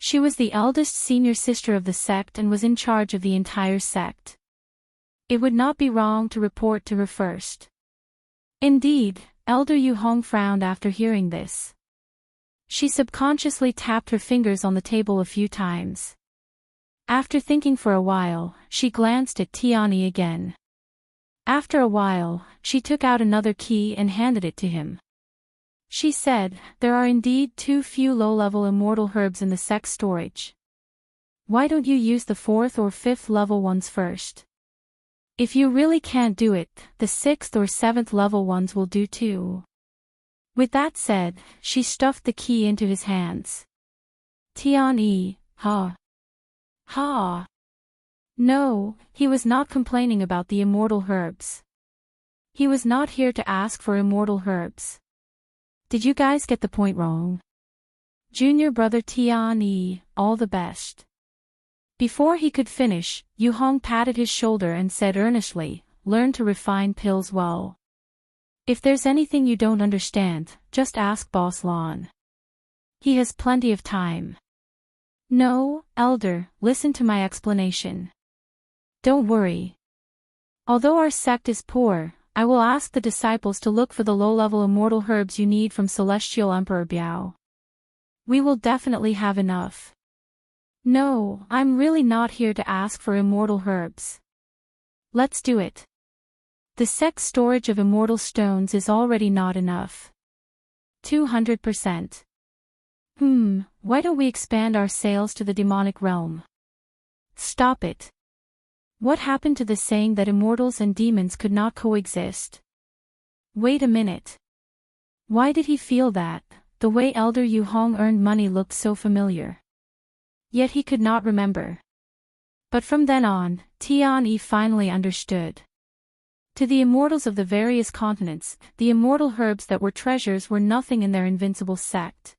She was the eldest senior sister of the sect and was in charge of the entire sect. It would not be wrong to report to her first. Indeed, Elder Yu Hong frowned after hearing this. She subconsciously tapped her fingers on the table a few times. After thinking for a while, she glanced at Tiani again. After a while, she took out another key and handed it to him. She said, there are indeed too few low-level immortal herbs in the sect storage. Why don't you use the 4th or 5th level ones first? If you really can't do it, the 6th or 7th level ones will do too. With that said, she stuffed the key into his hands. Tian, ha. Ha. No, he was not complaining about the immortal herbs. He was not here to ask for immortal herbs. Did you guys get the point wrong? Junior brother Tian, all the best. Before he could finish, Yu Hong patted his shoulder and said earnestly, learn to refine pills well. If there's anything you don't understand, just ask Boss Lon. He has plenty of time. No, Elder, listen to my explanation. Don't worry. Although our sect is poor, I will ask the disciples to look for the low-level immortal herbs you need from Celestial Emperor Biao. We will definitely have enough. No, I'm really not here to ask for immortal herbs. Let's do it. The sect's storage of immortal stones is already not enough. 200%. Why don't we expand our sales to the demonic realm? Stop it. What happened to the saying that immortals and demons could not coexist? Wait a minute. Why did he feel that? The way Elder Yu Hong earned money looked so familiar. Yet he could not remember. But from then on, Tian finally understood. To the immortals of the various continents, the immortal herbs that were treasures were nothing in their invincible sect.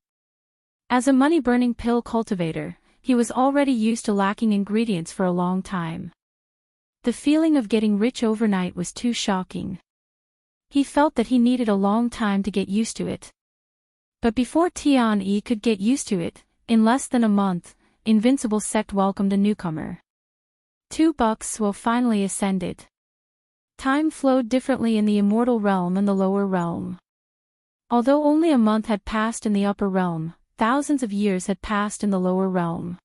As a money-burning pill cultivator, he was already used to lacking ingredients for a long time. The feeling of getting rich overnight was too shocking. He felt that he needed a long time to get used to it. But before Tian could get used to it, in less than a month, Invincible Sect welcomed a newcomer. $2 finally ascended. Time flowed differently in the immortal realm and the lower realm. Although only a month had passed in the upper realm, thousands of years had passed in the lower realm.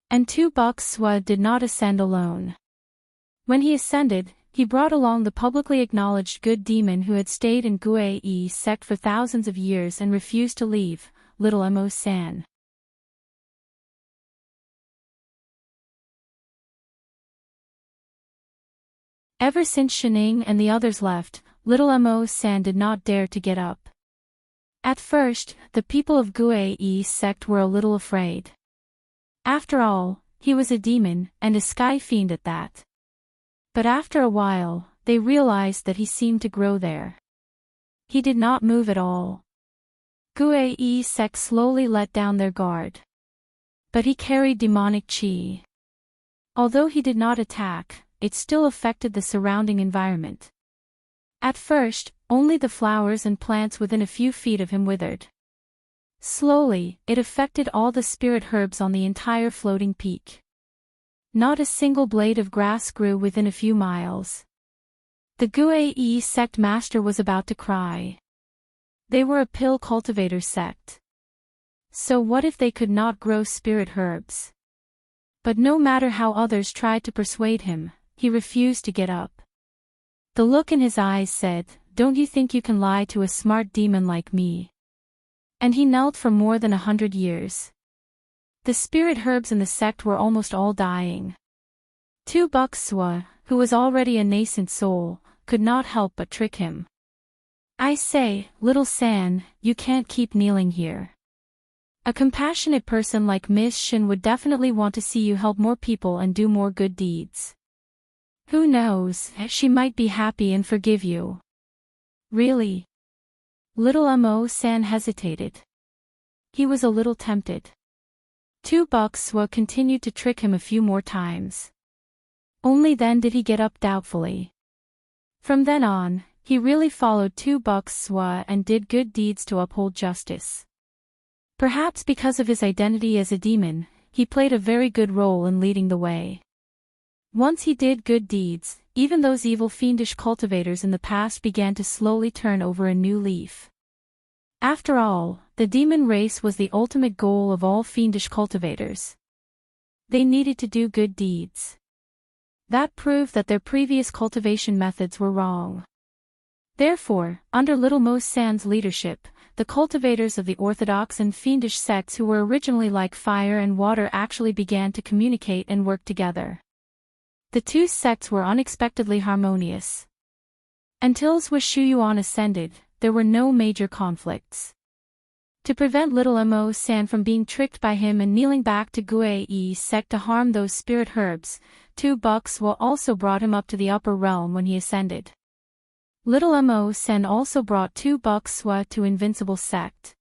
And $2 did not ascend alone. When he ascended, he brought along the publicly acknowledged good demon who had stayed in Guai sect for thousands of years and refused to leave, Little Mo San. Ever since Shining and the others left, Little Mo San did not dare to get up. At first, the people of Guai sect were a little afraid. After all, he was a demon, and a sky fiend at that. But after a while, they realized that he seemed to grow there. He did not move at all. Guei sect slowly let down their guard. But he carried demonic qi. Although he did not attack, it still affected the surrounding environment. At first, only the flowers and plants within a few feet of him withered. Slowly, it affected all the spirit herbs on the entire floating peak. Not a single blade of grass grew within a few miles. The Guei sect master was about to cry. They were a pill cultivator sect. So what if they could not grow spirit herbs? But no matter how others tried to persuade him, he refused to get up. The look in his eyes said, "Don't you think you can lie to a smart demon like me?" And he knelt for more than 100 years. The spirit herbs in the sect were almost all dying. Tu Bok Swa, who was already a nascent soul, could not help but trick him. "I say, little San, you can't keep kneeling here. A compassionate person like Miss Shin would definitely want to see you help more people and do more good deeds. Who knows, she might be happy and forgive you." "Really?" Little Mo-san hesitated. He was a little tempted. Tu Bok Swa continued to trick him a few more times. Only then did he get up doubtfully. From then on, he really followed Tu Bok Swa and did good deeds to uphold justice. Perhaps because of his identity as a demon, he played a very good role in leading the way. Once he did good deeds, even those evil fiendish cultivators in the past began to slowly turn over a new leaf. After all, the demon race was the ultimate goal of all fiendish cultivators. They needed to do good deeds. That proved that their previous cultivation methods were wrong. Therefore, under Little Mo-san's leadership, the cultivators of the orthodox and fiendish sects who were originally like fire and water actually began to communicate and work together. The two sects were unexpectedly harmonious. Until Zhuo ascended, there were no major conflicts. To prevent Little Mo-san from being tricked by him and kneeling back to Guei sect to harm those spirit herbs, Tu Bok Swa also brought him up to the upper realm when he ascended. Little Mo-san also brought Tu Bok Swa to Invincible sect.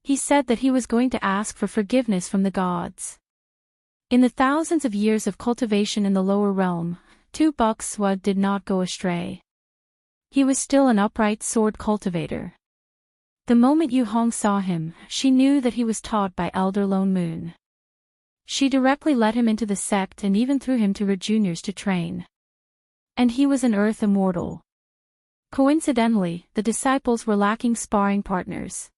He said that he was going to ask for forgiveness from the gods. In the thousands of years of cultivation in the lower realm, Tu Bok Swa did not go astray. He was still an upright sword cultivator. The moment Yu Hong saw him, she knew that he was taught by Elder Lone Moon. She directly led him into the sect and even threw him to her juniors to train. And he was an earth immortal. Coincidentally, the disciples were lacking sparring partners.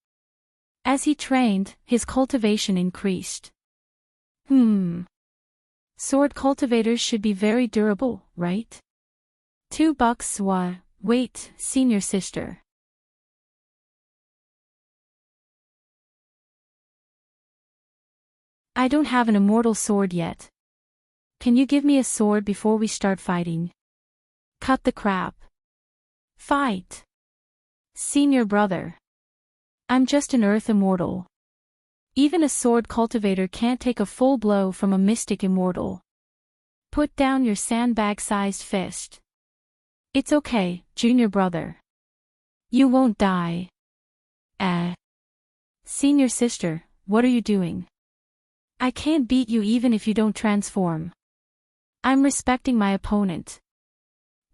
As he trained, his cultivation increased. Sword cultivators should be very durable, right? Tu Bok Swa, wait, senior sister. I don't have an immortal sword yet. Can you give me a sword before we start fighting? Cut the crap. Fight. Senior brother. I'm just an earth immortal. Even a sword cultivator can't take a full blow from a mystic immortal. Put down your sandbag-sized fist. It's okay, junior brother. You won't die. Senior sister, what are you doing? I can't beat you even if you don't transform. I'm respecting my opponent.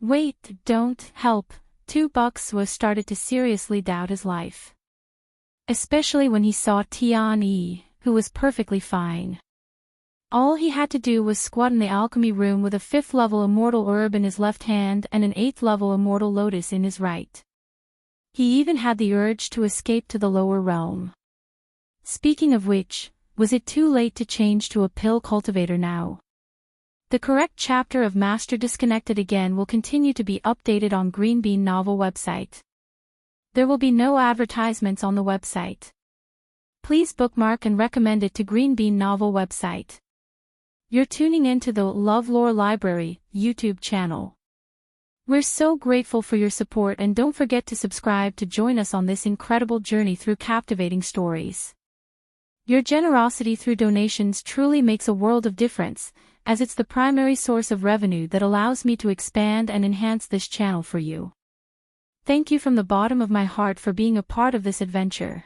Wait, don't help. Tu Bok Swa started to seriously doubt his life. Especially when he saw Tian Yi, who was perfectly fine. All he had to do was squat in the alchemy room with a 5th level immortal herb in his left hand and an 8th level immortal lotus in his right. He even had the urge to escape to the lower realm. Speaking of which, was it too late to change to a pill cultivator now? The correct chapter of Master Disconnected Again will continue to be updated on Green Bean Novel website. There will be no advertisements on the website. Please bookmark and recommend it to Green Bean Novel website. You're tuning in to the LoveLore Library YouTube channel. We're so grateful for your support and don't forget to subscribe to join us on this incredible journey through captivating stories. Your generosity through donations truly makes a world of difference, as it's the primary source of revenue that allows me to expand and enhance this channel for you. Thank you from the bottom of my heart for being a part of this adventure.